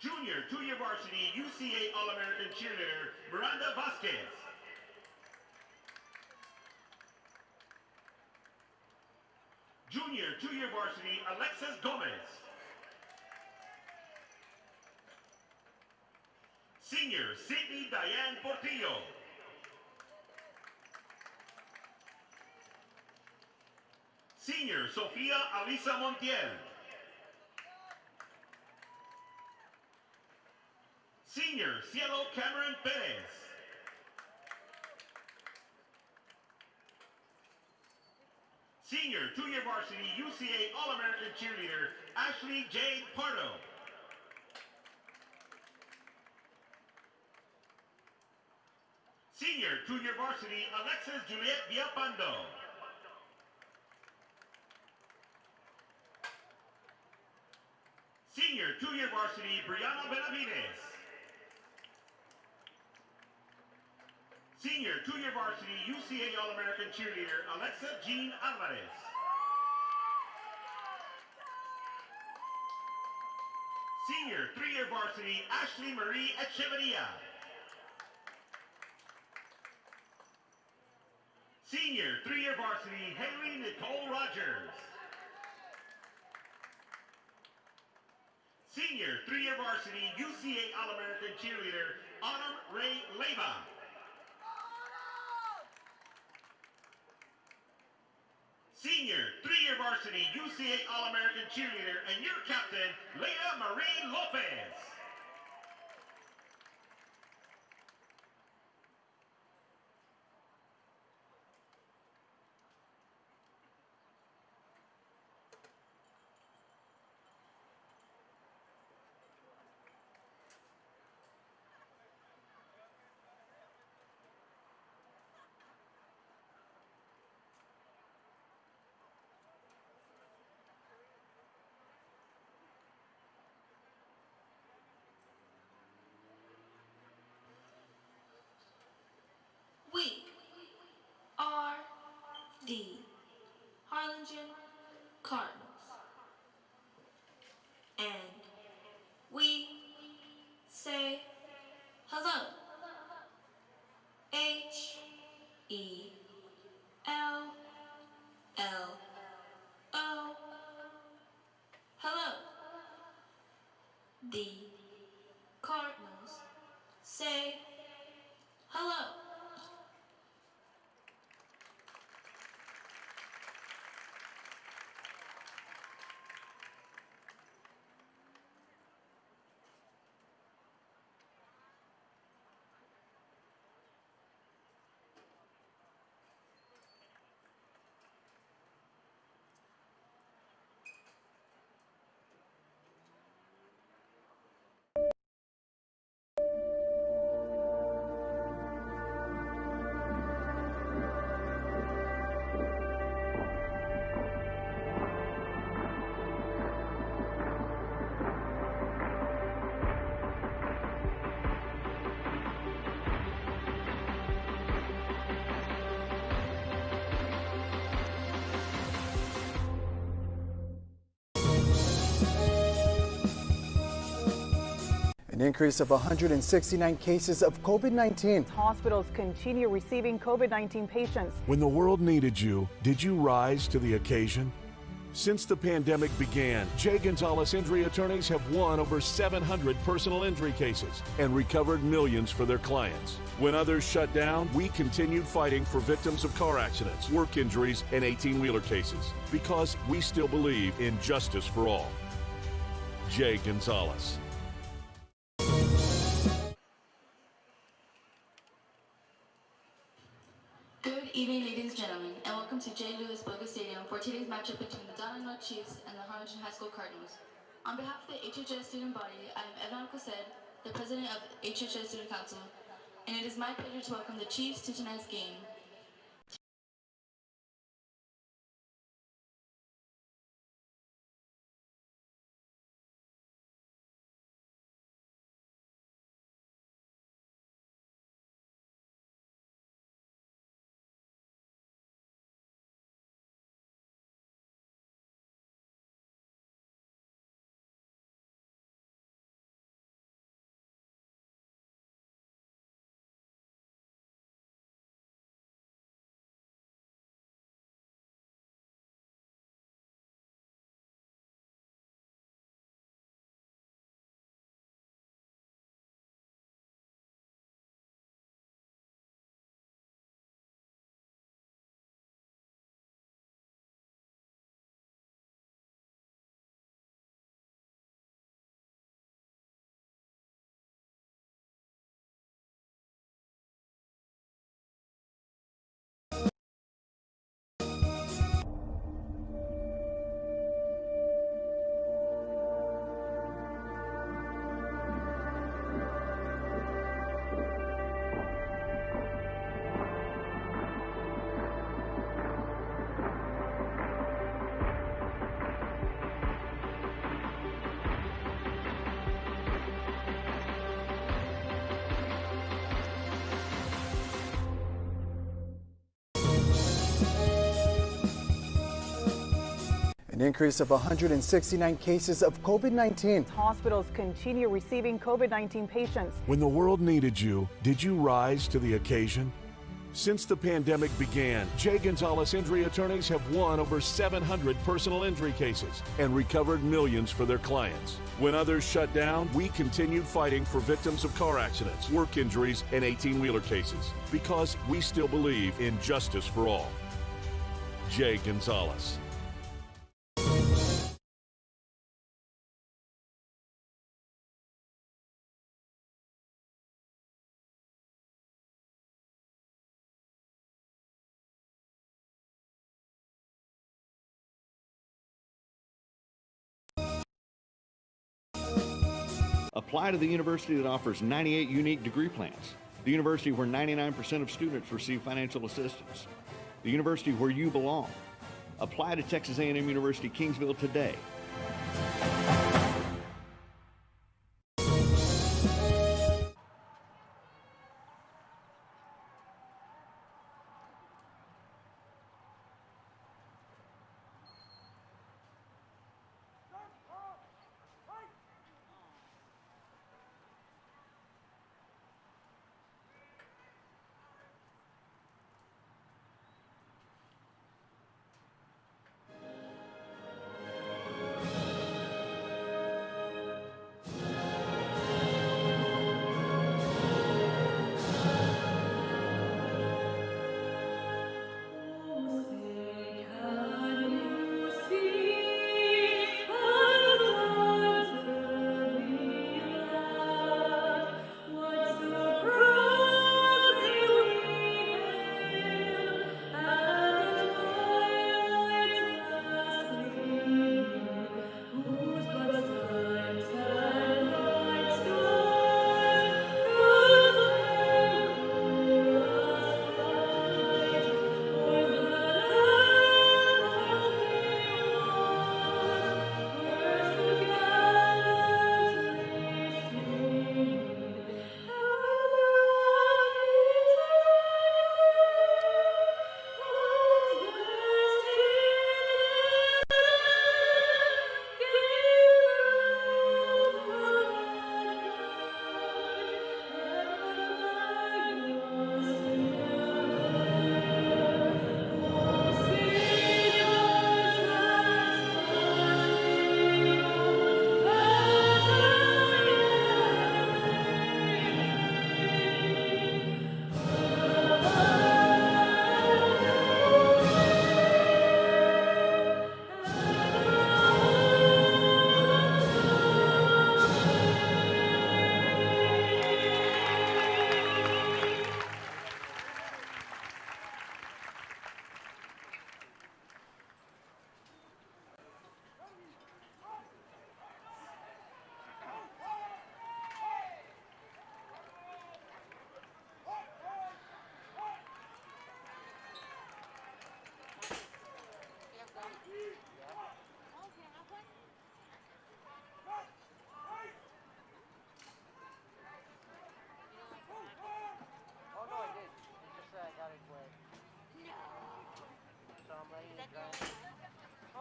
Junior 2-year varsity UCA All-American cheerleader Miranda Vasquez. Junior 2-year varsity Alexis Gomez. Senior Sydney Diane Portillo. Senior Sofia Alisa Montiel. Senior Cielo Cameron Perez. Senior 2-year varsity UCA All-American cheerleader Ashley Jade Pardo. Senior 2-year varsity Alexis Juliet Villapando. Senior 2-year varsity Brianna Benavides. Senior 2-year varsity UCA All-American cheerleader Alexa Jean Alvarez. Senior 3-year varsity Ashley Marie Echeverria. Senior 3-year varsity Haley Nicole Rogers. Senior 3-year varsity UCA All-American cheerleader Autumn Ray Leyva. Senior 3-year varsity UCA All-American cheerleader and your captain, Leila Marie Lopez. We are the Harlingen Cardinals, and we say hello. H-E-L-L-O. Hello. The Cardinals say hello. An increase of 169 cases of COVID-19. Hospitals continue receiving COVID-19 patients. When the world needed you, did you rise to the occasion? Since the pandemic began, J. Gonzalez Injury Attorneys have won over 700 personal injury cases and recovered millions for their clients. When others shut down, we continued fighting for victims of car accidents, work injuries, and 18-wheeler cases because we still believe in justice for all. J. Gonzalez. Good evening, ladies and gentlemen, and welcome to J. Lewis Bogus Stadium for today's matchup between the Donna Chiefs and the Harlingen High School Cardinals. On behalf of the HHS student body, I am Evan Alcocer, the president of HHS Student Council, and it is my pleasure to welcome the Chiefs to tonight's game. increase of 169 cases of COVID-19. Hospitals continue receiving COVID-19 patients. When the world needed you, did you rise to the occasion? Since the pandemic began, Jay Gonzalez injury attorneys have won over 700 personal injury cases and recovered millions for their clients. When others shut down, we continued fighting for victims of car accidents, work injuries, and 18-wheeler cases because we still believe in justice for all. Jay Gonzalez. Apply to the university that offers 98 unique degree plans. The university where 99% of students receive financial assistance. The university where you belong. Apply to Texas A&M University Kingsville today.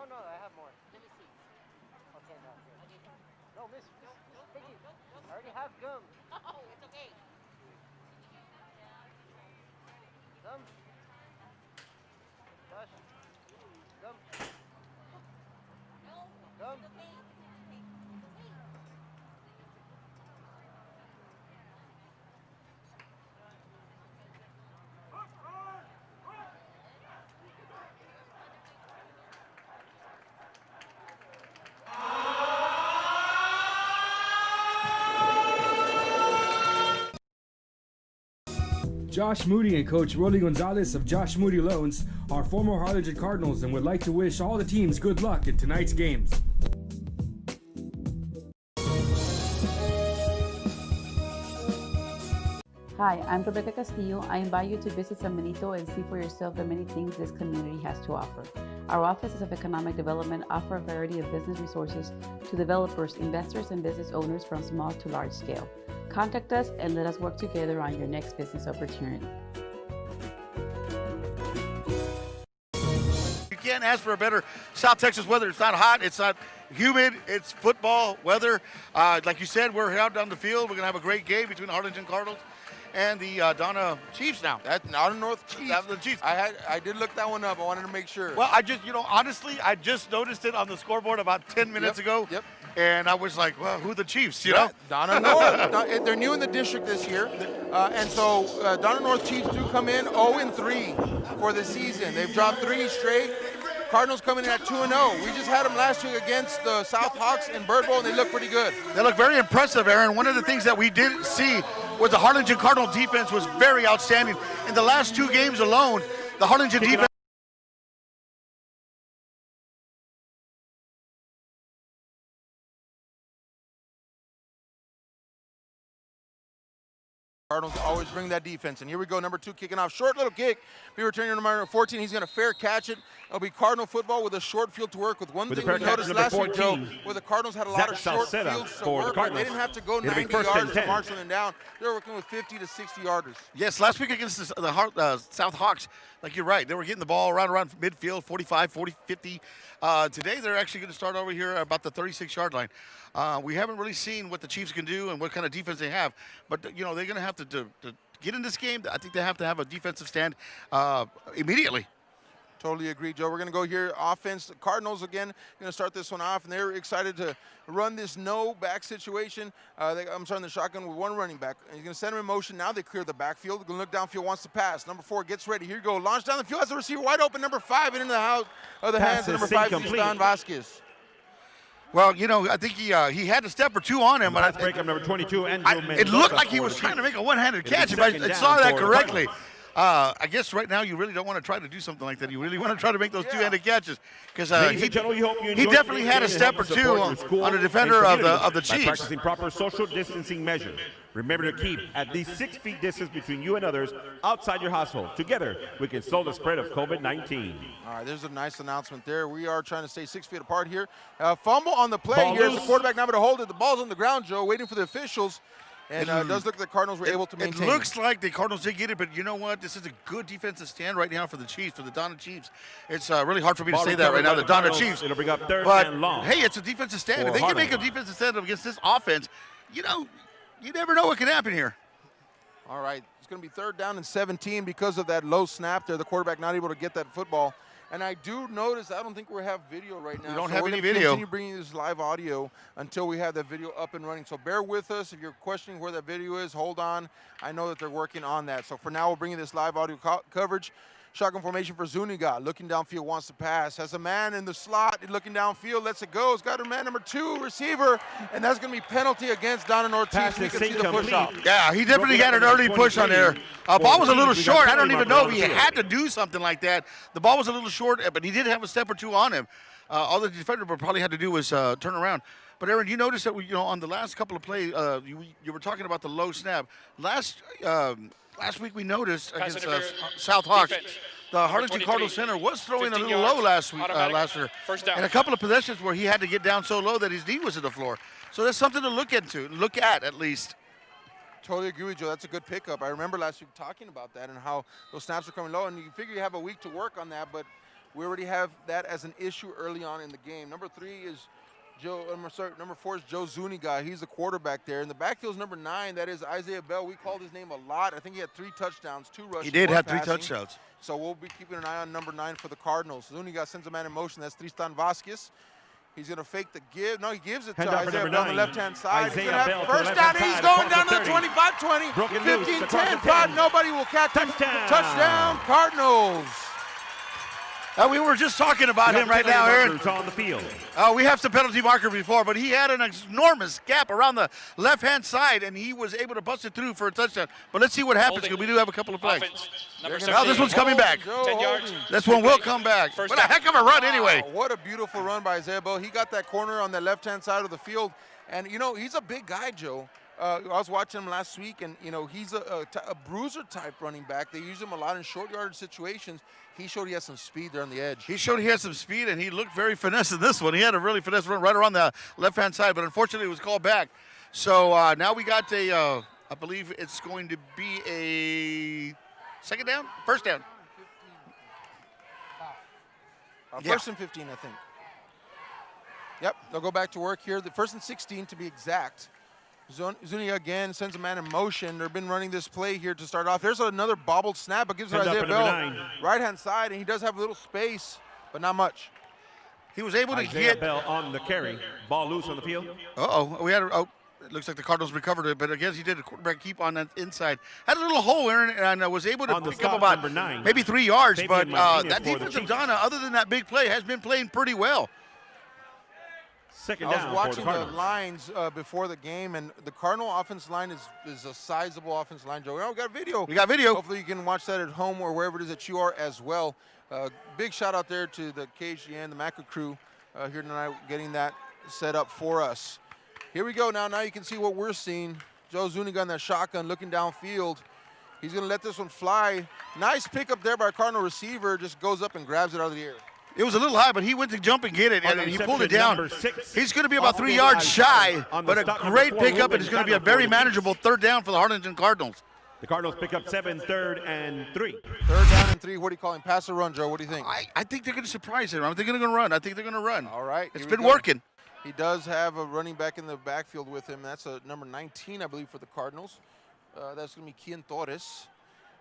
Oh no, I have more. Let me see. Okay, no, here. No, miss, take it. I already have gum. Oh, it's okay. Gum. Gosh. Gum. No. Gum. It's okay. Josh Moody and Coach Rolly Gonzalez of Josh Moody Loans are former Harlingen Cardinals and would like to wish all the teams good luck in tonight's games. Hi, I'm Rebecca Castillo. I invite you to visit San Benito and see for yourself the many things this community has to offer. Our offices of economic development offer a variety of business resources to developers, investors, and business owners from small to large scale. Contact us and let us work together on your next business opportunity. You can't ask for a better South Texas weather. It's not hot. It's not humid. It's football weather. Like you said, we're out down the field. We're going to have a great game between the Harlingen Cardinals and the Donna Chiefs now. That's Donna North Chiefs. That's the Chiefs. I did look that one up. I wanted to make sure. Well, I just, honestly, I just noticed it on the scoreboard about 10 minutes ago. Yep. And I was like, well, who are the Chiefs, you know? Donna North. They're new in the district this year. And so Donna North Chiefs do come in 0-3 for the season. They've dropped 3 straight. Cardinals coming in at 2-0. We just had them last week against the South Hawks in Bird Bowl, and they look pretty good. They look very impressive, Aaron. One of the things that we did see was the Harlingen Cardinal defense was very outstanding. In the last 2 games alone, the Harlingen defense. Cardinals always bring that defense. And here we go, number 2 kicking off. Short little kick. Be returning to number 14. He's going to fair catch it. It'll be Cardinal football with a short field to work with. One thing we noticed last week, Joe, where the Cardinals had a lot of short fields to work with. They didn't have to go 90 yards to march them down. They were working with 50 to 60 yarders. Yes, last week against the South Hawks, like you're right, they were getting the ball around midfield, 45, 40, 50. Today they're actually going to start over here about the 36-yard line. We haven't really seen what the Chiefs can do and what kind of defense they have, but they're going to have to get in this game. I think they have to have a defensive stand immediately. Totally agree, Joe. We're going to go here. Offense, the Cardinals again, going to start this one off, and they're excited to run this no-back situation. I'm starting the shotgun with 1 running back. And he's going to send him in motion. Now they clear the backfield. They're going to look downfield, wants to pass. Number 4 gets ready. Here you go. Launch down the field. Has the receiver wide open. Number 5 into the house of the hands of number 5, Don Vasquez. Well, I think he had a step or 2 on him. But breakup number 22, it looked like he was trying to make a one-handed catch, if I saw that correctly. I guess right now you really don't want to try to do something like that. You really want to try to make those 2-handed catches because he definitely had a step or 2 on the defender of the Chiefs. Practicing proper social distancing measures. Remember to keep at least 6 feet distance between you and others outside your household. Together, we can slow the spread of COVID-19. All right, there's a nice announcement there. We are trying to stay 6 feet apart here. Fumble on the play. Here's the quarterback now to hold it. The ball's on the ground, Joe, waiting for the officials. And it does look like the Cardinals were able to maintain. It looks like the Cardinals did get it, but you know what? This is a good defensive stand right now for the Chiefs, for the Donna Chiefs. It's really hard for me to say that right now, the Donna Chiefs. It'll bring up 3rd and long. Hey, it's a defensive stand. If they can make a defensive stand against this offense, you never know what can happen here. All right, it's going to be 3rd down and 17 because of that low snap there. The quarterback not able to get that football. And I do notice, I don't think we have video right now. We don't have any video. We're going to continue bringing this live audio until we have that video up and running. So bear with us. If you're questioning where that video is, hold on. I know that they're working on that. So for now, we'll bring you this live audio coverage. Shotgun formation for Zuniga. Looking downfield, wants to pass. Has a man in the slot, looking downfield, lets it go. He's got a man number 2, receiver. And that's going to be penalty against Donna North Chiefs. We can see the push off. Yeah, he definitely got an early push on there. Ball was a little short. I don't even know if he had to do something like that. The ball was a little short, but he did have a step or 2 on him. All the defender probably had to do was turn around. But Aaron, you noticed that on the last couple of plays, you were talking about the low snap. Last week we noticed against South Hawks, the Harlingen Cardinal center was throwing a little low last year. And a couple of possessions where he had to get down so low that his knee was at the floor. So that's something to look at least. Totally agree with you. That's a good pickup. I remember last week talking about that and how those snaps are coming low. And you figure you have a week to work on that, but we already have that as an issue early on in the game. Number 4 is Joe Zuniga. He's the quarterback there. And the backfield is number 9. That is Isaiah Bell. We called his name a lot. I think he had 3 touchdowns, 2 rushes. He did have 3 passing. touchdowns. So we'll be keeping an eye on number 9 for the Cardinals. Zuniga sends a man in motion. That's Tristan Vasquez. He's going to fake the give. No, he gives it to Isaiah Bell on the left-hand side. He's going to have first down. He's going down to the 25-20, 15-10. 5. Nobody will catch him. Touchdown, Cardinals. We were just talking about him right now, Aaron. On the field. We have some penalty marker before, but he had an enormous gap around the left-hand side, and he was able to bust it through for a touchdown. But let's see what happens, because we do have a couple of flags. Now this one's coming back. 10 yards. This one will come back. What a heck of a run anyway. What a beautiful run by Isaiah Bell. He got that corner on the left-hand side of the field. And, he's a big guy, Joe. I was watching him last week, and, he's a bruiser-type running back. They use him a lot in short-yardage situations. He showed he has some speed there on the edge. He showed he had some speed, and he looked very finesse in this one. He had a really finesse run right around the left-hand side, but unfortunately it was called back. So now we got I believe it's going to be a first down. First and 15, I think. Yep, they'll go back to work here. The first and 16 to be exact. Zuniga again sends a man in motion. They've been running this play here to start off. There's another bobbled snap, but gives it to Isaiah Bell. Right-hand side, and he does have a little space, but not much. He was able to Isaiah Bell on the carry. Ball loose on the field. It looks like the Cardinals recovered it, but I guess he did a quarterback keep on that inside. Had a little hole, Aaron, and was able to pick up about maybe 3 yards. But that defense of Donna, other than that big play, has been playing pretty well. Second down. I was watching the lines before the game, and the Cardinal offense line is a sizable offense line, Joe. We got video. We got video. Hopefully you can watch that at home or wherever it is that you are as well. Big shout out there to the KGN, the MACA crew here tonight, getting that set up for us. Here we go now. Now you can see what we're seeing. Joe Zuniga on that shotgun looking downfield. He's going to let this one fly. Nice pickup there by a Cardinal receiver. Just goes up and grabs it out of the air. It was a little high, but he went to jump and get it, and he pulled it down. He's going to be about 3 yards shy, but a great pickup, and it's going to be a very manageable third down for the Harlingen Cardinals. The Cardinals pick up 7, 3rd and 3. 3rd down and 3. What do you call him? Pass or run, Joe? What do you think? I think they're going to surprise him. I think they're going to run. I think they're going to run. All right. It's been working. He does have a running back in the backfield with him. That's a number 19, I believe, for the Cardinals. That's going to be Kian Torres.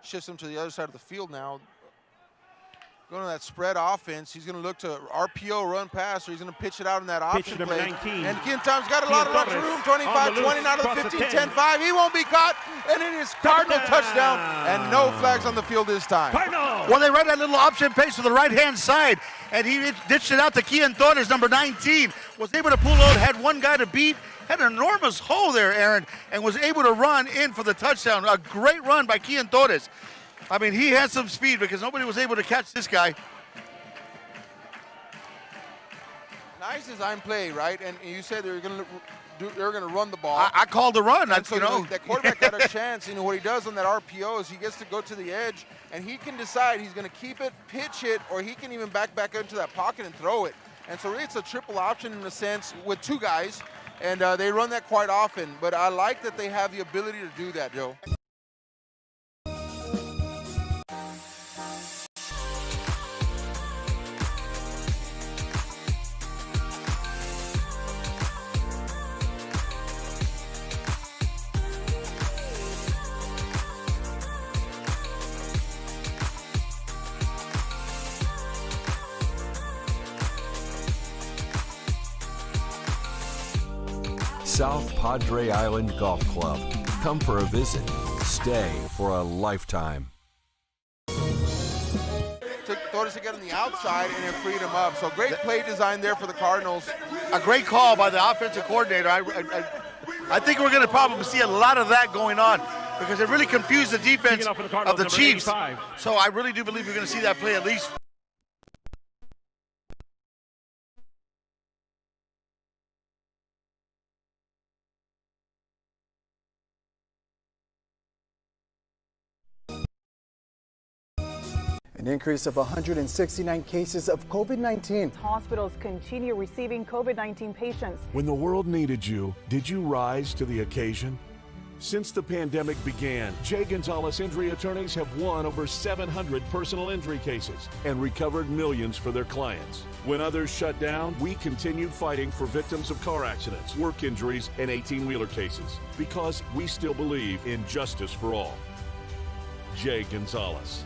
Shifts him to the other side of the field now. Going to that spread offense. He's going to look to RPO run pass, or he's going to pitch it out in that option play. 19. And Kian Tom's got a lot of rush room. 25-20, now to the 15, 10-5. He won't be caught. And it is Cardinal touchdown. And no flags on the field this time. Well, they ran that little option pace to the right-hand side, and he ditched it out to Kian Torres, number 19. Was able to pull out, had one guy to beat, had an enormous hole there, Aaron, and was able to run in for the touchdown. A great run by Kian Torres. I mean, he had some speed because nobody was able to catch this guy. Nice design play, right? And you said they're going to run the ball. I called the run. And so that quarterback got a chance. What he does on that RPO is he gets to go to the edge, and he can decide he's going to keep it, pitch it, or he can even back into that pocket and throw it. And so really it's a triple option in a sense with 2 guys, and they run that quite often. But I like that they have the ability to do that, Joe. South Padre Island Golf Club. Come for a visit. Stay for a lifetime. Torres to get on the outside, and it freed him up. So great play design there for the Cardinals. A great call by the offensive coordinator. I think we're going to probably see a lot of that going on because it really confused the defense of the Chiefs. 85. So I really do believe we're going to see that play at least. An increase of 169 cases of COVID-19. Hospitals continue receiving COVID-19 patients. When the world needed you, did you rise to the occasion? Since the pandemic began, Jay Gonzalez injury attorneys have won over 700 personal injury cases and recovered millions for their clients. When others shut down, we continued fighting for victims of car accidents, work injuries, and 18-wheeler cases because we still believe in justice for all. Jay Gonzalez.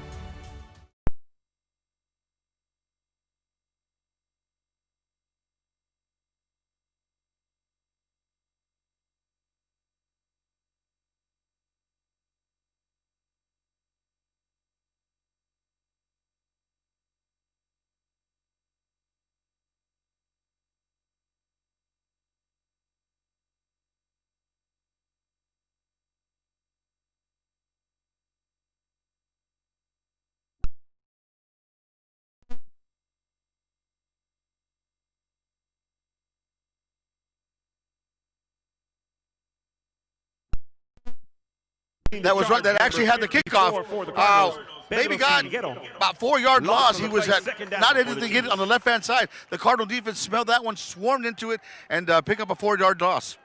That was right. That actually had the kickoff. Maybe got about 4-yard loss. He was not able to get it on the left-hand side. The Cardinal defense smelled that one, swarmed into it, and pick up a 4-yard loss.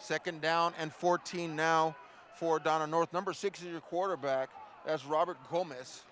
2nd down and 14 now for Donna North. Number 6 is your quarterback. That's Robert Gomez.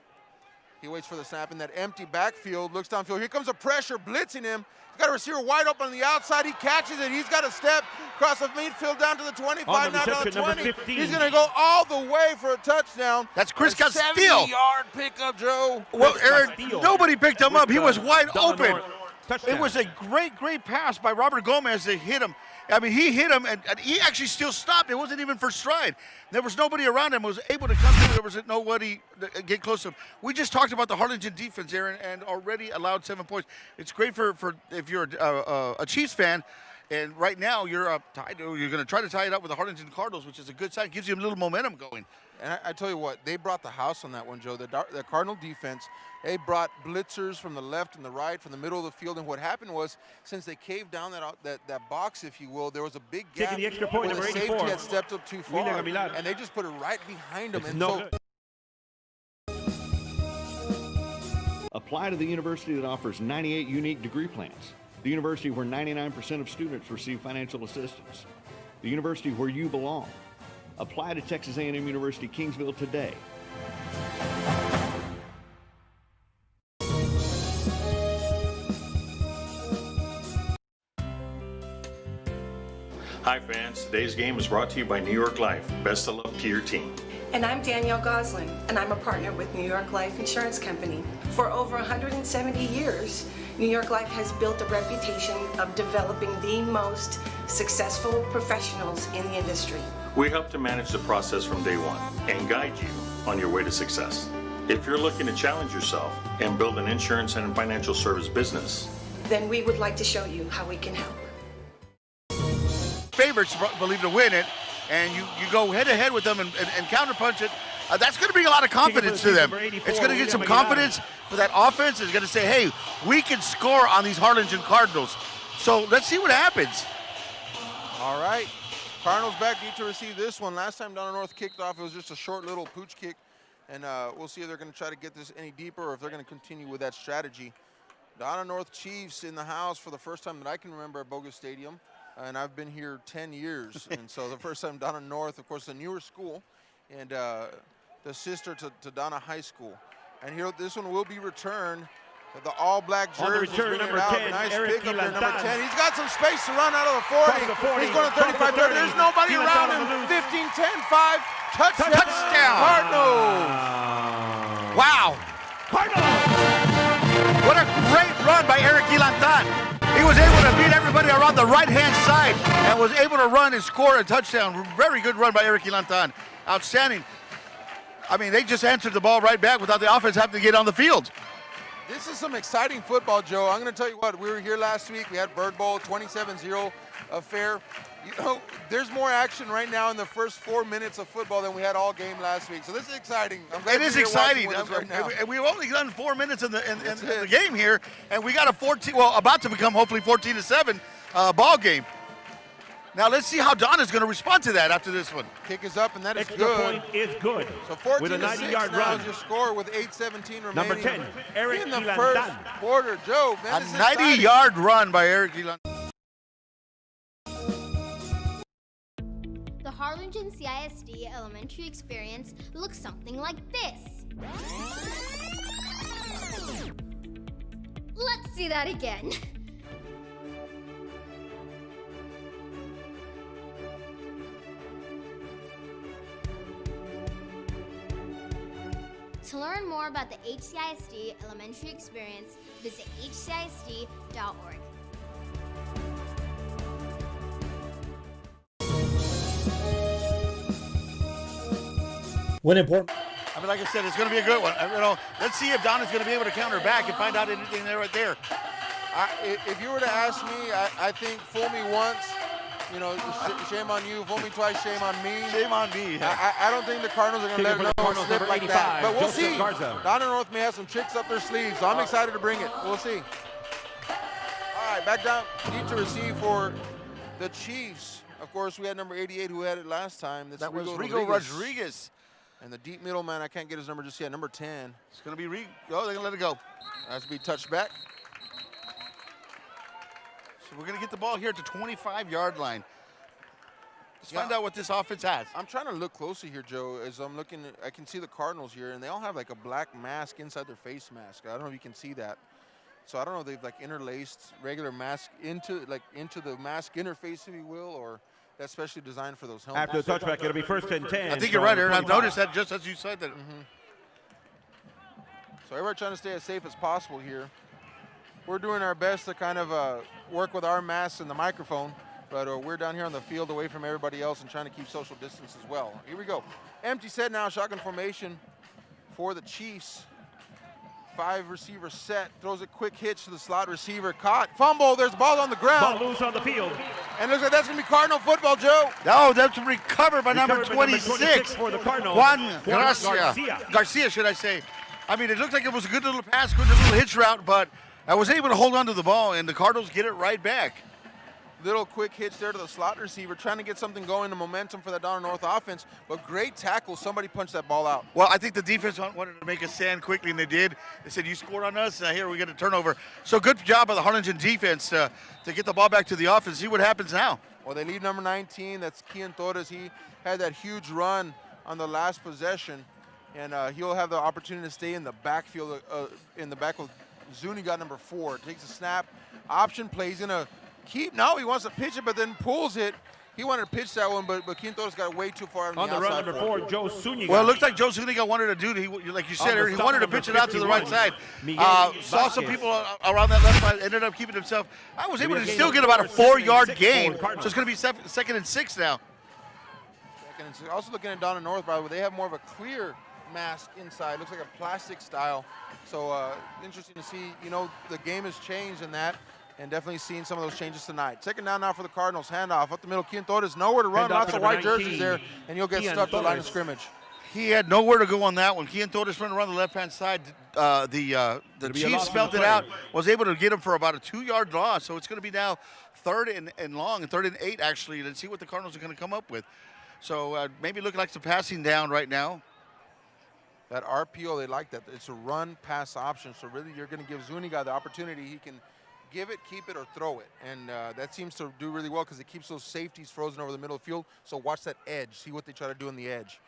He waits for the snap in that empty backfield, looks downfield. Here comes a pressure, blitzing him. He's got a receiver wide open on the outside. He catches it. He's got a step across the midfield down to the 25, now to the 20. He's going to go all the way for a touchdown. That's Chris Castillo. 70-yard pickup, Joe. Well, Aaron, nobody picked him up. He was wide open. Touchdown. It was a great pass by Robert Gomez to hit him. I mean, he hit him, and he actually still stopped. It wasn't even for stride. There was nobody around him who was able to come through. There was nobody to get close to him. We just talked about the Harlingen defense, Aaron, and already allowed 7 points. It's great for if you're a Chiefs fan, and right now you're tied. You're going to try to tie it up with the Harlingen Cardinals, which is a good sign. Gives you a little momentum going. And I tell you what, they brought the house on that one, Joe. The Cardinal defense, they brought blitzers from the left and the right, from the middle of the field. And what happened was, since they caved down that box, if you will, there was a big gap. Taking the extra point, where the number safety 84. had stepped up too far, and they just put it right behind him. It's And no so good. Apply to the university that offers 98 unique degree plans. The university where 99% of students receive financial assistance. The university where you belong. Apply to Texas A&M University Kingsville today. Hi fans, today's game is brought to you by New York Life. Best of luck to your team. And I'm Danielle Goslin, and I'm a partner with New York Life Insurance Company. For over 170 years, New York Life has built a reputation of developing the most successful professionals in the industry. We help to manage the process from day one and guide you on your way to success. If you're looking to challenge yourself and build an insurance and financial service business, then we would like to show you how we can help. Favorites, believe, to win it, and you go head-to-head with them and counterpunch it. That's going to bring a lot of confidence to them. It's going to get some confidence for that offense. It's going to say, hey, we can score on these Harlingen Cardinals. So let's see what happens. all right. Cardinals back deep to receive this one. Last time Donna North kicked off, it was just a short little pooch kick. And we'll see if they're going to try to get this any deeper or if they're going to continue with that strategy. Donna North Chiefs in the house for the first time that I can remember at Bogus Stadium. And I've been here 10 years. And so the first time Donna North, of course, the newer school, and the sister to Donna High School. And here, this one will be returned. The all-black jersey. Return, number 10, nice Eric pick up there, number Ilantan. 10. He's got some space to run out of the 40. He's going to 35, 30. There's nobody around him. 15, 10, 5. Touchdown. Cardinals. Wow. Cardinals. What a great run by Eric Ilantan. He was able to beat everybody around the right-hand side and was able to run and score a touchdown. Very good run by Eric Ilantan. Outstanding. I mean, they just answered the ball right back without the offense having to get on the field. This is some exciting football, Joe. I'm going to tell you what, we were here last week. We had Bird Bowl, 27-0 affair. You know, there's more action right now in the first 4 minutes of football than we had all game last week. So this is exciting. It is exciting. Right now. We've only done 4 minutes in the game here, and we got a 14, well, about to become hopefully 14-7 ball game. Now let's see how Donna's going to respond to that after this one. Kick is up, and that is Extra good. point is good. So 14 with a 90-yard run. Is your score with 8:17 remaining. Number 10, Eric in the Ilantan. first quarter. Joe, man, a 90-yard run by Eric Ilantan. The Harlingen CISD elementary experience looks something like this. Let's see that again. To learn more about the HCISD elementary experience, visit hcisd.org. When important. I mean, like I said, it's going to be a good one. You know, let's see if Donna's going to be able to counter back and find out anything there right there. If you were to ask me, I think fool me once, you know, shame on you. Fool me twice, shame on me. Shame on me. I don't think the Cardinals are going to let another one slip like that. But we'll see. Donna North may have some tricks up their sleeves, so I'm excited to bring it. We'll see. All right, back down deep to receive for the Chiefs. Of course, we had number 88 who had it last time. That was Rigo Rodriguez. And the deep middle man, I can't get his number just yet, number 10. It's going to be Rigo. Oh, they're going to let it go. Has to be touched back. So we're going to get the ball here at the 25-yard line. Let's find out what this offense has. I'm trying to look closely here, Joe. As I'm looking, I can see the Cardinals here, and they all have like a black mask inside their face mask. I don't know if you can see that. So I don't know if they've like interlaced regular mask into the mask interface, if you will, or that's specially designed for those helmets. After the touchback, it'll be 1st and 10. I think you're right, Aaron. I've noticed that just as you said that. So everybody trying to stay as safe as possible here. We're doing our best to kind of work with our masks and the microphone, but we're down here on the field away from everybody else and trying to keep social distance as well. Here we go. Empty set now, shotgun formation for the Chiefs. 5 receiver set, throws a quick hitch to the slot receiver, caught, fumble, there's a ball on the ground. Ball loose on the field. And looks like that's gonna be Cardinal football, Joe. No, that's recovered by number 26. For the Cardinals. Juan Garcia, should I say. I mean, it looked like it was a good little pass, good little hitch route, but I was able to hold on to the ball, and the Cardinals get it right back. Little quick hitch there to the slot receiver, trying to get something going, the momentum for the Donna North offense, but great tackle. Somebody punched that ball out. Well, I think the defense wanted to make a stand quickly, and they did. They said, you scored on us, here we get a turnover. So good job by the Harlingen defense to get the ball back to the offense. See what happens now. Well, they lead number 19, that's Kian Torres. He had that huge run on the last possession, and he'll have the opportunity to stay in the backfield, in the back of Zuniga, number 4. Takes a snap, option play, he's gonna keep, no, he wants to pitch it, but then pulls it. He wanted to pitch that one, but Quinto's got way too far on the run, outside. number 4, Joe Zuniga. Well, it looks like Joe Zuniga wanted to do, like you said, he wanted to pitch it out to the right side. Saw some people around that left side, ended up keeping himself. I was able to still get about a 4-yard gain, so it's going to be 2nd and 6 now. Also looking at Donna North, by the way, they have more of a clear mask inside. Looks like a plastic style. So interesting to see, the game has changed in that. And definitely seeing some of those changes tonight. 2nd down now for the Cardinals. Handoff up the middle. Kian Torres nowhere to run. Lots of white jerseys there, and you'll get stuck to the line of scrimmage. He had nowhere to go on that one. Kian Torres running around the left-hand side. The Chiefs spelled it out. Was able to get him for about a 2-yard loss. So it's going to be now 3rd and long, and 3rd and 8 actually. Let's see what the Cardinals are going to come up with. So maybe looking like some passing down right now. That RPO, they like that. It's a run-pass option. So really, you're going to give Zuniga the opportunity. He can give it, keep it, or throw it. And that seems to do really well because it keeps those safeties frozen over the middle of the field. So watch that edge. See what they try to do on the edge.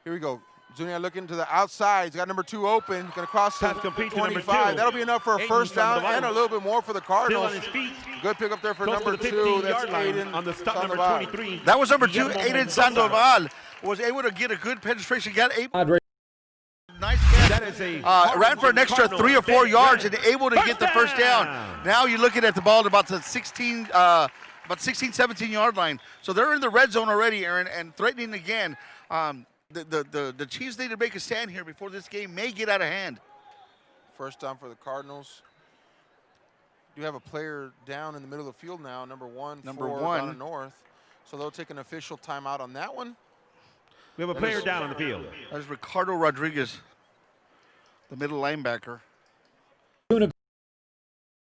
Here we go. Zuniga looking to the outside. He's got number 2 open. He's going to cross the 25. That'll be enough for a 1st down and a little bit more for the Cardinals. Still on his feet. Good pick up there for number 2. That's Aiden on the stop, number 23. That was number 2, Aiden Sandoval. Was able to get a good penetration. Got able. Nice catch. That is a ran for an extra 3 or 4 yards and able to get the 1st down. Now you're looking at the ball at about the 16, 17-yard line. So they're in the red zone already, Aaron, and threatening again. The Chiefs need to make a stand here before this game may get out of hand. 1st down for the Cardinals. You have a player down in the middle of the field now, number 1 for Donna North. So they'll take an official timeout on that one. We have a player down on the field. That's Ricardo Rodriguez, the middle linebacker.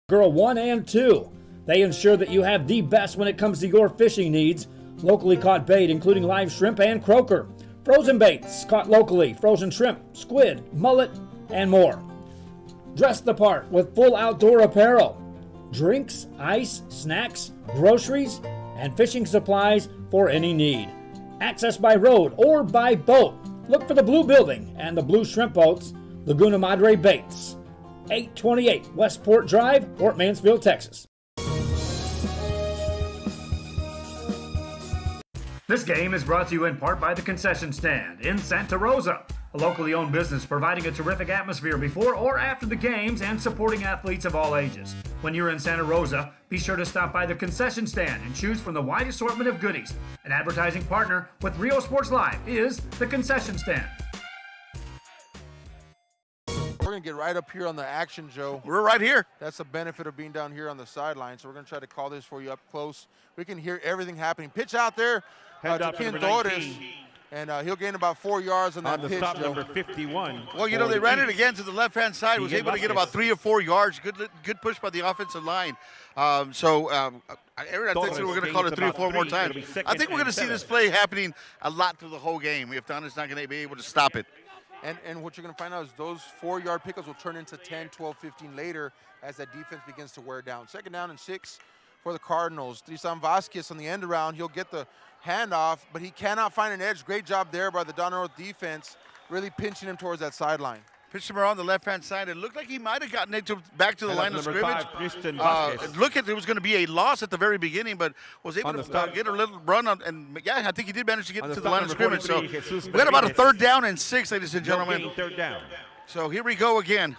Girl 1 and 2. They ensure that you have the best when it comes to your fishing needs. Locally caught bait, including live shrimp and croaker. Frozen baits caught locally, frozen shrimp, squid, mullet, and more. Dress the part with full outdoor apparel. Drinks, ice, snacks, groceries, and fishing supplies for any need. Access by road or by boat. Look for the blue building and the blue shrimp boats, Laguna Madre Baits. 828 Westport Drive, Fort Mansfield, Texas. This game is brought to you in part by the Concession Stand in Santa Rosa, a locally owned business providing a terrific atmosphere before or after the games and supporting athletes of all ages. When you're in Santa Rosa, be sure to stop by the Concession Stand and choose from the wide assortment of goodies. An advertising partner with Rio Sports Live is the Concession Stand. We're going to get right up here on the action, Joe. We're right here. That's the benefit of being down here on the sideline. So we're going to try to call this for you up close. We can hear everything happening. Pitch out there to Kian Torres. And he'll gain about 4 yards on that pitch, stop, Joe. number 51. Well, they ran it again to the left-hand side. Was able to get about 3 or 4 yards. Good push by the offensive line. Aaron, I think we're going to call it 3 or 4 more times. I think we're going to see this play happening a lot through the whole game if Donna's not going to be able to stop it. And what you're going to find out is those 4-yard pickups will turn into 10, 12, 15 later as that defense begins to wear down. 2nd down and 6 for the Cardinals. Tristan Vasquez on the end around, he'll get the handoff, but he cannot find an edge. Great job there by the Donna North defense, really pinching him towards that sideline. Pitched him around the left-hand side. It looked like he might have gotten it back to the line of scrimmage. It looked like there was going to be a loss at the very beginning, but was able to get a little run on. And yeah, I think he did manage to get to the line of scrimmage. So we got about a 3rd down and 6, ladies and gentlemen. 3rd down. So here we go again.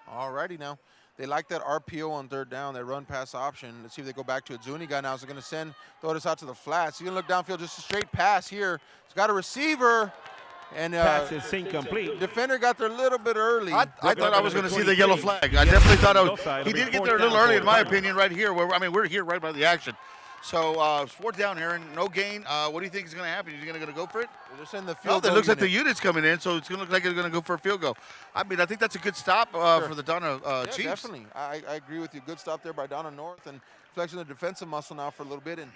All righty now. They like that RPO on 3rd down, that run-pass option. Let's see if they go back to it. Zuniga now is going to throw this out to the flats. He's going to look downfield, just a straight pass here. He's got a receiver. And pass is incomplete. Defender got there a little bit early. I thought I was going to see the yellow flag. I definitely thought he did get there a little early, in my opinion, right here. We're here right by the action. So 4th down here and no gain. What do you think is going to happen? Is he going to go for it? They're sending the field goal. It looks like the unit's coming in, so it's going to look like they're going to go for a field goal. I mean, I think that's a good stop for the Donna Chiefs. Definitely. I agree with you. Good stop there by Donna North and flexing the defensive muscle now for a little bit. And,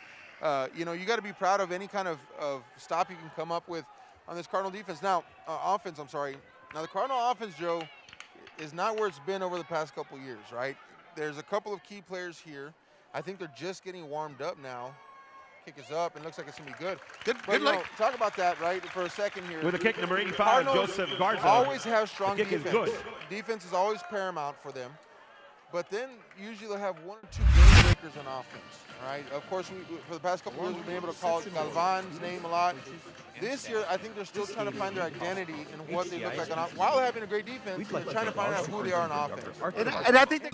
you got to be proud of any kind of stop you can come up with on this Cardinal defense. Now, offense, I'm sorry. Now, the Cardinal offense, Joe, is not where it's been over the past couple years, right? There's a couple of key players here. I think they're just getting warmed up now. Kick is up, and looks like it's going to be good. Good luck. Talk about that, right, for a second here. With the kick, number 85, Cardinals Joseph Garza. Always have strong the kick defense. Is good. Defense is always paramount for them. But then usually they'll have 1 or 2 game breakers on offense, right? Of course, for the past couple of years, we've been able to call Galvan's name a lot. This year, I think they're still trying to find their identity in what they look like on offense. While having a great defense, they're trying to find out who they are on offense. And I think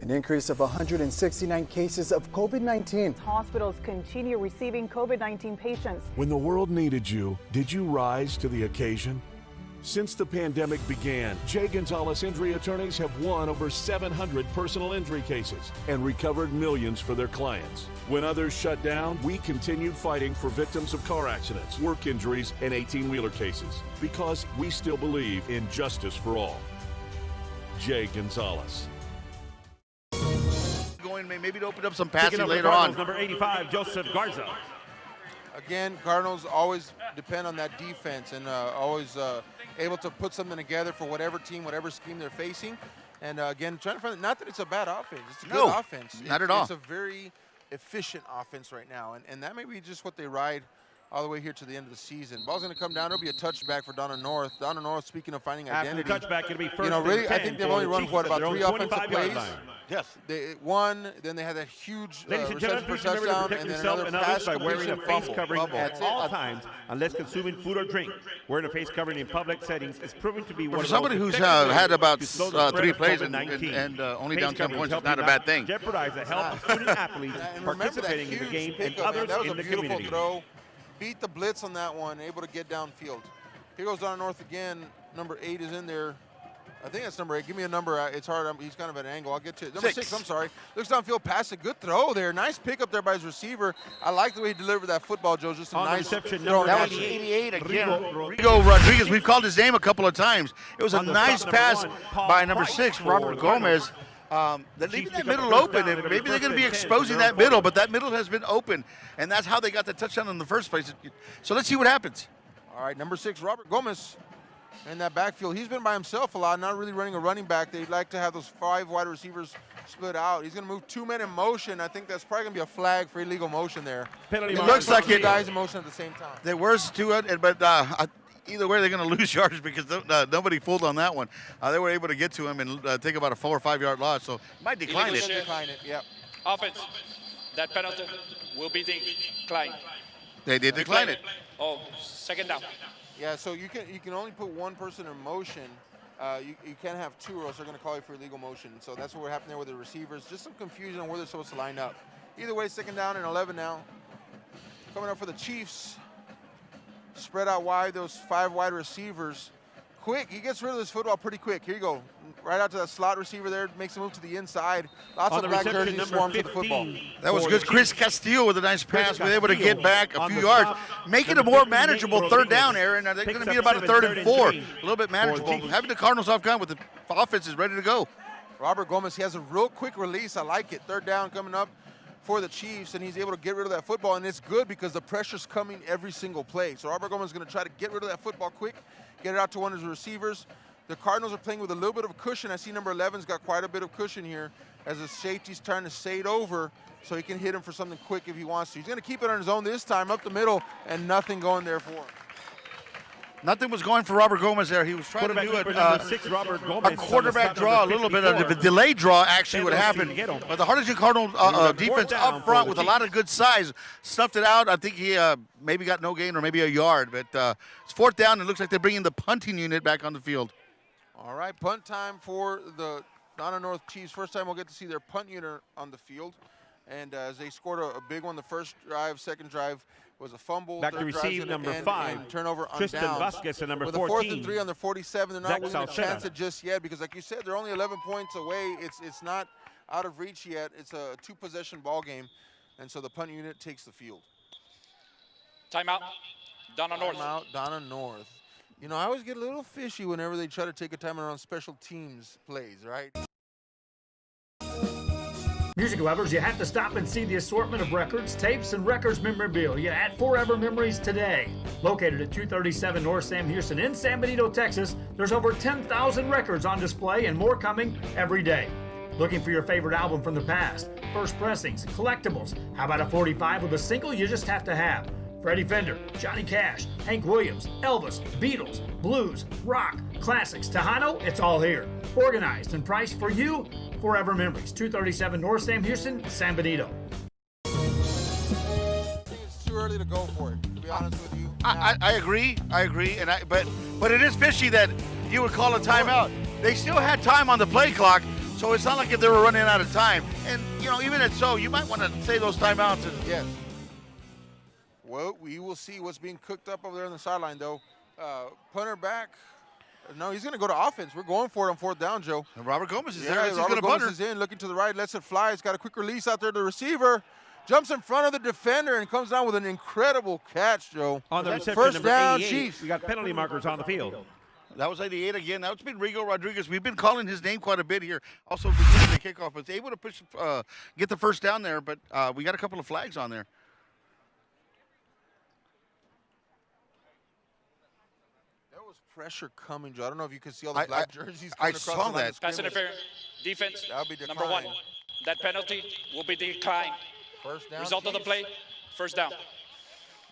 An increase of 169 cases of COVID-19. Hospitals continue receiving COVID-19 patients. When the world needed you, did you rise to the occasion? Since the pandemic began, Jay Gonzalez Injury Attorneys have won over 700 personal injury cases and recovered millions for their clients. When others shut down, we continued fighting for victims of car accidents, work injuries, and 18-wheeler cases because we still believe in justice for all. Jay Gonzalez. Going maybe to open up some passing later on. on. Number 85, Joseph Garza. Again, Cardinals always depend on that defense and always able to put something together for whatever team, whatever scheme they're facing. And again, trying to find, not that it's a bad offense, it's a good offense. Not at all. It's a very efficient offense right now, and that may be just what they ride all the way here to the end of the season. Ball's going to come down. It'll be a touchback for Donna North. Donna North, speaking of finding identity. After the touchback, it'll be first really, I think they've only run, about 3 offensive plays? Yes. They won, then they had that huge reception for touchdown, and then another pass by wearing a face covering at all times, unless consuming food or drink. Wearing a face covering in public settings is proven to be one for somebody who's had about 3 plays and only down 10 points is not a bad thing. Jeopardize the health of student athletes participating in the game and others in the community. Throw. Beat the blitz on that one, able to get downfield. Here goes Donna North again. Number 8 is in there. I think that's number 8. Give me a number. It's hard. He's kind of at an angle. I'll get to it. Number 6, I'm sorry. Looks downfield, pass a good throw there. Nice pickup there by his receiver. I like the way he delivered that football, Joe. Just a nice throw. That was 88 again. Rigo Rodriguez. We've called his name a couple of times. It was a nice pass by number 6, Robert Gomez. They're leaving that middle open, and maybe they're going to be exposing that middle, but that middle has been open, and that's how they got the touchdown in the first place. So let's see what happens. All right, number 6, Robert Gomez in that backfield. He's been by himself a lot, not really running a running back. They'd like to have those 5 wide receivers split out. He's going to move 2 men in motion. I think that's probably going to be a flag for illegal motion there. It looks like 2 guys in motion at the same time. There was 2, but either way, they're going to lose yards because nobody fooled on that one. They were able to get to him and take about a 4 or 5 yard loss, so might decline it. Decline it, yep. Offense, that penalty will be declined. They did decline it. Oh, 2nd down. Yeah, so you can only put 1 person in motion. You can't have 2 or else they're going to call you for illegal motion. So that's what happened there with the receivers. Just some confusion on where they're supposed to line up. Either way, 2nd down and 11 now. Coming up for the Chiefs. Spread out wide, those 5 wide receivers. Quick, he gets rid of this football pretty quick. Here you go. Right out to that slot receiver there, makes a move to the inside. Lots of black jerseys swarm to the football. That was good. Chris Castillo with a nice pass, was able to get back a few yards, make it a more manageable 3rd down, Aaron. They're going to be about a 3rd and 4, a little bit manageable. Having the Cardinals off gun with the offense is ready to go. Robert Gomez, he has a real quick release. I like it. 3rd down coming up for the Chiefs, and he's able to get rid of that football, and it's good because the pressure's coming every single play. So Robert Gomez is going to try to get rid of that football quick, get it out to one of his receivers. The Cardinals are playing with a little bit of cushion. I see number 11's got quite a bit of cushion here as the safety's trying to say it over so he can hit him for something quick if he wants to. He's going to keep it on his own this time, up the middle, and nothing going there for him. Nothing was going for Robert Gomez there. He was trying to do a quarterback draw, a little bit of a delayed draw actually would happen. But the Harlingen Cardinal defense up front with a lot of good size stuffed it out. I think he maybe got no gain or maybe a yard. But it's 4th down. It looks like they're bringing the punting unit back on the field. All right, punt time for the Donna North Chiefs. First time we'll get to see their punt unit on the field. And as they scored a big one the first drive, second drive was a fumble. Back to receive number 5. And turnover on Tristan down. Vasquez and number With 14. With a 4th and 3 on their 47, they're not willing to chance Salceda. it just yet because, like you said, they're only 11 points away. It's not out of reach yet. It's a 2-possession ball game, and so the punt unit takes the field. Timeout. Donna North. Timeout, Donna North. You know, I always get a little fishy whenever they try to take a timeout on special teams plays, right? Music lovers, you have to stop and see the assortment of records, tapes, and records memorabilia at Forever Memories today. Located at 237 North Sam Houston in San Benito, Texas, there's over 10,000 records on display and more coming every day. Looking for your favorite album from the past, first pressings, collectibles. How about a 45 with a single you just have to have? Freddie Fender, Johnny Cash, Hank Williams, Elvis, Beatles, blues, rock, classics, Tejano, it's all here. Organized and priced for you, Forever Memories, 237 North Sam Houston, San Benito. I think it's too early to go for it, to be honest with you. I agree, and but it is fishy that you would call a timeout. They still had time on the play clock, so it's not like if they were running out of time. And, you know, even if so, you might want to say those timeouts. Yes. Well, we will see what's being cooked up over there on the sideline, though. Punter back. No, he's going to go to offense. We're going for it on 4th down, Joe. And Robert Gomez is there. Robert Gomez is in, looking to the right, lets it fly. He's got a quick release out there to the receiver. Jumps in front of the defender and comes down with an incredible catch, Joe. On the reception, first number down, 88, Chiefs. we got penalty markers on the field. That was 88 again. That's been Rigo Rodriguez. We've been calling his name quite a bit here. Also, beginning the kickoff, but able to push, get the first down there. But we got a couple of flags on there. Pressure coming, Joe. I don't know if you can see all the black jerseys I coming across saw the line. that. Pass interference. Defense. That'll be number 1. That penalty will be declined. First down. Result of the play, first down.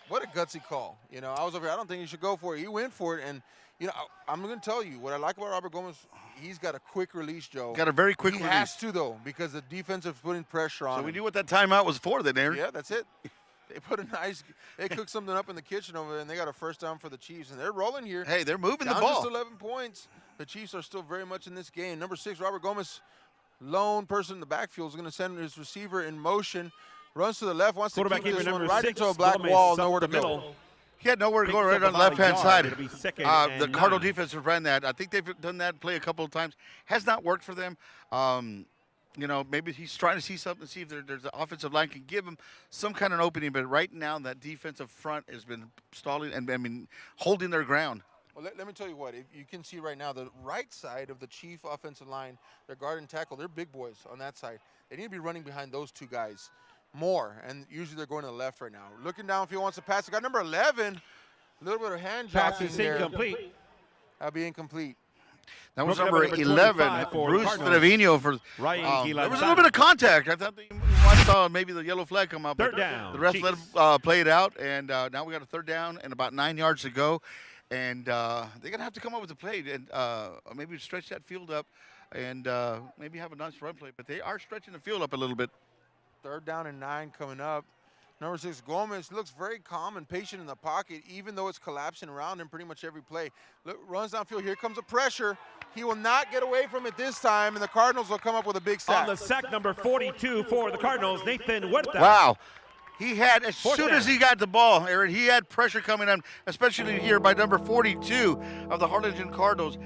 What a gutsy call. You know, I was over here. I don't think he should go for it. He went for it, and, you know, I'm going to tell you, what I like about Robert Gomez, he's got a quick release, Joe. Got a very quick release. He has to, though, because the defense is putting pressure on him. So we knew what that timeout was for then, Aaron. Yeah, that's it. They put they cooked something up in the kitchen over there, and they got a first down for the Chiefs, and they're rolling here. Hey, they're moving the Down ball. Just 11 points. The Chiefs are still very much in this game. Number 6, Robert Gomez, lone person in the backfield, is going to send his receiver in motion. Runs to the left, wants to kick this one right into a black wall, nowhere to go. He had nowhere to go, right on the left-hand side. The Cardinal 9. defense has ran that. I think they've done that play a couple of times. Has not worked for them. You know, maybe he's trying to see something, see if there's an offensive line can give him some kind of opening. But right now, that defensive front has been stalling and holding their ground. Well, let me tell you what. If you can see right now, the right side of the Chief offensive line, their guard and tackle, they're big boys on that side. They need to be running behind those two guys more, and usually they're going to the left right now. Looking downfield, wants to pass. They got number 11, a little bit of hand jockeying there. Incomplete. That'll be incomplete. That was number 11, Bruce Trevino. There was a little bit of contact. I thought they saw maybe the yellow flag come up. Third down. The ref let him play it out, and now we got a 3rd down and about 9 yards to go. And they're going to have to come up with a play and maybe stretch that field up and maybe have a nice run play. But they are stretching the field up a little bit. 3rd down and 9 coming up. Number 6, Gomez, looks very calm and patient in the pocket, even though it's collapsing around him pretty much every play. Look, runs downfield. Here comes a pressure. He will not get away from it this time, and the Cardinals will come up with a big sack. On the sack, number 42 for the Cardinals, Nathan Huerta. Wow. He had, as soon as he got the ball, Aaron, he had pressure coming on, especially here by number 42 of the Harlingen Cardinals.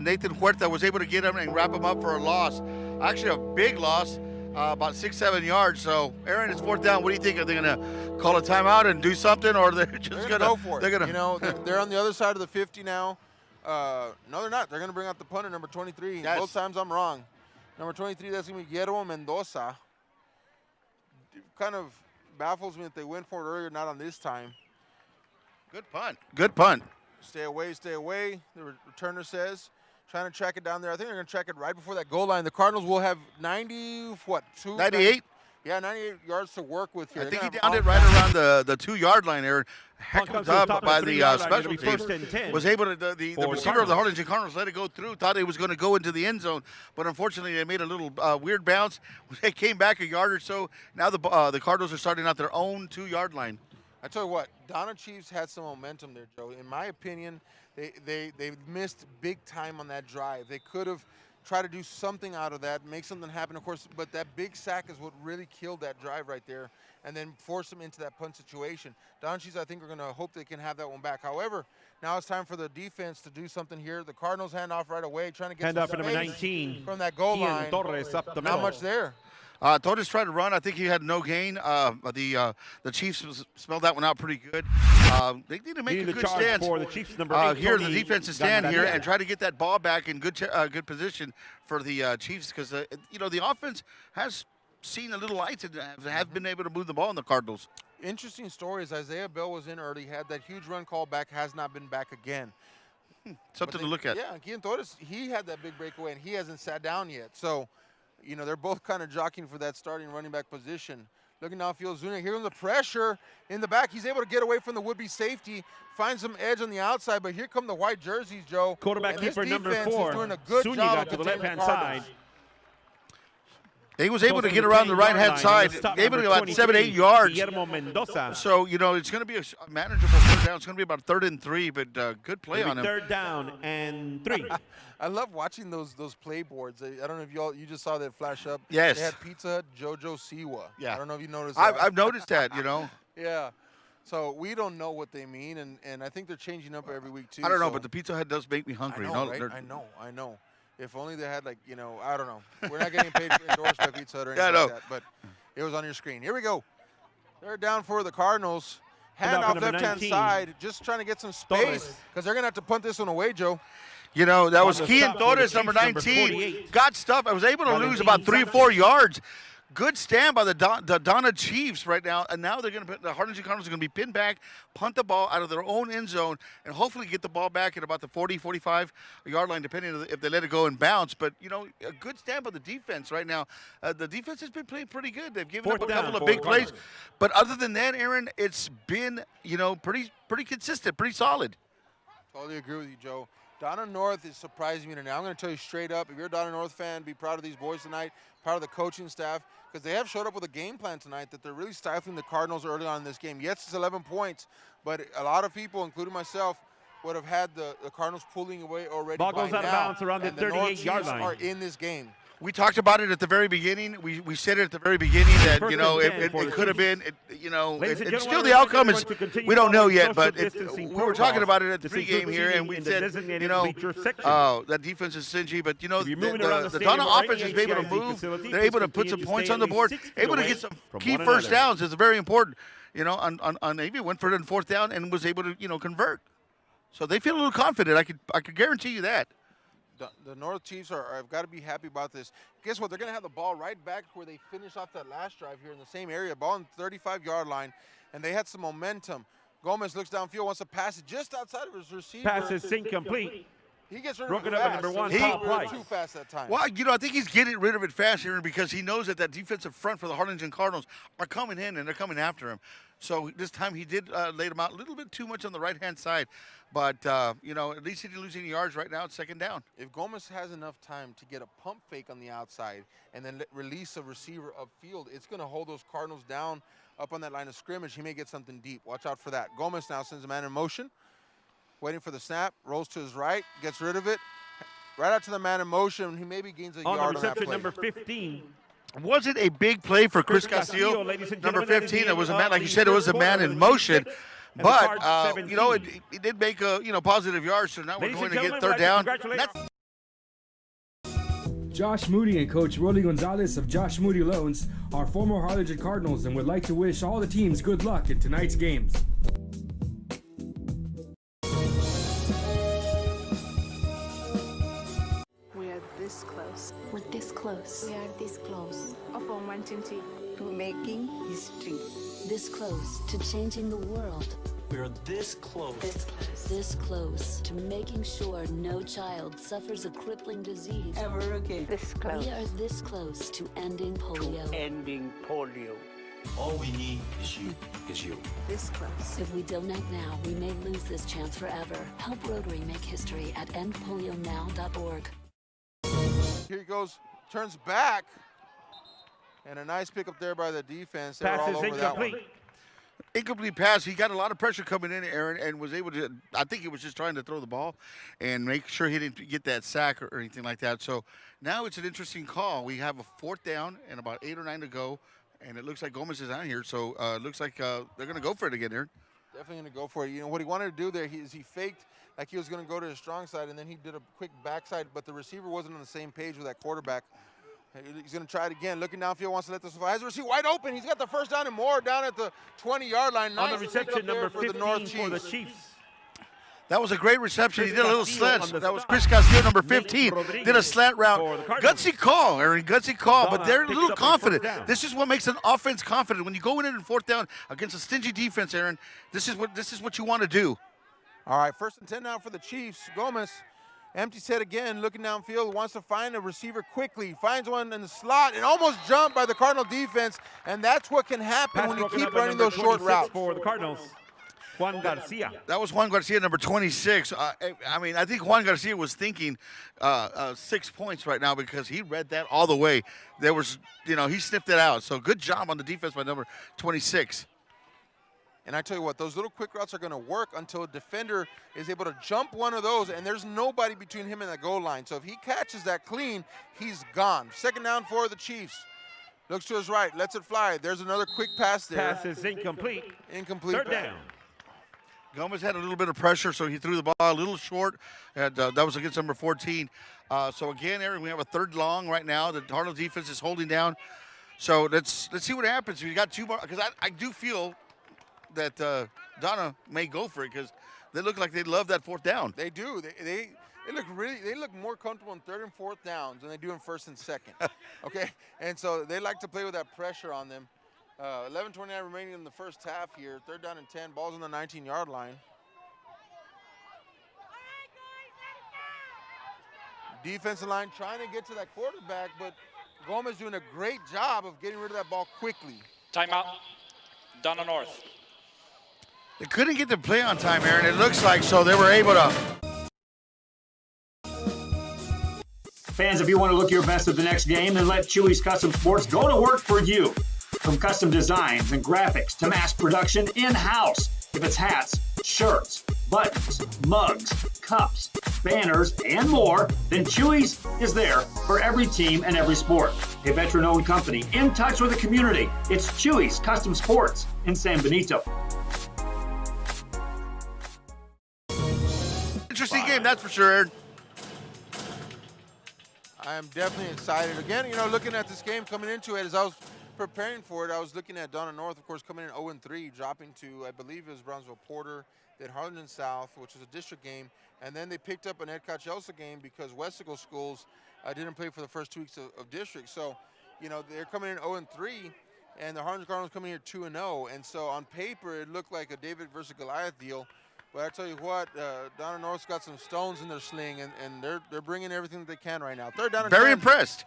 Nathan Huerta was able to get him and wrap him up for a loss. Actually, a big loss. About 6-7 yards. So, Aaron, it's 4th down. What do you think? Are they going to call a timeout and do something, or they're just going to go for it? They're gonna, you know, they're on the other side of the 50 now. No, they're not. They're going to bring out the punter, number 23. Yes. Both times I'm wrong. Number 23, that's going to be Guillermo Mendoza. Kind of baffles me that they went for it earlier, not on this time. Good punt. Good punt. Stay away, the returner says. trying to track it down there. I think they're going to track it right before that goal line. The Cardinals will have 98? 98? Yeah, 98 yards to work with here. I think he downed it right around the 2-yard line there. Heck was up by the special teams. Was able to, the receiver of the Harlingen Cardinals let it go through, thought it was going to go into the end zone, but unfortunately they made a little weird bounce. They came back a yard or so. Now the Cardinals are starting out their own 2-yard line. I tell you what, Donna Chiefs had some momentum there, Joe. In my opinion, they missed big time on that drive. They could have tried to do something out of that, make something happen, of course, but that big sack is what really killed that drive right there and then forced them into that punt situation. Donna Chiefs, I think, are going to hope they can have that one back. However, now it's time for the defense to do something here. The Cardinals hand off right away, trying to get some for number 19 from that goal line. Torres up the middle. Not much there. Torres tried to run. I think he had no gain. The Chiefs smelled that one out pretty good. They need to make a good stance. For the Chiefs, number 8, here, the defense is stand here and try to get that ball back in good position for the Chiefs because the offense has seen a little light and have been able to move the ball in the Cardinals. Interesting story is Isaiah Bell was in early, had that huge run call back, has not been back again. Something to look at. Yeah, Guillen Torres, he had that big breakaway and he hasn't sat down yet. So, they're both kind of jockeying for that starting running back position. Looking downfield, Zuniga, here comes the pressure in the back. He's able to get away from the would-be safety, find some edge on the outside, but here come the white jerseys, Joe. Quarterback keeper number 4, doing a good Zuniga job to the left-hand side. He was able to get around the right-hand side, able to go about 7-8 yards. So, it's going to be a manageable third down. It's going to be about 3rd and 3, but good play on him. 3rd down and 3. I love watching those play boards. I don't know if you just saw that flash up. Yes. They had Pizza Hut JoJo Siwa. Yeah. I don't know if you noticed that. I've noticed that, Yeah. So we don't know what they mean, and I think they're changing up every week, too. I don't know, but the Pizza Hut does make me hungry. I know, right? I know. If only they had, I don't know. We're not getting paid for endorsed by Pizza Hut or anything like that, but it was on your screen. Here we go. They're down for the Cardinals. Hand off left-hand side, just trying to get some space because they're going to have to punt this one away, Joe. That was Guillen Torres, number 19. Got stuff. I was able to lose about 3 or 4 yards. Good stand by the Donna Chiefs right now, and now they're going to put the Harlingen Cardinals are going to be pinned back, punt the ball out of their own end zone, and hopefully get the ball back at about the 40, 45-yard line, depending on if they let it go and bounce. But a good stand by the defense right now. The defense has been playing pretty good. They've given up a couple of big plays, but other than that, Aaron, it's been pretty consistent, pretty solid. Totally agree with you, Joe. Donna North is surprising me tonight. I'm going to tell you straight up, if you're a Donna North fan, be proud of these boys tonight, proud of the coaching staff, because they have showed up with a game plan tonight that they're really stifling the Cardinals early on in this game. Yes, it's 11 points, but a lot of people, including myself, would have had the Cardinals pulling away already. Ball goes out of bounds around the 38-yard line. Are in this game. We talked about it at the very beginning. We said it at the very beginning that it could have been. It's still the outcome is we don't know yet, but we were talking about it at the pregame here, and we said that defense is stingy, but the Donna offense is able to move. They're able to put some points on the board, able to get some key first downs. It's very important. On Navy went for it on 4th down and was able to convert. So they feel a little confident. I could guarantee you that. The North Chiefs have got to be happy about this. Guess what? They're going to have the ball right back where they finished off that last drive here in the same area, ball on the 35-yard line, and they had some momentum. Gomez looks downfield, wants to pass it just outside of his receiver. Pass is incomplete. He gets rid of it Broken up at number 1, Paul Price. Too fast that time. Well, I think he's getting rid of it fast here because he knows that defensive front for the Harlingen Cardinals are coming in and they're coming after him. So this time he did lay them out a little bit too much on the right-hand side. But, at least he didn't lose any yards right now. It's 2nd down. If Gomez has enough time to get a pump fake on the outside and then release a receiver upfield, it's going to hold those Cardinals down up on that line of scrimmage. He may get something deep. Watch out for that. Gomez now sends a man in motion, waiting for the snap, rolls to his right, gets rid of it. Right out to the man in motion. He maybe gains a yard on that play. Number 15. Was it a big play for Chris Castillo? Number 15, it was a man, like you said, it was a man in motion. But, it did make a, positive yards, so now we're going to get 3rd down. Josh Moody and Coach Rolly Gonzalez of Josh Moody Loans are former Harlingen Cardinals and would like to wish all the teams good luck in tonight's games. We are this close. We're this close. We are this close. Of wanting to making history. This close to changing the world. We're this close. This close to making sure no child suffers a crippling disease Ever again. This close. We are this close to ending polio. Ending polio. All we need is you. This close. If we don't act now, we may lose this chance forever. Help Rotary make history at endpolionow.org. Here he goes, turns back, and a nice pickup there by the defense. They were all over that one. Incomplete pass. He got a lot of pressure coming in, Aaron, and was able to, I think he was just trying to throw the ball and make sure he didn't get that sack or anything like that. So now it's an interesting call. We have a 4th down and about 8 or 9 to go, and it looks like Gomez is out here. So it looks like they're going to go for it again, Aaron. Definitely going to go for it. You know, what he wanted to do there is he faked like he was going to go to his strong side, and then he did a quick backside, but the receiver wasn't on the same page with that quarterback. He's going to try it again. Looking downfield, wants to let this fly. Has the receiver wide open. He's got the first down and more down at the 20-yard line. Nice on the reception, number 15 for the Chiefs. That was a great reception. He did a little slant. That was Chris Castillo, number 15. Did a slant route. Gutsy call, Aaron. Gutsy call, but they're a little confident. This is what makes an offense confident. When you go in and 4th down against a stingy defense, Aaron, this is what you want to do. All right, 1st and 10 now for the Chiefs. Gomez, empty set again, looking downfield, wants to find a receiver quickly, finds one in the slot, and almost jumped by the Cardinal defense, and that's what can happen when you keep running those short routes. For the Cardinals, Juan Garcia. That was Juan Garcia, number 26. I mean, I think Juan Garcia was thinking 6 points right now because he read that all the way. There was, he sniffed it out. So good job on the defense by number 26. And I tell you what, those little quick routes are going to work until a defender is able to jump one of those, and there's nobody between him and the goal line. So if he catches that clean, he's gone. 2nd down for the Chiefs. Looks to his right, lets it fly. There's another quick pass there. Pass is incomplete. Incomplete. 3rd down. Gomez had a little bit of pressure, so he threw the ball a little short. And, that was against number 14. So again, Aaron, we have a 3rd long right now. The Cardinals defense is holding down. So let's see what happens. We got 2 more, because I do feel that Donna may go for it because they look like they love that 4th down. They do. They look more comfortable in 3rd and 4th downs than they do in 1st and 2nd. Okay, and so they like to play with that pressure on them. 11:29 remaining in the first half here. 3rd down and 10. Ball's on the 19-yard line. Defensive line trying to get to that quarterback, but Gomez doing a great job of getting rid of that ball quickly. Timeout. Donna North. They couldn't get the play on time, Aaron. It looks like so they were able to. Fans, if you want to look your best at the next game, then let Chewy's Custom Sports go to work for you. From custom designs and graphics to mass production in-house. If it's hats, shirts, buttons, mugs, cups, banners, and more, then Chewy's is there for every team and every sport. A veteran-owned company in touch with the community. It's Chewy's Custom Sports in San Benito. Interesting game, that's for sure, Aaron. I am definitely excited. Again, looking at this game coming into it, as I was preparing for it, I was looking at Donna North, of course, coming in 0-3, dropping to, I believe it was Brownsville Porter, then Harlingen South, which was a district game, and then they picked up an Ed Cachelsa game because Westico schools didn't play for the first 2 weeks of district. So, they're coming in 0-3, and the Harlingen Cardinals coming here 2-0, and so on paper, it looked like a David versus Goliath deal. But I tell you what, Donna North's got some stones in their sling, and they're bringing everything that they can right now. 3rd down and 10. Very impressed.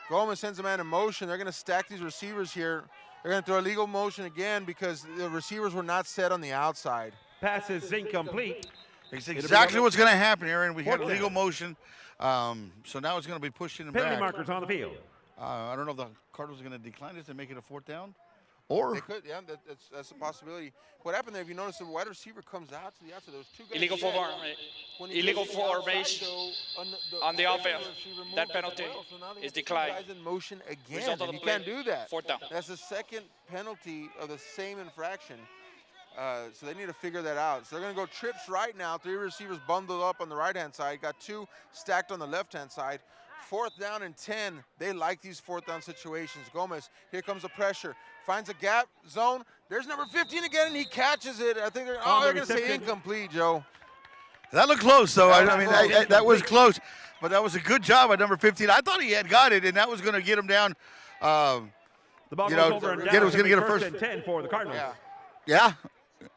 Gomez sends a man in motion. They're going to stack these receivers here. They're going to throw a legal motion again because the receivers were not set on the outside. Pass is incomplete. It's exactly what's going to happen, Aaron. We had a legal motion, so now it's going to be pushed in the penalty back. Markers on the field. I don't know if the Cardinals are going to decline this and make it a 4th down. Or they could, yeah, that's a possibility. What happened there, if you notice, the wide receiver comes out to the outside. There was 2 guys. Illegal formation on the offense. That penalty is declined. Guys in motion again. You can't do that. 4th down. That's the 2nd penalty of the same infraction. So they need to figure that out. So they're going to go trips right now. 3 receivers bundled up on the right-hand side. Got 2 stacked on the left-hand side. 4th down and 10. They like these 4th down situations. Gomez, here comes the pressure. Finds a gap zone. There's number 15 again, and he catches it. I think they're going to say incomplete, Joe. That looked close, though. That was close. But that was a good job by number 15. I thought he had got it, and that was going to get him down. The ball goes over and down. Was going to get a first and 10 for the Cardinals. Yeah.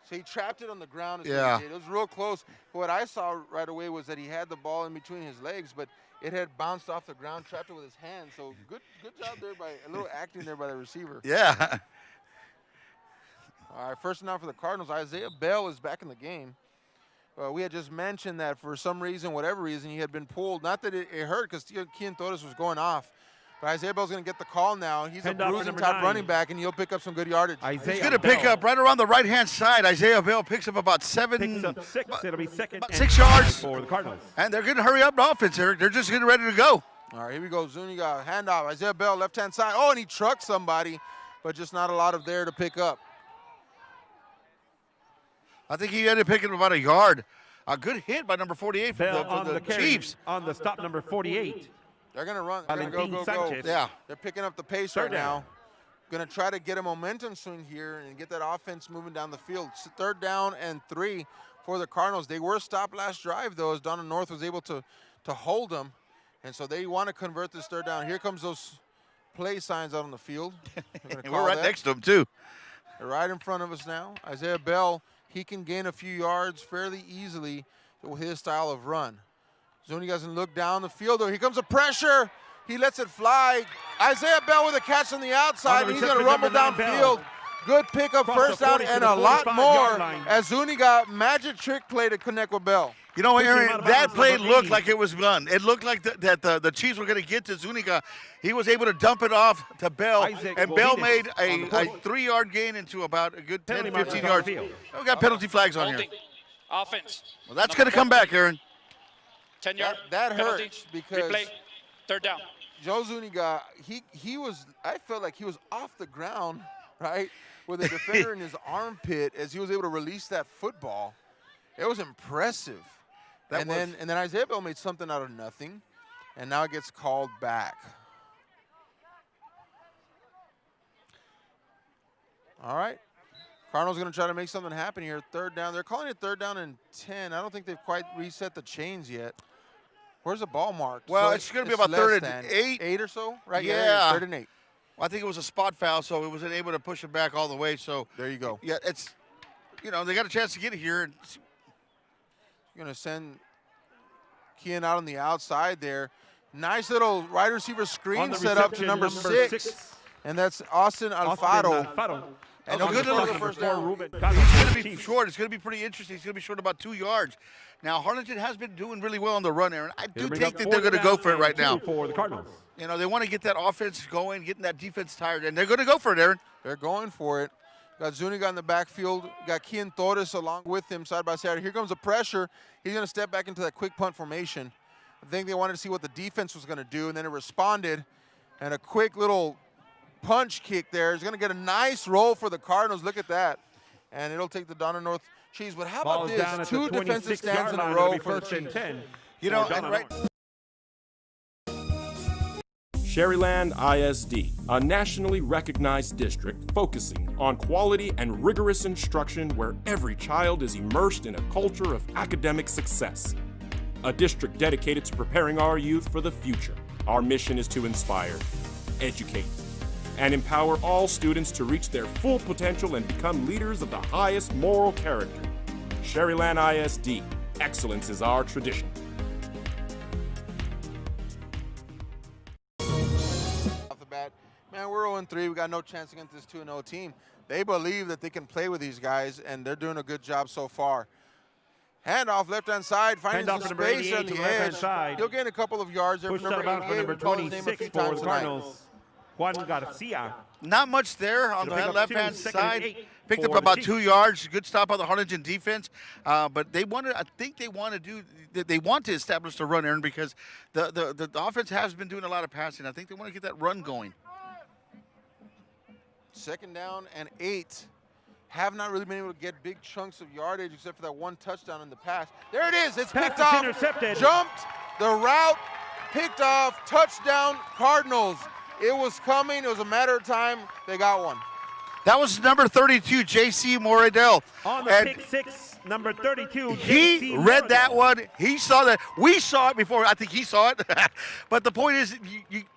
So he trapped it on the ground. Yeah. It was real close. What I saw right away was that he had the ball in between his legs, but it had bounced off the ground, trapped it with his hand. So good job there by a little acting there by the receiver. Yeah. All right, first and out for the Cardinals. Isaiah Bell is back in the game. We had just mentioned that for some reason, whatever reason, he had been pulled. Not that it hurt because Kian Torres was going off. But Isaiah Bell's going to get the call now. He's a bruising top running back, and he'll pick up some good yardage. He's going to pick up right around the right-hand side. Isaiah Bell picks up about 7. Picks up 6. It'll be second about 6 yards for the Cardinals. And they're going to hurry up the offense, Eric. They're just getting ready to go. All right, here we go. Zuniga, handoff. Isaiah Bell, left-hand side. Oh, and he trucked somebody, but just not a lot of there to pick up. I think he ended up picking up about a yard. A good hit by number 48 for the Chiefs. On the stop, number 48. They're going to run. They're going to go. Yeah. They're picking up the pace right now. Going to try to get a momentum swing here and get that offense moving down the field. Third down and 3 for the Cardinals. They were stopped last drive, though, as Donna North was able to hold them. And so they want to convert this third down. Here comes those play signs out on the field. We're right next to them, too. They're right in front of us now. Isaiah Bell, he can gain a few yards fairly easily with his style of run. Zuniga doesn't look down the field, though. Here comes a pressure. He lets it fly. Isaiah Bell with a catch on the outside, and he's going to rumble downfield. Good pickup, first down, and a lot more as Zuniga magic trick play to connect with Bell. You know, Aaron, that play looked like it was run. It looked like that the Chiefs were going to get to Zuniga. He was able to dump it off to Bell, and Bell made a 3-yard gain into about a good 10, 15 yards. We got penalty flags on here. Offense. Well, that's going to come back, Aaron. 10-yard. That penalty. hurts because Replay. Third down. Joe Zuniga, he was, I felt like he was off the ground, right, with a defender in his armpit as he was able to release that football. It was impressive. And then Isaiah Bell made something out of nothing, and now it gets called back. All right. Cardinals going to try to make something happen here. Third down. They're calling it third down and 10. I don't think they've quite reset the chains yet. Where's the ball marked? Well, it's going to be about third and 8. 8 or so, right? Yeah. Third and 8. Well, I think it was a spot foul, so it wasn't able to push it back all the way. So there you go. Yeah, it's, you know, they got a chance to get it here. You're going to send Kian out on the outside there. Nice little wide receiver screen set up to number 6. And that's Austin Alfaro. And a good little first down. He's going to be short. It's going to be pretty interesting. He's going to be short about 2 yards. Now, Harlingen has been doing really well on the run, Aaron. I do think that they're going to go for it right now. For the Cardinals. You know, they want to get that offense going, getting that defense tired, and they're going to go for it, Aaron. They're going for it. Got Zuniga in the backfield. Got Kian Torres along with him side by side. Here comes the pressure. He's going to step back into that quick punt formation. I think they wanted to see what the defense was going to do, and then it responded. And a quick little punch kick there. He's going to get a nice roll for the Cardinals. Look at that. And it'll take the Donna North Chiefs. But how about this? 2 defensive stands in a row for the Chiefs. You know, and right. Sherryland ISD, a nationally recognized district focusing on quality and rigorous instruction where every child is immersed in a culture of academic success. A district dedicated to preparing our youth for the future. Our mission is to inspire, educate, and empower all students to reach their full potential and become leaders of the highest moral character. Sherryland ISD, excellence is our tradition. Off the bat, man, we're 0-3. We got no chance against this 2-0 team. They believe that they can play with these guys, and they're doing a good job so far. Handoff left-hand side, finding some space on the edge. He'll gain a couple of yards there. Pushed out for number 26 for the Cardinals. Juan Garcia. Not much there on that left-hand side. Picked up about 2 yards. Good stop by the Harlingen defense. But they wanted, I think they want to establish the run, Aaron, because the offense has been doing a lot of passing. I think they want to get that run going. 2nd down and 8. Have not really been able to get big chunks of yardage except for that 1 touchdown in the pass. There it is. It's picked off. Intercepted. Jumped. The route picked off. Touchdown Cardinals. It was coming. It was a matter of time. They got one. That was number 32, J.C. Moradell. On the pick six, number 32, He read that one. He saw that. We saw it before. I think he saw it. But the point is,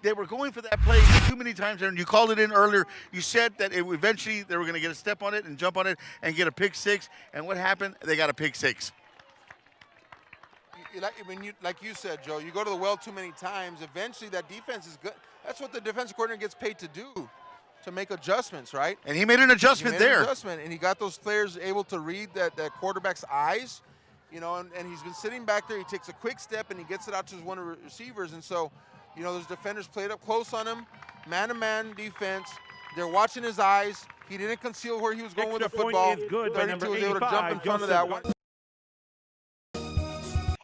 they were going for that play too many times there, and you called it in earlier. You said that eventually they were going to get a step on it and jump on it and get a pick six. And what happened? They got a pick six. Like you said, Joe, you go to the well too many times. Eventually, that defense is good. That's what the defensive coordinator gets paid to do, to make adjustments, right? And he made an adjustment there. And he got those players able to read that quarterback's eyes, and he's been sitting back there. He takes a quick step and he gets it out to one of the receivers. And so, those defenders played up close on him, man-to-man defense. They're watching his eyes. He didn't conceal where he was going with the football. 32 was able to jump in front of that one.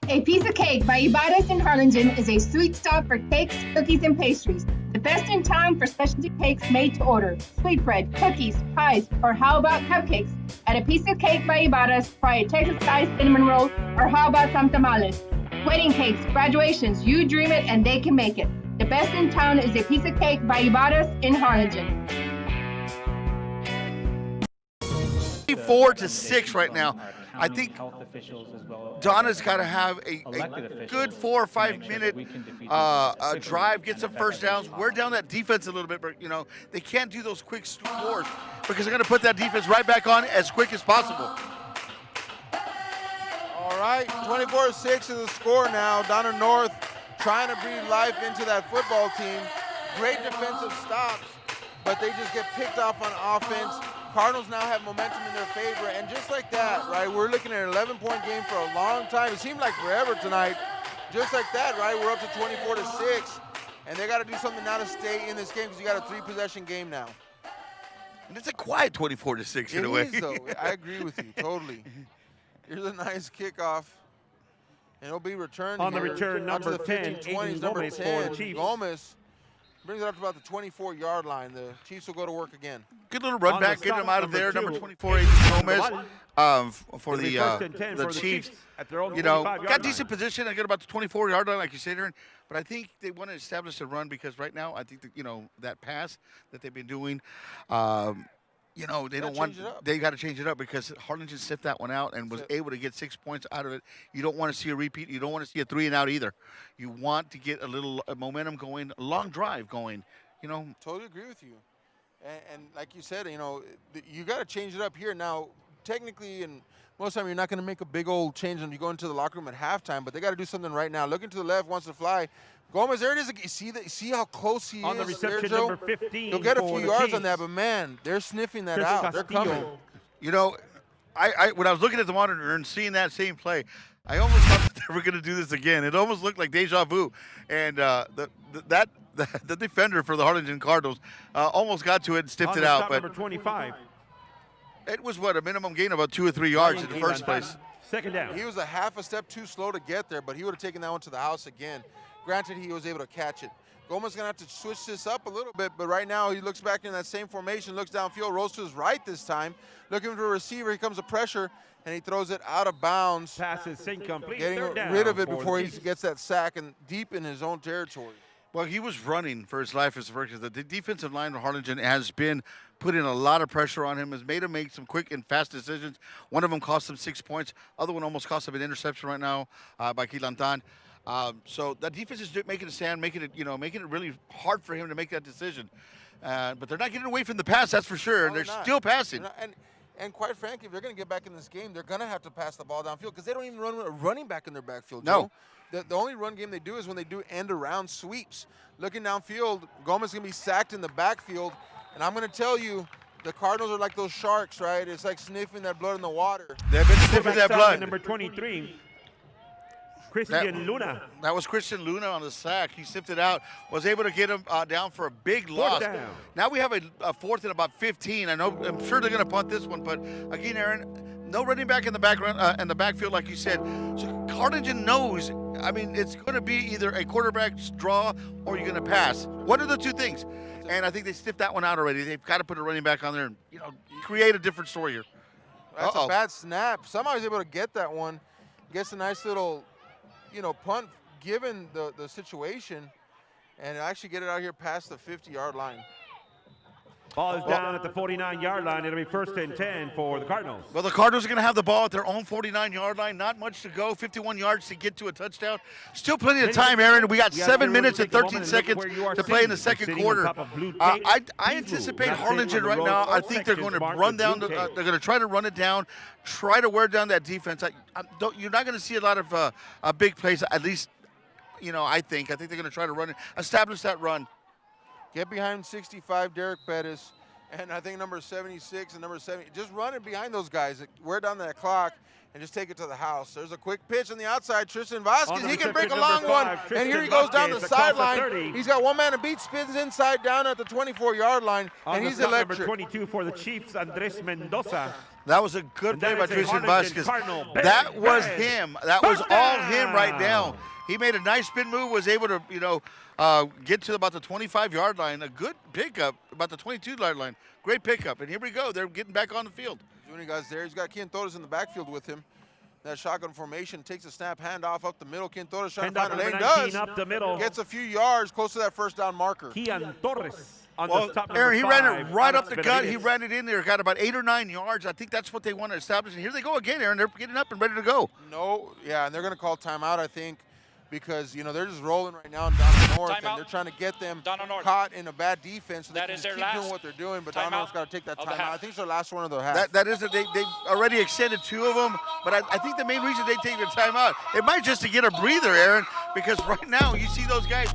A Piece of Cake by Ibarras in Harlingen is a sweet stop for cakes, cookies, and pastries. The best in town for specialty cakes made to order. Sweetbread, cookies, pies, or how about cupcakes? At A Piece of Cake by Ibarras, try a Texas-style cinnamon roll, or how about some tamales? Wedding cakes, graduations, you dream it and they can make it. The best in town is A Piece of Cake by Ibarras in Harlingen. 4-6 right now. I think Donna's got to have a good 4 or 5 minute drive, get some first downs, wear down that defense a little bit, but they can't do those quick scores because they're going to put that defense right back on as quick as possible. All right, 24-6 is the score now. Donna North trying to breathe life into that football team. Great defensive stops, but they just get picked off on offense. Cardinals now have momentum in their favor, and just like that, right, we're looking at an 11-point game for a long time. It seemed like forever tonight. Just like that, right, we're up to 24-6, and they got to do something now to stay in this game because you got a 3-possession game now. And it's a quiet 24-6 in a way. It is, though. I agree with you, totally. Here's a nice kickoff, and it'll be returned on the return, number 10, 20s, number 10, for the Chiefs. Gomez. Brings it up to about the 24-yard line. The Chiefs will go to work again. Good little run back, getting them out of there. Number 24, Gomez, for the Chiefs. Got decent position. I get about the 24-yard line, like you said, Aaron. But I think they want to establish a run because right now, I think that, that pass that they've been doing, they don't want. They got to change it up because Harlingen sniffed that one out and was able to get 6 points out of it. You don't want to see a repeat. You don't want to see a 3-and-out either. You want to get a little momentum going, a long drive going. Totally agree with you. And like you said, you got to change it up here now. Technically, and most of the time, you're not going to make a big old change when you go into the locker room at halftime. But they got to do something right now. Looking to the left, wants to fly. Gomez, there it is. You see how close he is on the reception, there, Joe? number 15. He'll get a few yards on that, but man, they're sniffing that out. They're coming. I when I was looking at the monitor and seeing that same play, I almost thought that they were going to do this again. It almost looked like deja vu, and the defender for the Harlingen Cardinals almost got to it and stiffed it out. But number 25. It was a minimum gain of about 2 or 3 yards in the first place. Second down. He was a half a step too slow to get there, but he would have taken that one to the house again. Granted, he was able to catch it. Gomez going to have to switch this up a little bit, but right now he looks back in that same formation, looks downfield, rolls to his right this time, looking for a receiver. Here comes a pressure, and he throws it out of bounds. Passes incomplete. Getting rid of it before he gets that sack and deep in his own territory. Well, he was running for his life as because the defensive line of Harlingen has been putting a lot of pressure on him, has made him make some quick and fast decisions. One of them cost him 6 points. Other one almost cost him an interception right now by Quilantan. So that defense is making a stand, making it really hard for him to make that decision. But they're not getting away from the pass, that's for sure. No, they're still passing. And quite frankly, if they're going to get back in this game, they're going to have to pass the ball downfield because they don't even run a running back in their backfield. No. Joe. The only run game they do is when they do end-around sweeps. Looking downfield, Gomez is going to be sacked in the backfield. And I'm going to tell you, the Cardinals are like those sharks, right? It's like sniffing that blood in the water. They've been sniffing that blood. Number 23. Christian Luna. That was Christian Luna on the sack. He sniffed it out, was able to get him down for a big loss. Down. Now we have a fourth and about 15. I'm sure they're going to punt this one, but again, Aaron, no running back in the backfield, like you said. So Harlingen knows. I mean, it's going to be either a quarterback's draw or you're going to pass. One of the two things. And I think they sniffed that one out already. They've got to put a running back on there and create a different story here. That's a bad snap. Somehow he's able to get that one. Gets a nice little punt given the situation, and actually get it out here past the 50-yard line. Ball is down at the 49-yard line. It'll be 1st and 10 for the Cardinals. Well, the Cardinals are going to have the ball at their own 49-yard line. Not much to go, 51 yards to get to a touchdown. Still plenty of time, Aaron. We got 7 minutes and 13 seconds to play in the second quarter. I anticipate Harlingen right now. I think they're going to run down. They're going to try to run it down, try to wear down that defense. You're not going to see a lot of big plays, at least, I think. I think they're going to try to run it, establish that run. Get behind 65, Derek Pettis, and I think number 76 and number 70. Just run it behind those guys. Wear down that clock and just take it to the house. There's a quick pitch on the outside. Tristan Vasquez, he can break a long one. And here he goes down the sideline. He's got one man to beat, spins inside down at the 24-yard line, and he's electric. Number 22 for the Chiefs, Andres Mendoza. That was a good play by Tristan Vasquez. That was him. That was all him right now. He made a nice spin move, was able to, get to about the 25-yard line. A good pickup, about the 22-yard line. Great pickup. And here we go. They're getting back on the field. Junior guys there. He's got Kian Torres in the backfield with him. That shotgun formation takes a snap, handoff up the middle. Kian Torres trying to find a lane. Does. Up the middle. Gets a few yards close to that first down marker. Kian Torres. Well, Aaron, he ran it right up the gut. He ran it in there, got about 8 or 9 yards. I think that's what they want to establish. And here they go again, Aaron. They're getting up and ready to go. No, yeah, and they're going to call timeout, I think, because, they're just rolling right now down north, and they're trying to get them caught in a bad defense so they can just keep doing what they're doing, but Donna North's got to take that timeout. I think it's their last one of the half. That is, they already extended 2 of them, but I think the main reason they take the timeout, it might just to get a breather, Aaron, because right now you see those guys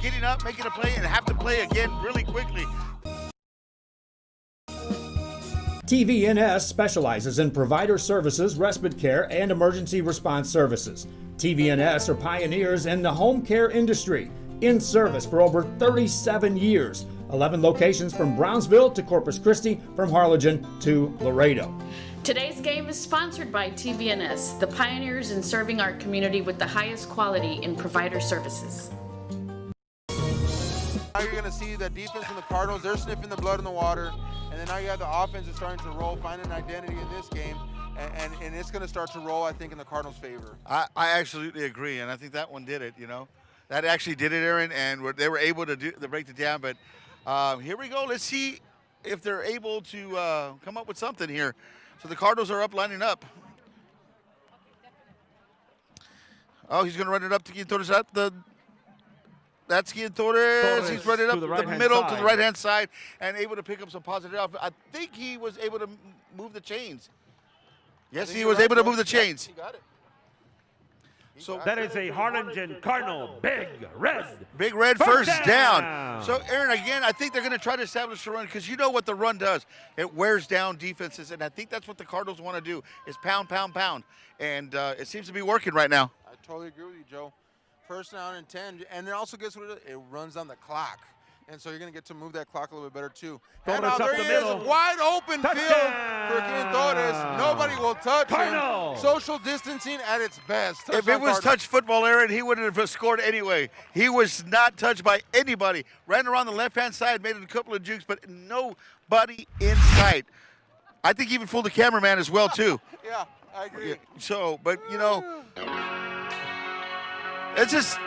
getting up, making a play, and have to play again really quickly. TVNS specializes in provider services, respite care, and emergency response services. TVNS are pioneers in the home care industry, in service for over 37 years. 11 locations from Brownsville to Corpus Christi, from Harlingen to Laredo. Today's game is sponsored by TVNS, the pioneers in serving our community with the highest quality in provider services. Now you're going to see the defense and the Cardinals, they're sniffing the blood in the water. And then now you have the offense that's starting to roll, finding an identity in this game. And it's going to start to roll, I think, in the Cardinals' favor. I absolutely agree, and I think that one did it, That actually did it, Aaron, and they were able to break it down. But here we go. Let's see if they're able to come up with something here. So the Cardinals are up, lining up. Oh, he's going to run it up to Kian Torres at the... That's Kian Torres. He's running up the middle to the right-hand side and able to pick up some positive. I think he was able to move the chains. Yes, he was able to move the chains. He got it. So that is a Harlingen Cardinal. Big red first down. So, Aaron, again, I think they're going to try to establish the run because you know what the run does. It wears down defenses, and I think that's what the Cardinals want to do is pound, pound, pound. And it seems to be working right now. I totally agree with you, Joe. First down and 10, and it also gets it runs on the clock. And so you're going to get to move that clock a little bit better, too. And now there he is, wide open field for Kian Torres. Nobody will touch him. Social distancing at its best. If it was touch football, Aaron, he wouldn't have scored anyway. He was not touched by anybody. Ran around the left-hand side, made a couple of jukes, but nobody in sight. I think he even fooled the cameraman as well, too. Yeah, I agree. Yeah, so, but, it's just...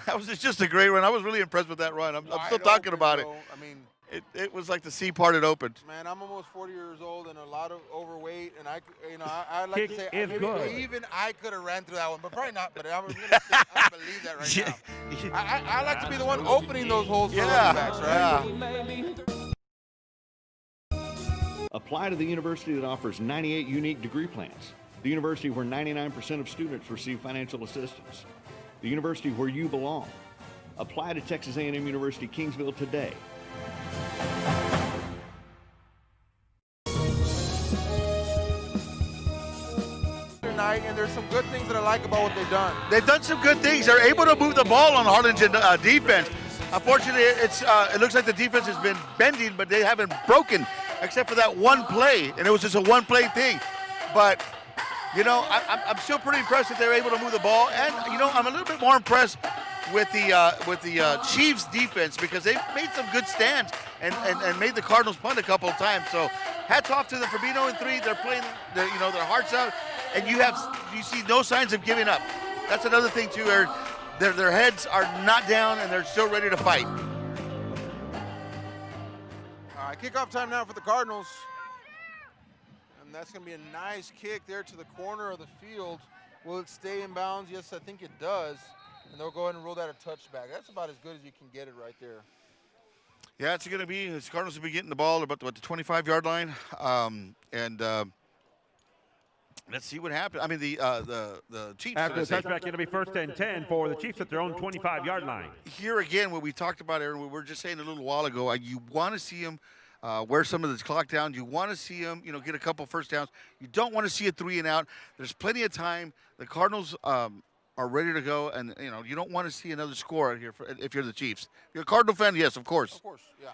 That was just a great run. I was really impressed with that run. I'm still talking about it. I mean, it was like the C part it opened. Man, I'm almost 40 years old and a lot of overweight, and I like to say even I could have ran through that one, but probably not. But I'm gonna I believe that right now. I like to be the one opening those holes for running backs, right? Apply to the university that offers 98 unique degree plans. The university where 99% of students receive financial assistance. The university where you belong. Apply to Texas A&M University Kingsville today. Tonight, and there's some good things that I like about what they've done. They've done some good things. They're able to move the ball on Harlingen defense. Unfortunately, it looks like the defense has been bending, but they haven't broken, except for that one play, and it was just a one-play thing. But I'm still pretty impressed that they're able to move the ball, and I'm a little bit more impressed with the Chiefs defense because they've made some good stands and made the Cardinals punt a couple of times. So hats off to them for being 0-3. They're playing their hearts out, and you see no signs of giving up. That's another thing too. Their heads are not down, and they're still ready to fight. Kickoff time now for the Cardinals. And that's going to be a nice kick there to the corner of the field. Will it stay in bounds? Yes, I think it does. And they'll go ahead and roll that a touchback. That's about as good as you can get it right there. Yeah, it's going to be, the Cardinals will be getting the ball about the 25-yard line. Let's see what happens. I mean, the Chiefs. After the touchback, it'll be 1st and 10 for the Chiefs at their own 25-yard line. Here again, what we talked about, Aaron, we were just saying a little while ago, you want to see them wear some of this clock down. You want to see them, get a couple first downs. You don't want to see a 3 and out. There's plenty of time. The Cardinals are ready to go, and you don't want to see another score out here if you're the Chiefs. If you're a Cardinal fan, yes, of course. Of course, yeah.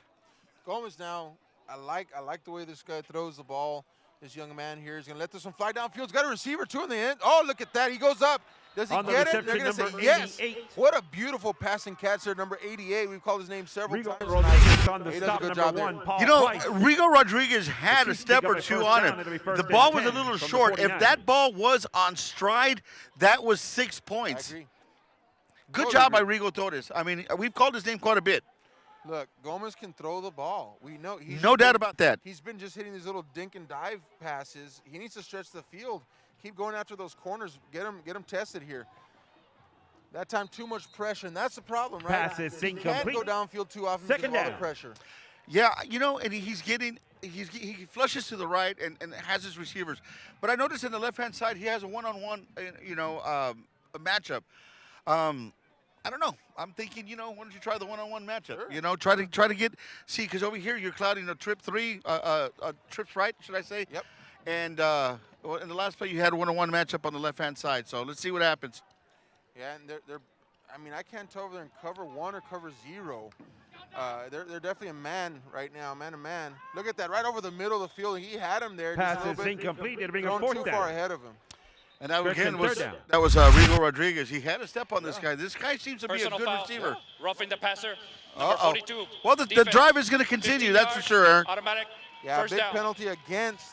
Gomez now, I like the way this guy throws the ball. This young man here is going to let this one fly downfield. He's got a receiver, too, in the end. Oh, look at that. He goes up. Does he get it? They're going to say yes. What a beautiful passing catch there, number 88. We've called his name several times tonight. He does a good job there. Rigo Rodriguez had a step or two on him. The ball was a little short. If that ball was on stride, that was 6 points. I agree. Good job by Rigo Torres. I mean, we've called his name quite a bit. Look, Gomez can throw the ball. We know he's no doubt about that. He's been just hitting these little dink and dive passes. He needs to stretch the field. Keep going after those corners. Get him tested here. That time, too much pressure, and that's the problem, right? Pass is incomplete. He can't go downfield too often because of all the pressure. Yeah, and he flushes to the right and has his receivers. But I noticed in the left-hand side, he has a one-on-one, a matchup. I don't know. I'm thinking, why don't you try the one-on-one matchup? Sure. Try to see, because over here you're clouding a trip 3, trips right, should I say? Yep. And in the last play you had a one-on-one matchup on the left-hand side. So let's see what happens. Yeah, and they're I mean, I can't tell if they're in cover 1 or cover 0. They're definitely a man right now, man-to-man. Look at that, right over the middle of the field. He had him there. Pass is incomplete. It'll bring a 4th down. Too far ahead of him. And that again was Rigo Rodriguez. He had a step on this guy. This guy seems to be a good receiver. Roughing the passer. Number 42. Well, the drive is going to continue. That's for sure, Aaron. Automatic. Yeah, first big down. penalty against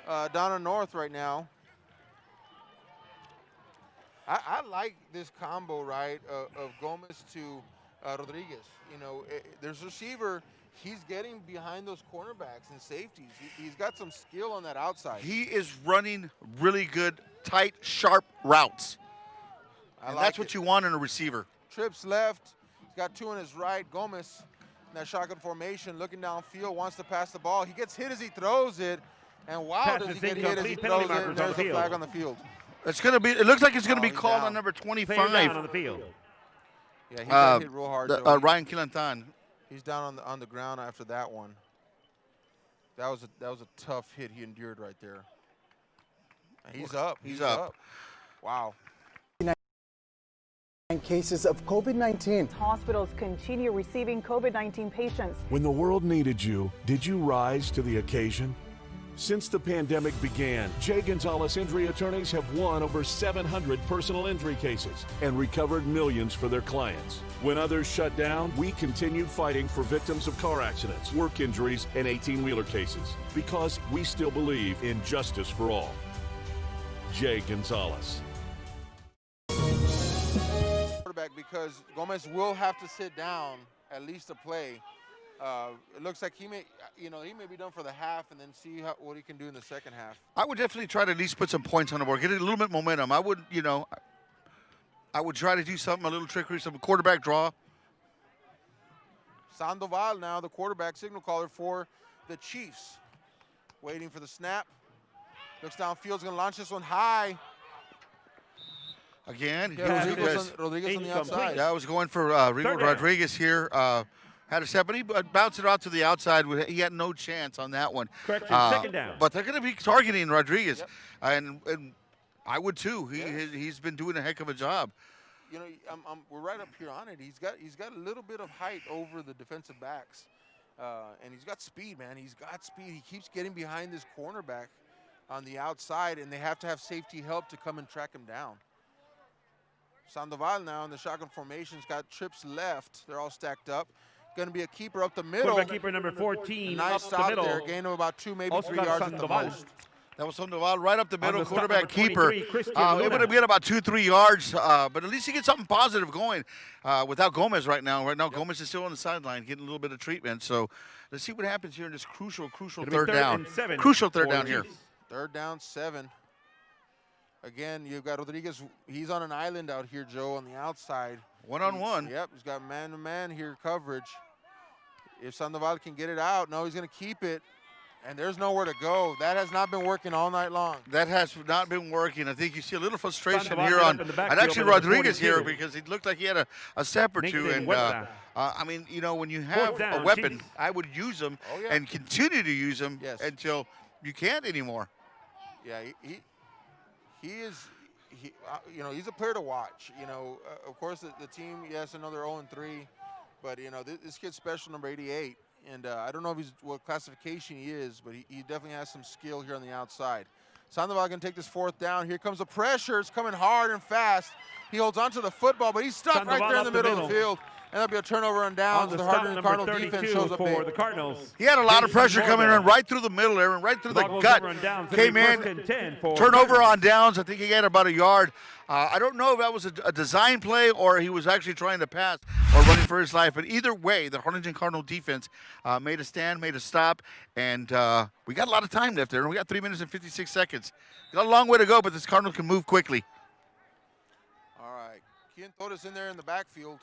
Donna North right now. I like this combo, right, of Gomez to Rodriguez. There's a receiver. He's getting behind those cornerbacks and safeties. He's got some skill on that outside. He is running really good, tight, sharp routes. And that's what you want in a receiver. Trips left. He's got 2 on his right. Gomez in that shotgun formation, looking downfield, wants to pass the ball. He gets hit as he throws it. And wow, does he get hit as he throws it. And there's a flag on the field. It's going to be. It looks like it's going to be called on number 25. Down on the field. Yeah, he got hit real hard. Ryan Quilantan. He's down on the ground after that one. That was a tough hit he endured right there. He's up. He's up. Wow. Cases of COVID-19. Hospitals continue receiving COVID-19 patients. When the world needed you, did you rise to the occasion? Since the pandemic began, Jay Gonzalez injury attorneys have won over 700 personal injury cases and recovered millions for their clients. When others shut down, we continued fighting for victims of car accidents, work injuries, and 18-wheeler cases because we still believe in justice for all. Jay Gonzalez. Quarterback, because Gomez will have to sit down at least to play. It looks like he may be done for the half and then see what he can do in the second half. I would definitely try to at least put some points on the board, get a little bit of momentum. I would, I would try to do something, a little trickery, some quarterback draw. Sandoval now, the quarterback signal caller for the Chiefs. Waiting for the snap. Looks downfield, going to launch this one high. Again, Rodriguez on the outside. Yeah, I was going for Rigo Rodriguez here. Had a step, but he bounced it out to the outside. He had no chance on that one. Correction, second down. But they're going to be targeting Rodriguez, and I would too. He's been doing a heck of a job. We're right up here on it. He's got a little bit of height over the defensive backs, and he's got speed, man. He's got speed. He keeps getting behind this cornerback on the outside, and they have to have safety help to come and track him down. Sandoval now in the shotgun formation's got trips left. They're all stacked up. Going to be a keeper up the middle. Quarterback keeper number 14 nice up stop the middle. There, gain of about 2, maybe also 3 yards at the most. That was Sandoval right up the middle, the stop, quarterback number keeper. 23, Christian Able Luna. to get about 2-3 yards, but at least he gets something positive going without Gomez right now. Right now, Gomez is still on the sideline getting a little bit of treatment. So let's see what happens here in this crucial third down. Crucial third down here. Third down, 7. Again, you've got Rodriguez. He's on an island out here, Joe, on the outside. One-on-one. Yep, he's got man-to-man here coverage. If Sandoval can get it out, no, he's going to keep it. And there's nowhere to go. That has not been working all night long. That has not been working. I think you see a little frustration Sandoval here up on in the backfield and actually at number Rodriguez 42. here because he looked like he had a step or two. And I mean, you know, when you have down, a weapon, Chiefs. I would use them yeah. and continue to use them Yes. until you can't anymore. Yeah, he is, you know, he's a player to watch. You know, of course, the team, yes, I know they're 0-3, but, you know, this kid's special, number 88. And I don't know if he's what classification he is, but he definitely has some skill here on the outside. Sandoval can take this 4th down. Here comes the pressure. It's coming hard and fast. He holds onto the football, but he's stuck Sandoval right there in the up the middle of the middle. field. And that'll be a turnover on downs. On the The stop, Harlingen number Cardinal defense 32 shows up for big. the Cardinals. He had a lot of Jason pressure coming Morgan. in right through the middle, Aaron, right through the Ball goes gut. over on downs. Came It'll in, be 1st and 10 for turnover on downs. I think he had about a yard. I don't know if that was a design play or he was actually trying to pass or running for his life. But either way, the Harlingen Cardinal defense made a stand, made a stop, and we got a lot of time left there. We got 3 minutes and 56 seconds. Got a long way to go, but this Cardinal can move quickly. All right. Kian Torres in there in the backfield.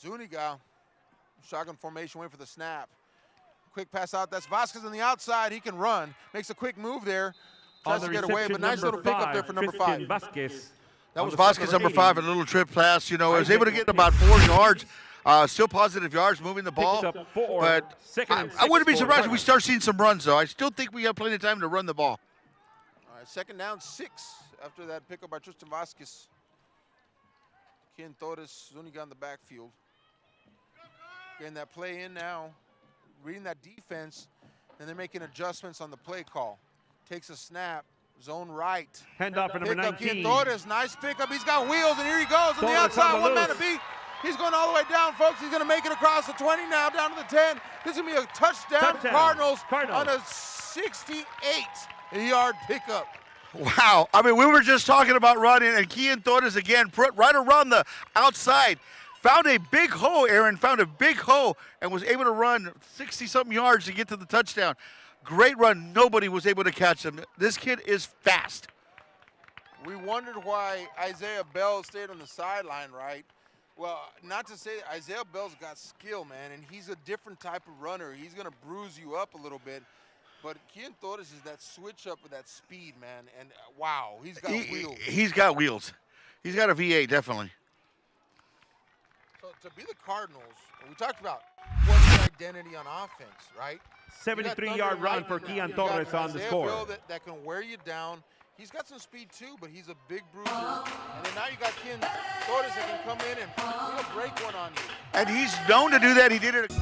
Zuniga, shotgun formation, waiting for the snap. Quick pass out. That's Vasquez on the outside. He can run. Makes a quick move there. Tries to get away, but nice little pickup there for number 5. Vasquez. That was Vasquez, number 5, a little trip pass. You know, he was able to get about 4 yards. Still positive yards, moving the ball. Picks up 4. But Second and I wouldn't be 6 for surprised if we Cardinals. start seeing some runs, though. I still think we have plenty of time to run the ball. All right, 2nd down, 6 after that pickup by Tristan Vasquez. Kian Torres, Zuniga on the backfield. Getting that play in now, reading that defense, and they're making adjustments on the play call. Takes a snap, zone right. Handoff for number Pickup, 19. Kian Torres, nice pickup. He's got wheels, and here he goes on the Torres outside. on the One man to loose. beat. He's going all the way down, folks. He's going to make it across the 20 now, down to the 10. This is going to be a touchdown. Cardinals on a 68-yard pickup. Wow. I mean, we were just talking about running, and Kian Torres again, right around the outside. Found a big hole, Aaron, found a big hole, and was able to run 60-something yards to get to the touchdown. Great run. Nobody was able to catch him. This kid is fast. We wondered why Isaiah Bell stayed on the sideline, right? Well, not to say Isaiah Bell's got skill, man, and he's a different type of runner. He's going to bruise you up a little bit. But Kian Torres is that switch up with that speed, man. And wow, he's got wheels. He's got wheels. He's got a V8, definitely. So to be the Cardinals, we talked about what's their identity on offense, right? 73-yard run for Kian Torres on the score. Bell that can wear you down. He's got some speed too, but he's a big bruiser. And then now you got Kian Torres that can come in and he'll break one on you. And he's known to do that. He did it.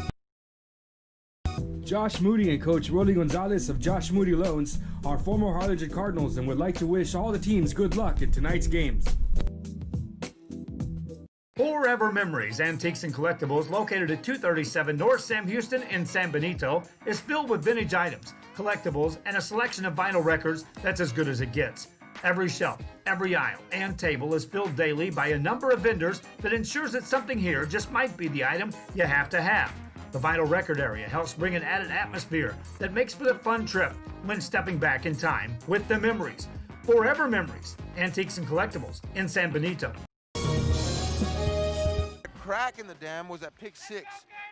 Josh Moody and Coach Rolly Gonzalez of Josh Moody Loans are former Harlingen Cardinals and would like to wish all the teams good luck in tonight's games. Forever Memories Antiques and Collectibles, located at 237 North Sam Houston in San Benito, is filled with vintage items, collectibles, and a selection of vinyl records that's as good as it gets. Every shelf, every aisle, and table is filled daily by a number of vendors that ensures that something here just might be the item you have to have. The vinyl record area helps bring an added atmosphere that makes for a fun trip when stepping back in time with the memories. Forever Memories, Antiques and Collectibles in San Benito. Crack in the dam was at pick 6,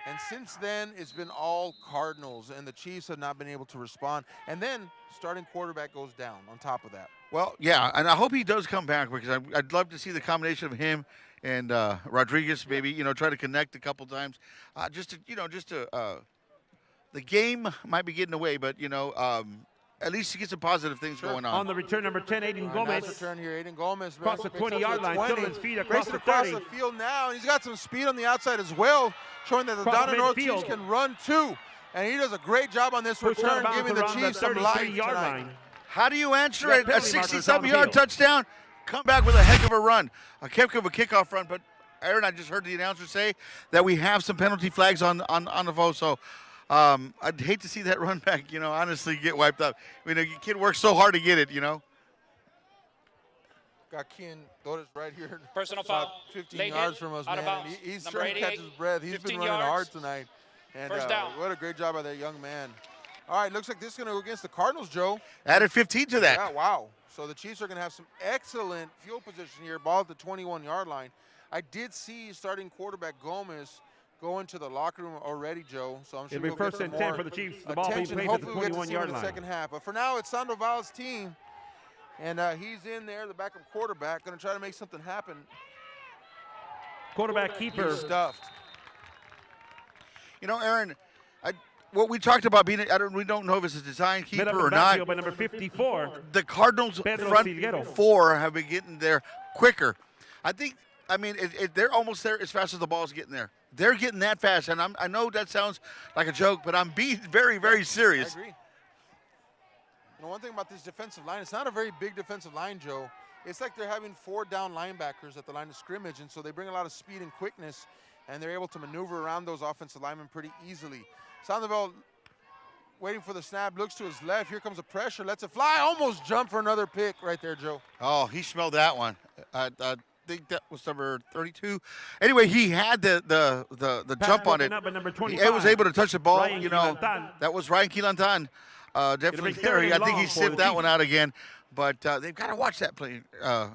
and since then it's been all Cardinals, and the Chiefs have not been able to respond. And then starting quarterback goes down on top of that. Well, yeah, and I hope he does come back because I'd love to see the combination of him and Rodriguez. Maybe try to connect a couple times, the game might be getting away, but at least to get some positive things going on. On the return, number 10, Aiden Gomez. Nice return here, Aiden Gomez. Across the 20-yard line, still his feet across the 30. Across the field now, and he's got some speed on the outside as well, showing that the Donna North Chiefs can run too. And he does a great job on this return, giving the Chiefs some life tonight. How do you answer it? A 60-something-yard touchdown, come back with a heck of a run. A heck of a kickoff run, but Aaron, I just heard the announcer say that we have some penalty flags on the vote, so I'd hate to see that run back, honestly get wiped up. Your kid works so hard to get it, Got Kian Torres right here. Personal foul. 15 Late yards hit, from us, out of man. bounds. He's Number trying to catch 88, his breath. He's been 15 running yards. hard tonight. And First down. what a great job by that young man. All right, looks like this is going to go against the Cardinals, Joe. Added 15 to that. Yeah, wow. So the Chiefs are going to have some excellent field position here. Ball at the 21-yard line. I did see starting quarterback Gomez go into the locker room already, Joe. So I'm sure It'll be we'll first get some and 10 more for the Chiefs. The ball being attention. played at the Hopefully we'll get to see him 21-yard in the line. second half. But for now, it's Sandoval's team. And he's in there, the backup quarterback, going to try to make something happen. Quarterback keeper. He's stuffed. Aaron, what we talked about being, we don't know if it's a design keeper or not. By number 54. The Cardinals Pedro front Silguero. four have been getting there quicker. They're almost there as fast as the ball's getting there. They're getting that fast, and I know that sounds like a joke, but I'm being very, very serious. I agree. One thing about this defensive line, it's not a very big defensive line, Joe. It's like they're having 4 down linebackers at the line of scrimmage, and so they bring a lot of speed and quickness, and they're able to maneuver around those offensive linemen pretty easily. Sandoval waiting for the snap, looks to his left. Here comes a pressure, lets it fly, almost jumped for another pick right there, Joe. Oh, he smelled that one. I think that was number 32. Anyway, he had the jump on it. He was able to touch the ball. That was Ryan Quilantan. Definitely there. I think he sipped that one out again. But they've got to watch that play,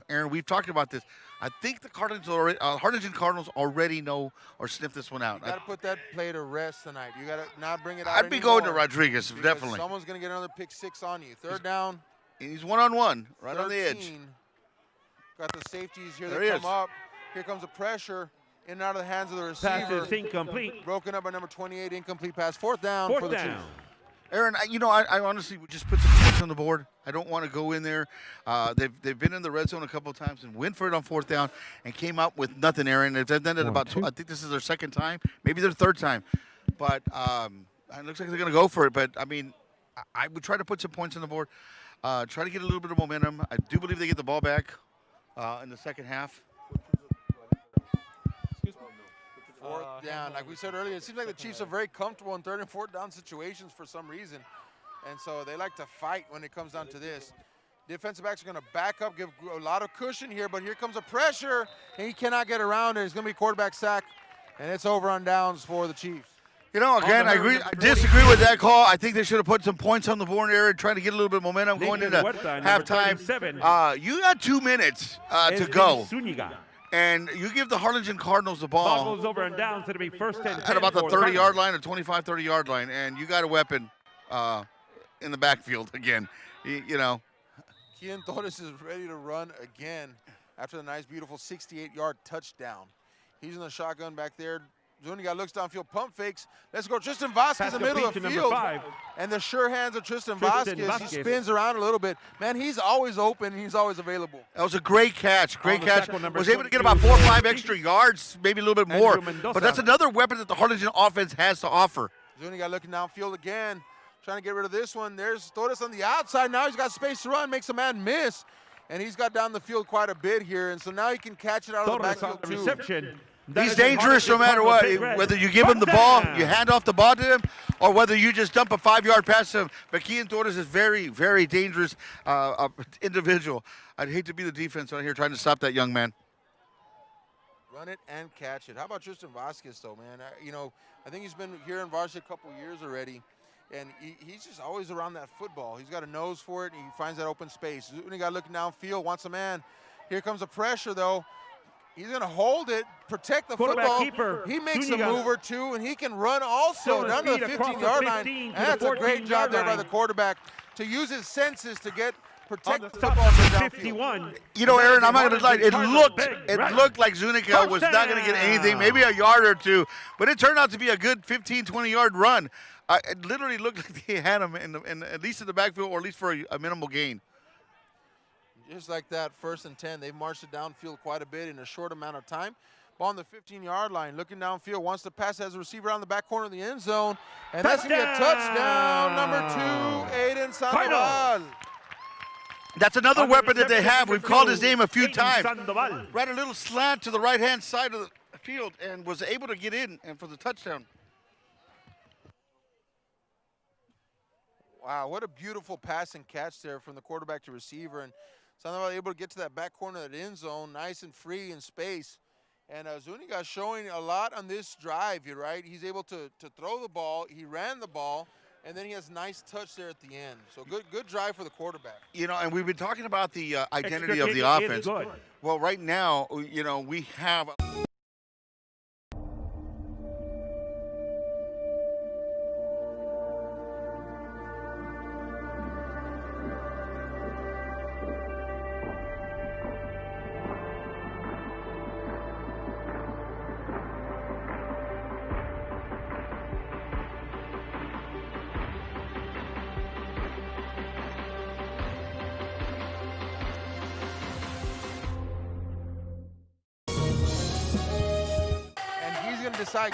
Aaron. We've talked about this. I think the Harlingen Cardinals already know or sniff this one out. You got to put that play to rest tonight. You got to not bring it out I'd be anymore, going to Rodriguez, definitely. Someone's going to get another pick 6 on you. Third down. He's one-on-one, right 13. on the edge. Got the safeties here. There They he come is. up. Here comes the pressure. In and out of the hands of the receiver. Pass is incomplete. Broken up by number 28. Incomplete pass. Fourth down for the Chiefs. Aaron, I honestly would just put some points on the board. I don't want to go in there. They've been in the red zone a couple of times and went for it on fourth down and came out with nothing, Aaron. They've done it about, I think this is their second time, maybe their third time. But it looks like they're going to go for it. But, I would try to put some points on the board, try to get a little bit of momentum. I do believe they get the ball back in the second half. Fourth down. Like we said earlier, it seems like the Chiefs are very comfortable in third and fourth down situations for some reason. And so they like to fight when it comes down to this. Defensive backs are going to back up, give a lot of cushion here, but here comes a pressure, and he cannot get around it. It's going to be a quarterback sack, and it's over on downs for the Chiefs. Again, I disagree with that call. I think they should have put some points on the board area, trying to get a little bit of momentum going into halftime. You got 2 minutes to go. And you give the Harlingen Cardinals the ball. Ball goes over and down, so it'll be first and 10 at about the for 30-yard line, or 25, 30-yard line, and you got a weapon in the backfield again. Kian Torres is ready to run again after the nice, beautiful 68-yard touchdown. He's in the shotgun back there. Zuniga looks downfield, pump fakes. Let's go. Tristan Vasquez in the middle of the field. And the sure hands of Tristan Vasquez. He spins around a little bit. Man, he's always open. He's always available. That was a great catch. Great catch. Was able to get about 4 or 5 extra yards, maybe a little bit more. But that's another weapon that the Harlingen offense has to offer. Zuniga looking downfield again, trying to get rid of this one. There's Torres on the outside. Now he's got space to run, makes a man miss. And he's got down the field quite a bit here. And so now he can catch it out of the backfield too. Reception. He's dangerous no matter what. Whether you give him the ball, you hand off the ball to him, or whether you just dump a 5-yard pass to him. But Kian Torres is very, very dangerous individual. I'd hate to be the defense out here trying to stop that young man. Run it and catch it. How about Tristan Vasquez, though, man? I think he's been here in varsity a couple years already, and he's just always around that football. He's got a nose for it, and he finds that open space. Zuniga looking downfield, wants a man. Here comes the pressure, though. He's going to hold it, protect the football. Keeper. He makes a move or two, and he can run also down to the 15-yard line. And that's a great job there by the quarterback to use his senses to protect the football from downfield. Aaron, I'm not going to lie. It looked like Zuniga was not going to get anything, maybe a yard or two, but it turned out to be a good 15, 20-yard run. It literally looked like they had him at least in the backfield, or at least for a minimal gain. Just like that, 1st and 10. They've marched it downfield quite a bit in a short amount of time. Ball on the 15-yard line, looking downfield, wants to pass, has a receiver on the back corner of the end zone. And that's going to be a touchdown, number 2, Aiden Sandoval. That's another weapon that they have. We've called his name a few times. Ran a little slant to the right-hand side of the field and was able to get in and for the touchdown. Wow, what a beautiful pass and catch there from the quarterback to receiver. And Sandoval able to get to that back corner of the end zone, nice and free in space. And Zuniga showing a lot on this drive here, right? He's able to throw the ball. He ran the ball, and then he has nice touch there at the end. So good drive for the quarterback. You know, and we've been talking about the identity of the offense. Well, right now, you know, we have.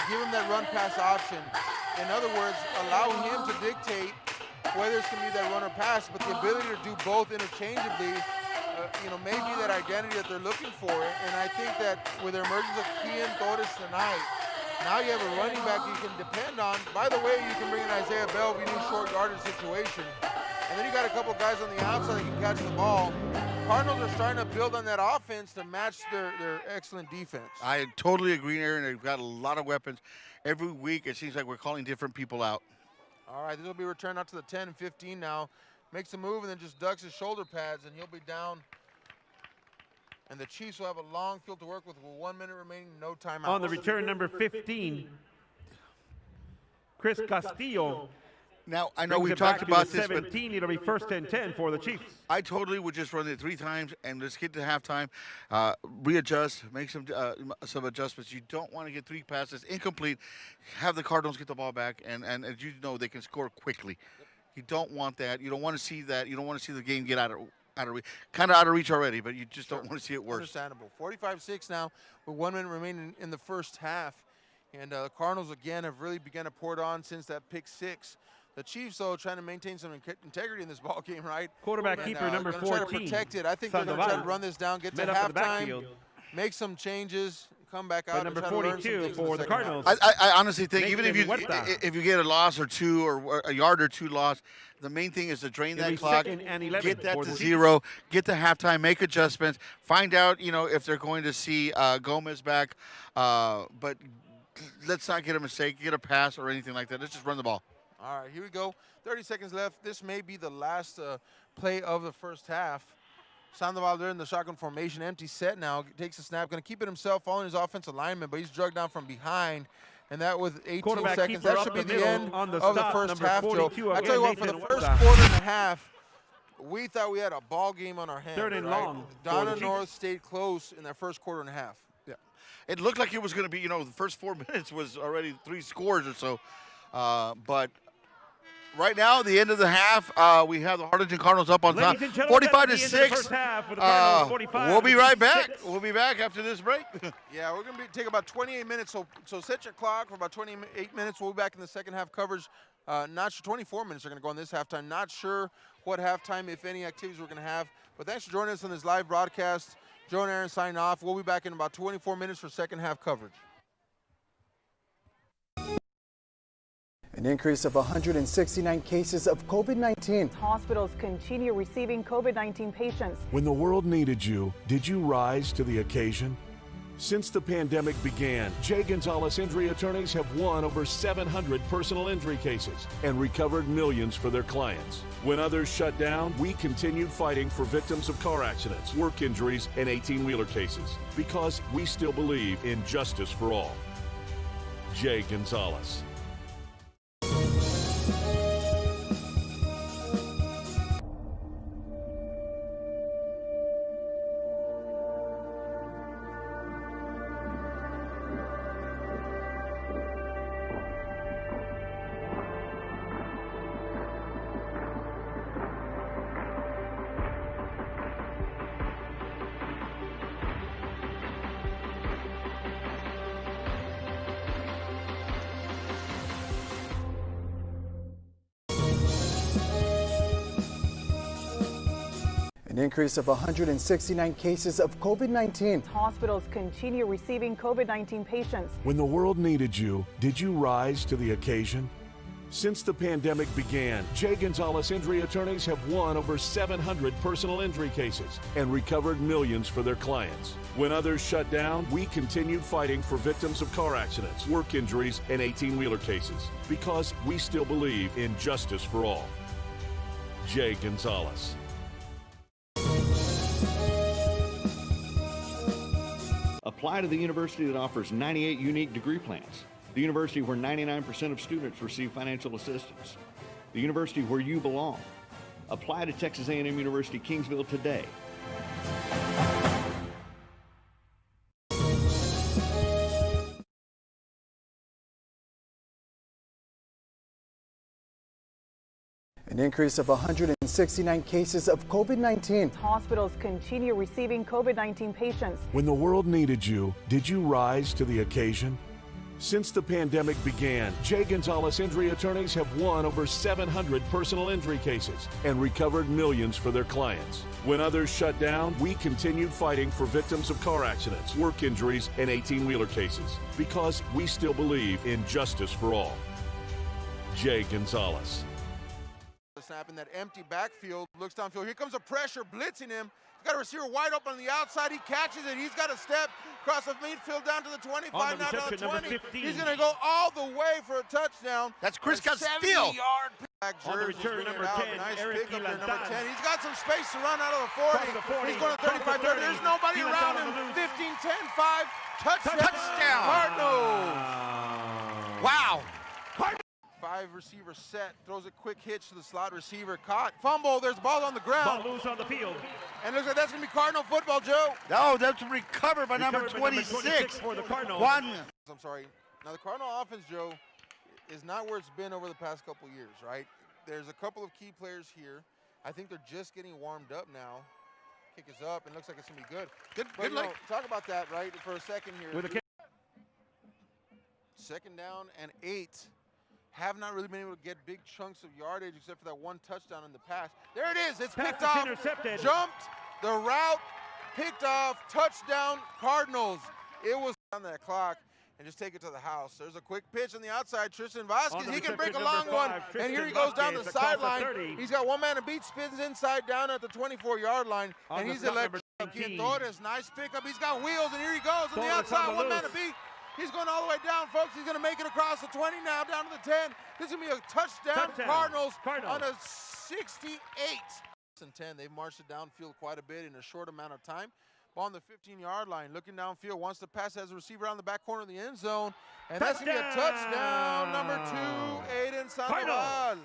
Give him that run pass option. In other words, allow him to dictate whether it's going to be that run or pass, but the ability to do both interchangeably, you know, may be that identity that they're looking for. And I think that with the emergence of Kian Torres tonight, now you have a running back you can depend on. By the way, you can bring in Isaiah Bell if you need short yardage situation. And then you got a couple guys on the outside that can catch the ball. Cardinals are starting to build on that offense to match their excellent defense. I totally agree, Aaron. They've got a lot of weapons. Every week, it seems like we're calling different people out. All right, this will be returned out to the 10 and 15 now. Makes a move and then just ducks his shoulder pads, and he'll be down. And the Chiefs will have a long field to work with 1 minute remaining, no timeout. On the return, number 15, Chris Castillo. Now, I know we talked about this, 17, but it'll be first and 10 for the Chiefs. I totally would just run it 3 times and let's get to halftime, readjust, make some adjustments. You don't want to get 3 passes incomplete, have the Cardinals get the ball back, and as you know, they can score quickly. You don't want that. You don't want to see that. You don't want to see the game get out of reach. Kind of out of reach already, but you just don't want to see it worse. Understandable. 45-6 now with 1 minute remaining in the first half. And the Cardinals, again, have really begun to pour it on since that pick 6. The Chiefs, though, trying to maintain some integrity in this ball game, right? Quarterback keeper number 14. Try to protect it. I think they're going to try to run this down, get to halftime, make some changes, come back out. Number 42 for the Cardinals. I honestly think even if you get a loss or 2 or a yard or 2 loss, the main thing is to drain that clock, get that to 0, get to halftime, make adjustments, find out, you know, if they're going to see Gomez back, but let's not get a mistake, get a pass or anything like that. Let's just run the ball. All right, here we go. 30 seconds left. This may be the last play of the first half. Sandoval there in the shotgun formation, empty set now. Takes a snap, going to keep it himself, following his offensive lineman, but he's drugged down from behind. And that with 18 seconds, that should be the end of the first half, Joe. I tell you what, for the first quarter and a half, we thought we had a ball game on our hands. Third and long. Donna North stayed close in that first quarter and a half. Yeah, it looked like it was going to be, you know, the first 4 minutes was already 3 scores or so, but right now, the end of the half, we have the Harlingen Cardinals up on top, 45-6. We'll be right back. We'll be back after this break. Yeah, we're going to take about 28 minutes. So set your clock for about 28 minutes. We'll be back in the second half coverage. Not sure, 24 minutes are going to go on this halftime. Not sure what halftime, if any, activities we're going to have. But thanks for joining us on this live broadcast. Joe and Aaron signing off. We'll be back in about 24 minutes for second half coverage. An increase of 169 cases of COVID-19. Hospitals continue receiving COVID-19 patients. When the world needed you, did you rise to the occasion? Since the pandemic began, Jay Gonzalez Injury Attorneys have won over 700 personal injury cases and recovered millions for their clients. When others shut down, we continued fighting for victims of car accidents, work injuries, and 18-wheeler cases because we still believe in justice for all. Jay Gonzalez. An increase of 169 cases of COVID-19. Hospitals continue receiving COVID-19 patients. When the world needed you, did you rise to the occasion? Since the pandemic began, Jay Gonzalez Injury Attorneys have won over 700 personal injury cases and recovered millions for their clients. When others shut down, we continued fighting for victims of car accidents, work injuries, and 18-wheeler cases because we still believe in justice for all. Jay Gonzalez. Apply to the university that offers 98 unique degree plans. The university where 99% of students receive financial assistance. The university where you belong. Apply to Texas A&M University Kingsville today. An increase of 169 cases of COVID-19. Hospitals continue receiving COVID-19 patients. When the world needed you, did you rise to the occasion? Since the pandemic began, Jay Gonzalez Injury Attorneys have won over 700 personal injury cases and recovered millions for their clients. When others shut down, we continued fighting for victims of car accidents, work injuries, and 18-wheeler cases because we still believe in justice for all. Jay Gonzalez. Snap in that empty backfield, looks downfield. Here comes a pressure, blitzing him. He's got a receiver wide open on the outside. He catches it. He's got a step across the midfield down to the 25, now down to the 20. He's going to go all the way for a touchdown. That's Chris Castillo. 70-yard back On the return, number 10, nice Eric pick up there, number Ilandan. 10. He's got some space to run out of the 40. He's going to 35, 30. There's nobody around him. 15, 10, 5. Touchdown. Cardinals. Wow. 5 receiver set, throws a quick hitch to the slot receiver, caught, fumble, there's ball on the ground. Ball loose on the field. And looks like that's going to be Cardinal football, Joe. No, that's recovered by number 26. For the Cardinals. I'm sorry. Now the Cardinal offense, Joe, is not where it's been over the past couple years, right? There's a couple of key players here. I think they're just getting warmed up now. Kick is up, and looks like it's going to be good. But, you know, talk about that, right, for a second here. With a kick. Second down and 8. Have not really been able to get big chunks of yardage except for that one touchdown in the pass. There it is. It's picked off. Intercepted. Jumped. The route picked off. Touchdown, Cardinals. It was on that clock. And just take it to the house. There's a quick pitch on the outside. Tristan Vasquez, he can break a long one. And here he goes down the sideline. He's got one man to beat, spins inside down at the 24-yard line. And he's electric. Torres, nice pickup. He's got wheels, and here he goes on the outside. One man to beat. He's going all the way down, folks. He's going to make it across the 20 now, down to the 10. This is going to be a touchdown. Cardinals on a 68. And 10, they've marched it downfield quite a bit in a short amount of time. Ball on the 15-yard line, looking downfield, wants to pass, has a receiver on the back corner of the end zone. And that's going to be a touchdown. Number 2, Aiden Sandoval.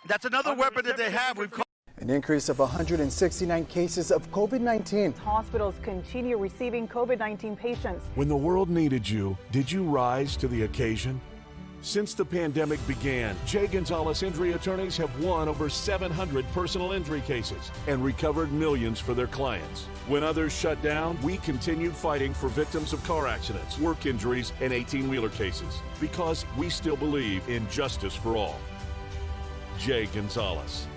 That's another weapon that they have. We've called An increase of 169 cases of COVID-19. Hospitals continue receiving COVID-19 patients. When the world needed you, did you rise to the occasion? Since the pandemic began, Jay Gonzalez Injury Attorneys have won over 700 personal injury cases and recovered millions for their clients. When others shut down, we continued fighting for victims of car accidents, work injuries, and 18-wheeler cases because we still believe in justice for all. Jay Gonzalez.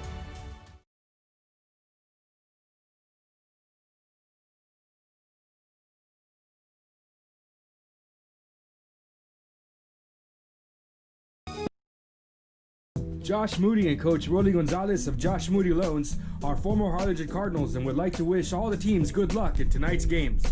Josh Moody and Coach Rolly Gonzalez of Josh Moody Loans are former Harlingen Cardinals and would like to wish all the teams good luck in tonight's games.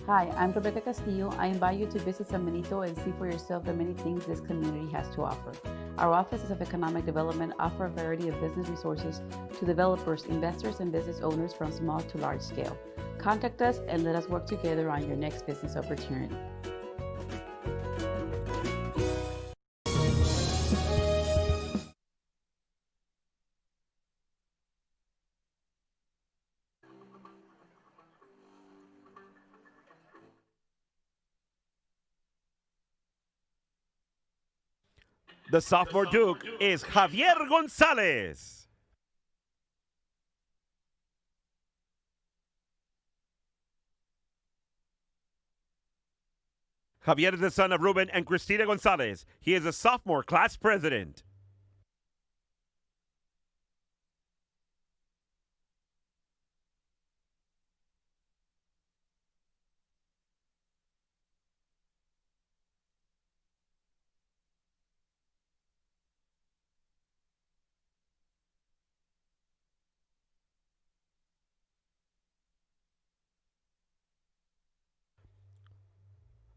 Hi, I'm Rebecca Castillo. I invite you to visit San Benito and see for yourself the many things this community has to offer. Our offices of economic development offer a variety of business resources to developers, investors, and business owners from small to large scale. Contact us and let us work together on your next business opportunity. The sophomore Duke is Javier Gonzalez. Javier is the son of Ruben and Cristina Gonzalez. He is a sophomore class president.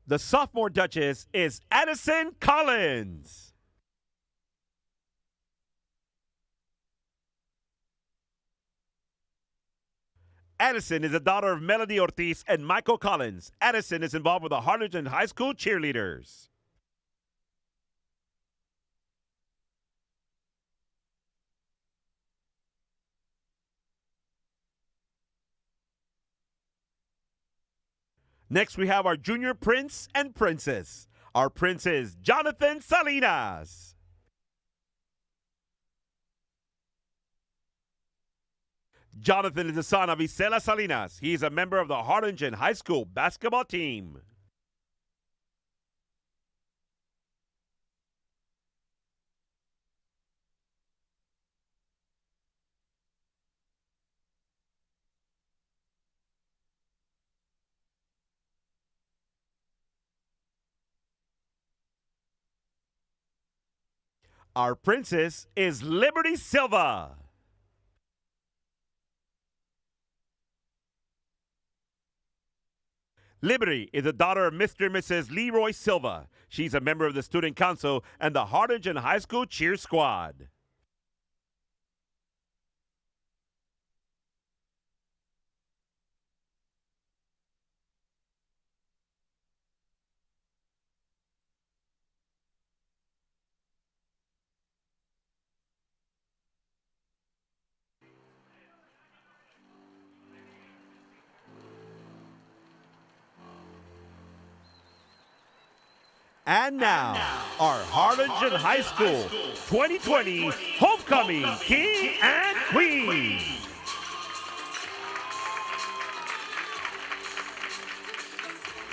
The sophomore Duchess is Addison Collins. Addison is the daughter of Melody Ortiz and Michael Collins. Addison is involved with the Harlingen High School cheerleaders. Next, we have our junior prince and princess. Our prince is Jonathan Salinas. Jonathan is the son of Isela Salinas. He is a member of the Harlingen High School basketball team. Our princess is Liberty Silva. Liberty is the daughter of Mr. and Mrs. Leroy Silva. She's a member of the Student Council and the Harlingen High School Cheer Squad. And now, our Harlingen High School 2020 Homecoming King and Queen.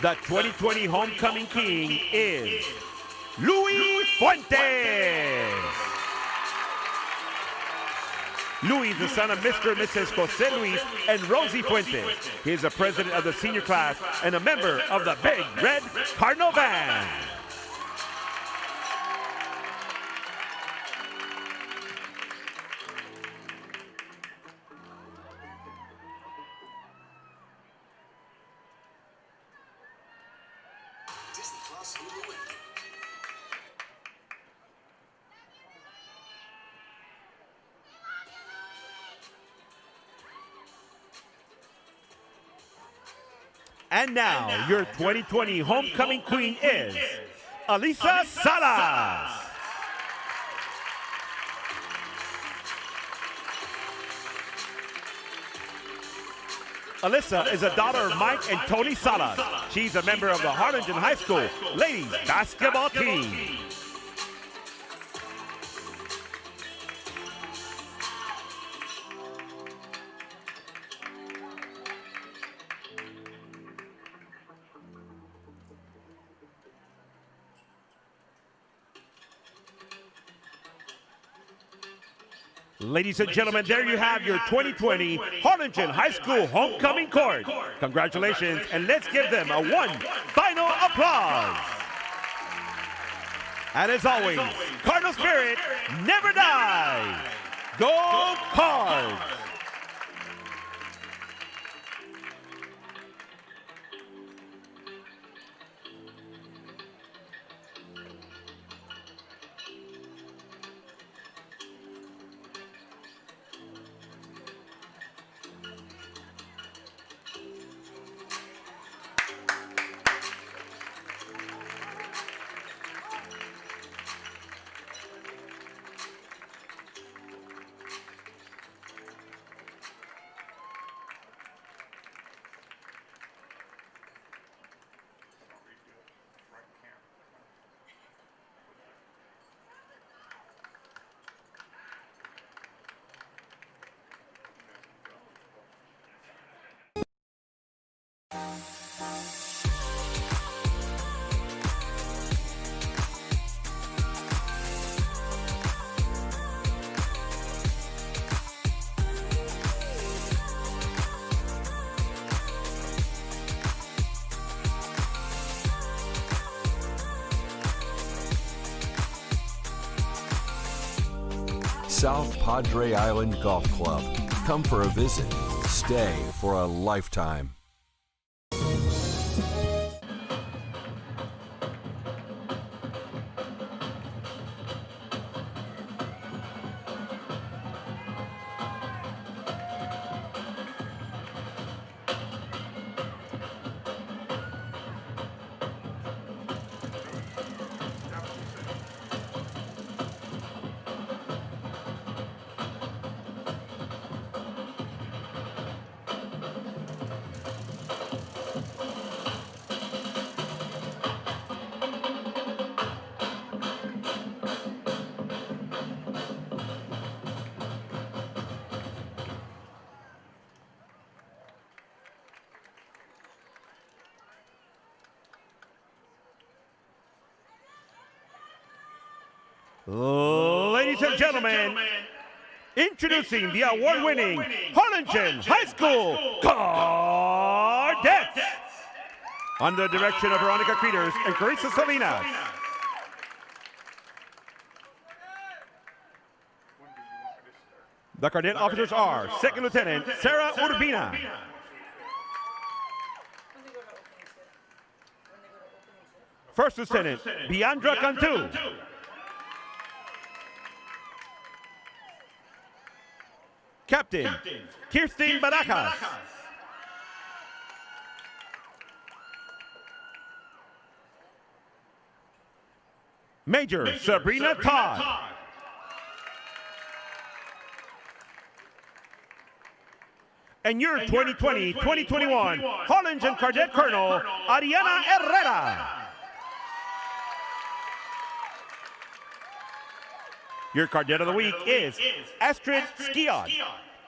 The 2020 Homecoming King is Luis Fuentes. Luis, the son of Mr. and Mrs. Jose Luis and Rosie Fuentes. He is the president of the senior class and a member of the Big Red Cardinal Band. And now, your 2020 Homecoming Queen is Alisa Salas. Alyssa is a daughter of Mike and Tony Salas. She's a member of the Harlingen High School ladies basketball team. Ladies and gentlemen, there you have your 2020 Harlingen High School Homecoming Court. Congratulations, and let's give them a one final applause. And as always, Cardinal spirit never dies. Go Cards! South Padre Island Golf Club. Come for a visit. Stay for a lifetime. Ladies and gentlemen, introducing the award-winning Harlingen High School Cadets, under the direction of Veronica Creeders and Carissa Salinas. The cadet officers are Second Lieutenant Sarah Urbina, First Lieutenant Biandra Cantu, Captain Kirsten Barajas, Major Sabrina Todd, and your 2020-2021 Harlingen Cadet Colonel, Ariana Herrera. Your Cadet of the Week is Astrid Skion.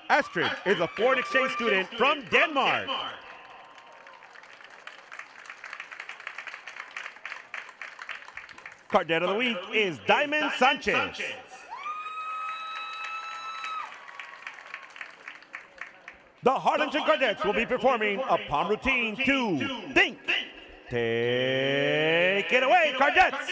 Astrid is a foreign exchange student from Denmark. Cadet of the Week is Diamond Sanchez. The Harlingen Cadets will be performing upon routine to Think. Take it away, Cadets.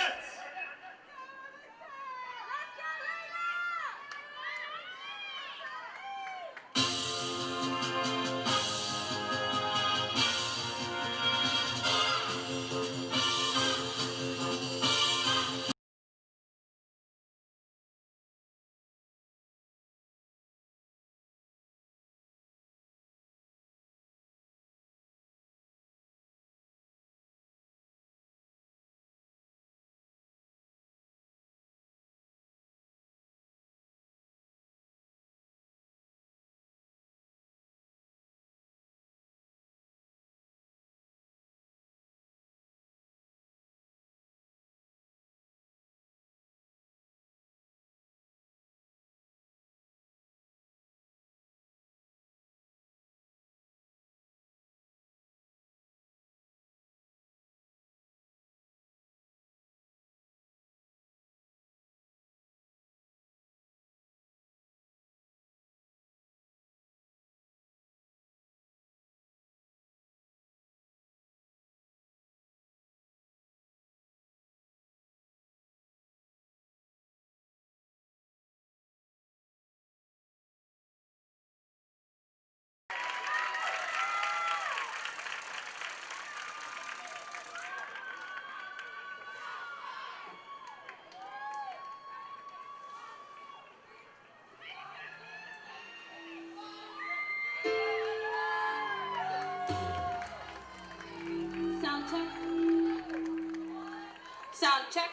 Sound check.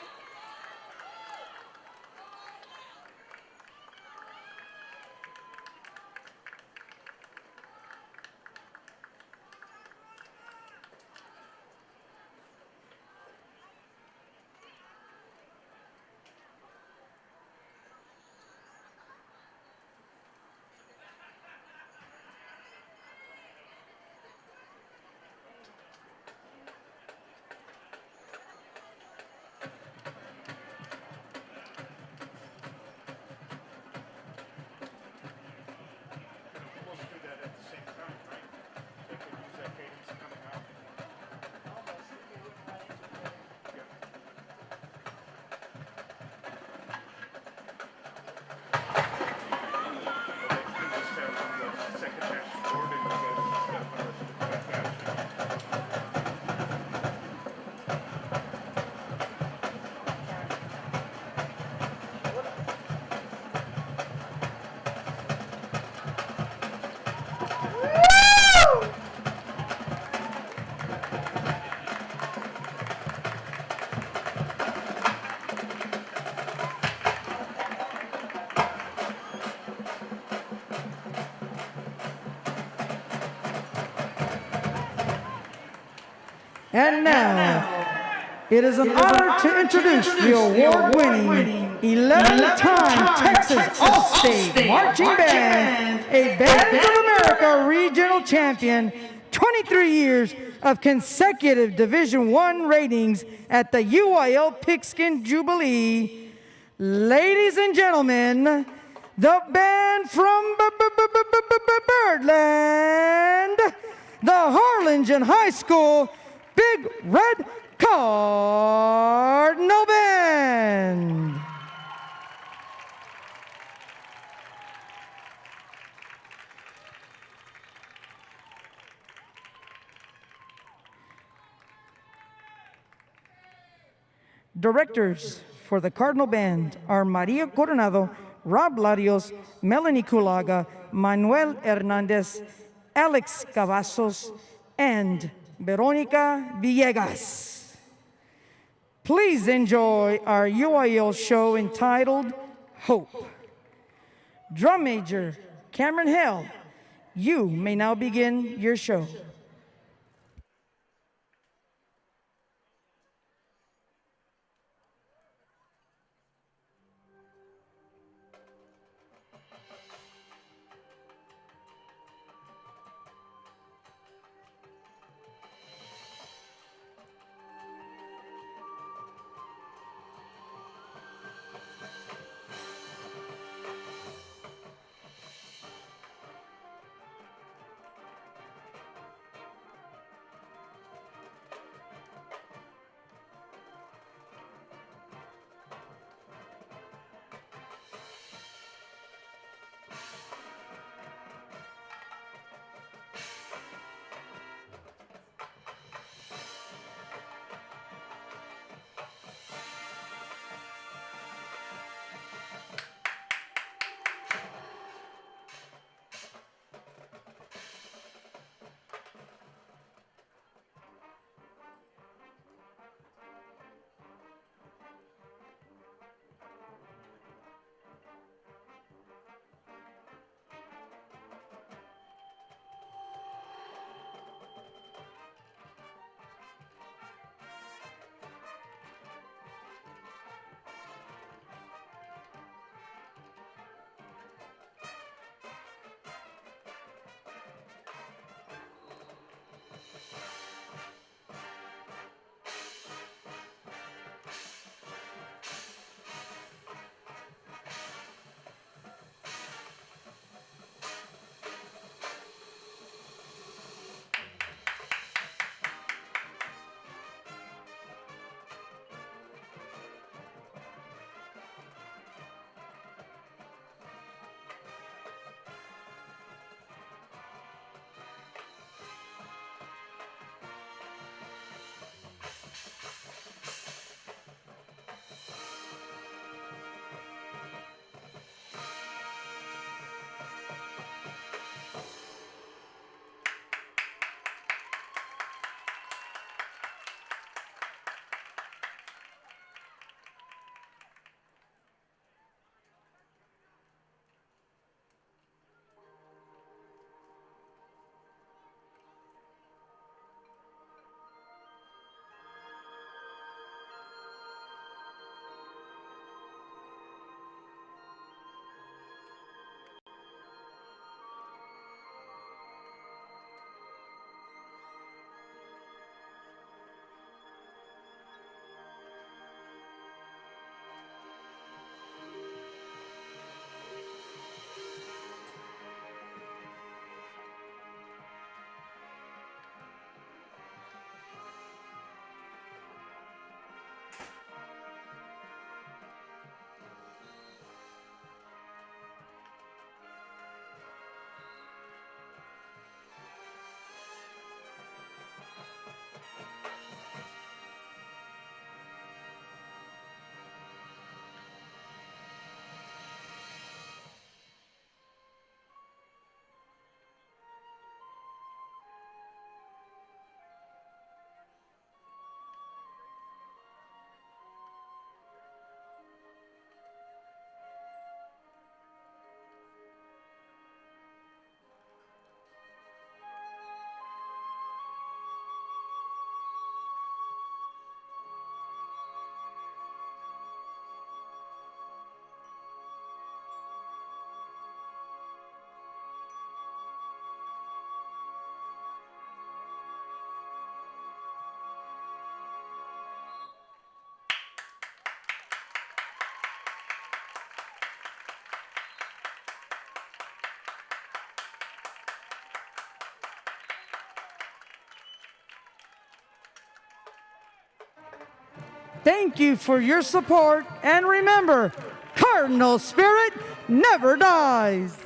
And now, it is an honor to introduce the award-winning 11-time Texas All-State Marching Band, a Bands of America regional champion, 23 years of consecutive Division I ratings at the UIL Pigskin Jubilee. Ladies and gentlemen, the band from Birdland, the Harlingen High School Big Red Cardinal Band. Directors for the Cardinal Band are Maria Coronado, Rob Larios, Melanie Culaga, Manuel Hernandez, Alex Cavazos, and Veronica Villegas. Please enjoy our UIL show entitled Hope. Drum Major Cameron Hale, you may now begin your show. Thank you for your support, and remember, Cardinal spirit never dies.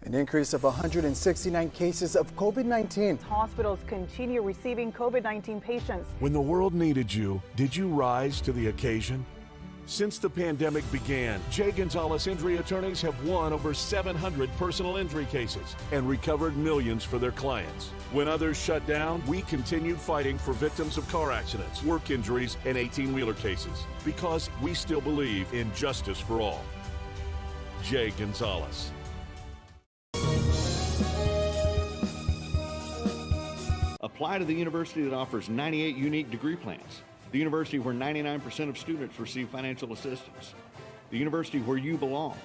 An increase of 169 cases of COVID-19. Hospitals continue receiving COVID-19 patients. When the world needed you, did you rise to the occasion? Since the pandemic began, Jay Gonzalez injury attorneys have won over 700 personal injury cases and recovered millions for their clients. When others shut down, we continued fighting for victims of car accidents, work injuries, and 18-wheeler cases because we still believe in justice for all. Jay Gonzalez. Apply to the university that offers 98 unique degree plans. The university where 99% of students receive financial assistance. The university where you belong.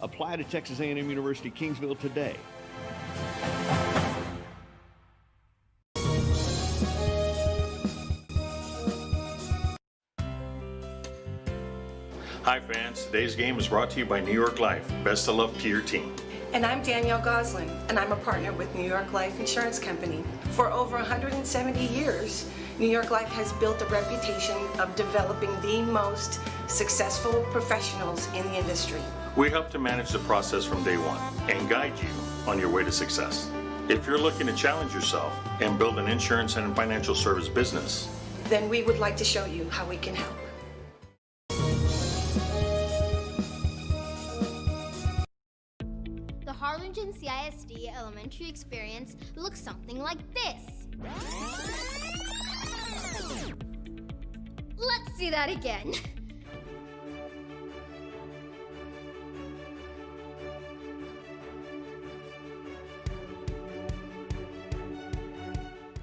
Apply to Texas A&M University Kingsville today. Hi fans, today's game is brought to you by New York Life. Best of luck to your team. And I'm Danielle Goslin, and I'm a partner with New York Life Insurance Company. For over 170 years, New York Life has built a reputation of developing the most successful professionals in the industry. We help to manage the process from day one and guide you on your way to success. If you're looking to challenge yourself and build an insurance and financial service business, then we would like to show you how we can help. The Harlingen CISD elementary experience looks something like this. Let's see that again.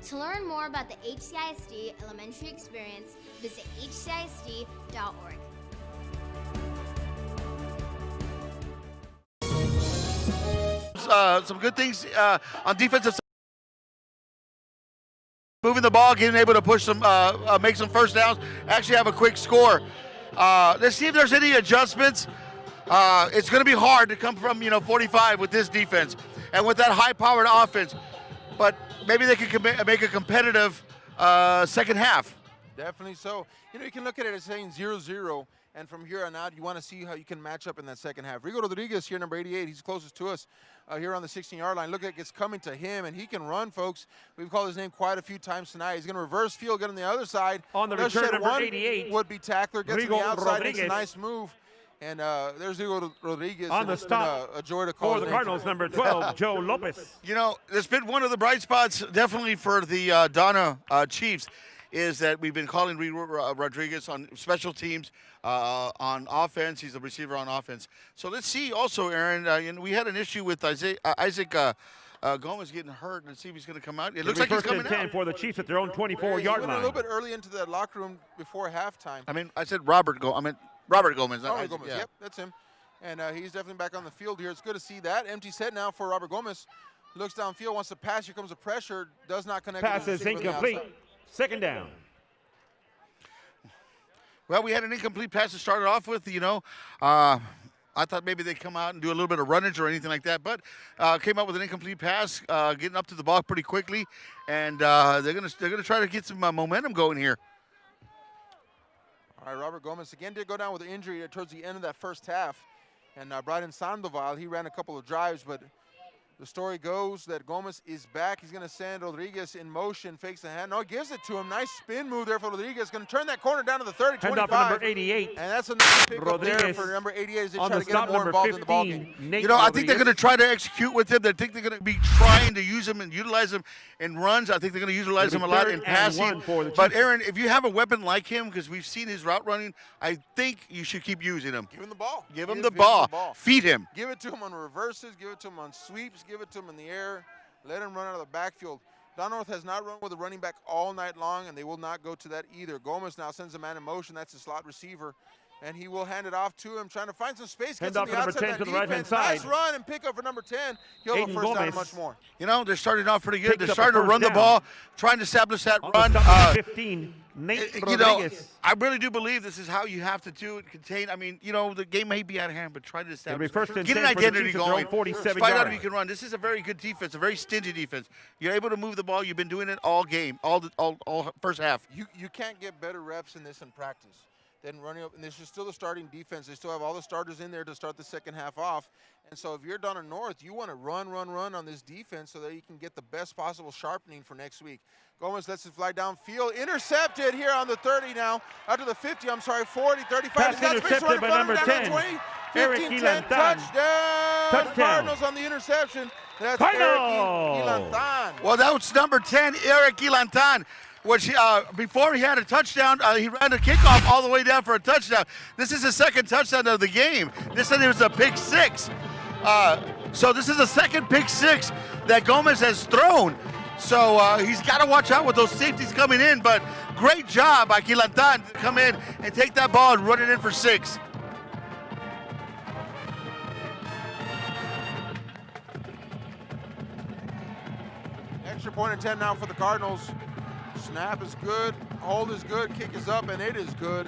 To learn more about the HCISD elementary experience, visit hcisd.org. Some good things on defensive side. Moving the ball, getting able to push some, make some first downs, actually have a quick score. Let's see if there's any adjustments. It's going to be hard to come from 45 with this defense and with that high-powered offense. But maybe they can make a competitive second half. Definitely so. You can look at it as saying 0-0. And from here on out, you want to see how you can match up in that second half. Rigo Rodriguez here, number 88. He's closest to us here on the 16-yard line. Look like it's coming to him, and he can run, folks. We've called his name quite a few times tonight. He's going to reverse field, get on the other side. On the return, number 88. Would-be tackler, gets on the outside, Rodriguez. makes a nice move. And there's Rigo Rodriguez. On the stop a joy to call for the Cardinals, number 12, Joe Lopez. It's been one of the bright spots, definitely for the Donna Chiefs, is that we've been calling Rodriguez on special teams, on offense. He's a receiver on offense. So let's see also, Aaron, we had an issue with Isaac Gomez getting hurt. Let's see if he's going to come out. It looks like he's coming out. First and 10 for the Chiefs at their own 24-yard line. A little bit early into the locker room before halftime. I said Robert Gomez. Robert Gomez, yeah. Yep, that's him. And he's definitely back on the field here. It's good to see that. Empty set now for Robert Gomez. Looks downfield, wants to pass. Here comes the pressure. Does not connect. Pass is incomplete. Second down. Well, we had an incomplete pass to start it off with, I thought maybe they'd come out and do a little bit of runnage or anything like that, but came up with an incomplete pass, getting up to the ball pretty quickly, and they're gonna try to get some momentum going here. All right, Robert Gomez again did go down with an injury towards the end of that first half. And Brian Sandoval, he ran a couple of drives, but the story goes that Gomez is back. He's going to send Rodriguez in motion, fakes the hand. No, he gives it to him. Nice spin move there for Rodriguez. Going to turn that corner down to the 30, 25. Number 88. And that's a nice pick-up there for number 88 as they try to get him more involved in the ballgame. You know, I think they're going to try to execute with him. I think they're going to be trying to use him and utilize him in runs. I think they're going to utilize him a lot in passing. But, Aaron, if you have a weapon like him, because we've seen his route running, I think you should keep using him. Give him the ball. Give him the ball. Feed him. Give it to him on reverses. Give it to him on sweeps. Give it to him in the air. Let him run out of the backfield. Donna North has not run with a running back all night long, and they will not go to that either. Gomez now sends a man in motion. That's a slot receiver, and he will hand it off to him, trying to find some space. Hand off to number 10 to the right-hand side. Nice run and pick up for number 10. He'll have a first down and much more. You know, they're starting off pretty good. They're starting to run the ball, trying to establish that run. 15, Nate you know, Rodriguez. I really do believe this is how you have to do it, contain. I mean, you know, the game may be out of hand, but try to establish. Get an identity going. Find out if you can run. This is a very good defense, a very stingy defense. You're able to move the ball. You've been doing it all game, all first half. You can't get better reps in this in practice than running up. And this is still the starting defense. They still have all the starters in there to start the second half off. And so if you're Donna North, you want to run on this defense so that you can get the best possible sharpening for next week. Gomez lets it fly downfield. Intercepted here on the 30 now. Out to the 50, 40, 35. Pass intercepted by number 10. 20, Eric 15, 10. Ilantan. Touchdown. Cardinals on the interception. That's Eric Ilantan. Well, that was number 10, Eric Ilantan. Which before he had a touchdown, he ran a kickoff all the way down for a touchdown. This is his second touchdown of the game. This said it was a pick six. So this is the second pick six that Gomez has thrown. So he's got to watch out with those safeties coming in. But great job by Ilantan to come in and take that ball and run it in for 6. Extra point and 10 now for the Cardinals. Snap is good, hold is good, kick is up, and it is good.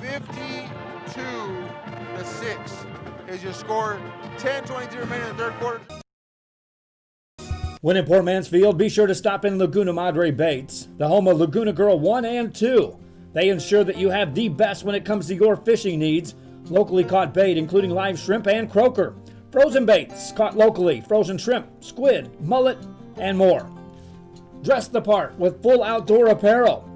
52-6 is your score. 10:23 remaining in the third quarter. When in Port Mansfield, be sure to stop in Laguna Madre Baits, the home of Laguna Girl 1 and 2. They ensure that you have the best when it comes to your fishing needs. Locally caught bait, including live shrimp and croaker. Frozen baits, caught locally, frozen shrimp, squid, mullet, and more. Dress the part with full outdoor apparel.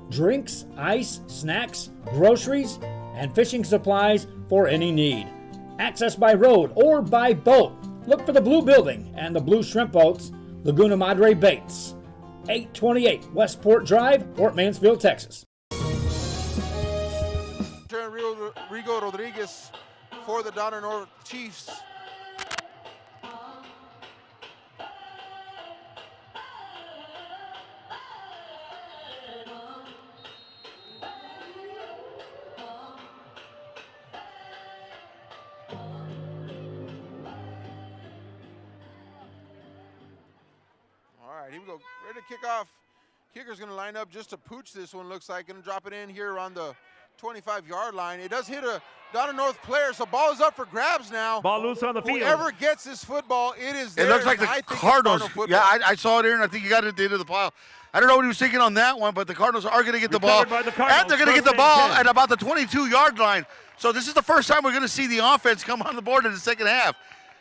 Drinks, ice, snacks, groceries, and fishing supplies for any need. Access by road or by boat. Look for the blue building and the blue shrimp boats, Laguna Madre Baits. 828 Westport Drive, Port Mansfield, Texas. Rigo Rodriguez for the Donna North Chiefs. Here we go, ready to kick off. Kicker's going to line up just to pooch this one, looks like. Going to drop it in here on the 25-yard line. It does hit a Donna North player, so ball is up for grabs now. Ball loose on the field. Whoever gets this football, it is there. It looks like the Cardinals. Yeah, I saw it here, and I think he got it at the end of the pile. I don't know what he was thinking on that one, but the Cardinals are going to get the ball. And they're going to get the ball at about the 22-yard line. So this is the first time we're going to see the offense come on the board in the second half.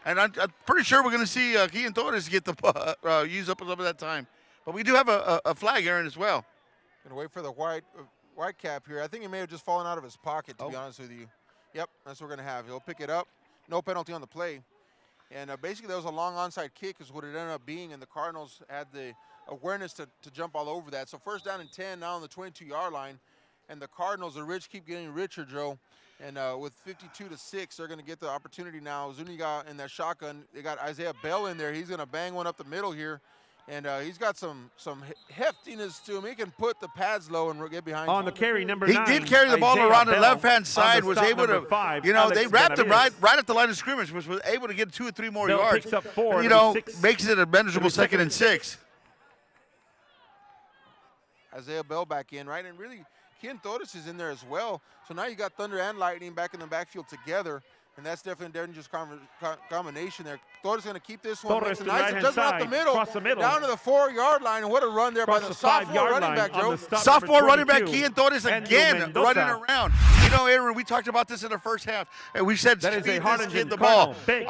And I'm pretty sure we're going to see Kian Torres get the use up a little bit of that time. But we do have a flag, Aaron, as well. Going to wait for the white cap here. I think he may have just fallen out of his pocket, to be honest with you. Yep, that's what we're going to have. He'll pick it up. No penalty on the play. And basically, that was a long onside kick is what it ended up being, and the Cardinals had the awareness to jump all over that. So first down and 10 now on the 22-yard line. And the Cardinals, the rich keep getting richer, Joe. And with 52-6, they're going to get the opportunity now. Zuniga in that shotgun. They got Isaiah Bell in there. He's going to bang one up the middle here. And he's got some heftiness to him. He can put the pads low and get behind on you. the carry, number 9. He did carry the ball around the left-hand side. The was able to, 5, you know, Alex they wrapped him Benavides. right at the line of scrimmage, was able to get 2 or 3 more Bell yards. Picks up 4, and, you know, 6. makes it a manageable 2nd and 6. Isaiah Bell back in, right? And really, Kian Torres is in there as well. So now you got Thunder and Lightning back in the backfield together. And that's definitely a dangerous combination there. Torres going to keep this one. Torres Makes a to the nice right-hand adjustment side, up the middle, across the middle. down to the 4-yard line. And what a run there by the sophomore running back, Joe. Sophomore running back Kian Torres again running around. You know, Aaron, we talked about this in the first half, and we said that is a this kid the ball. They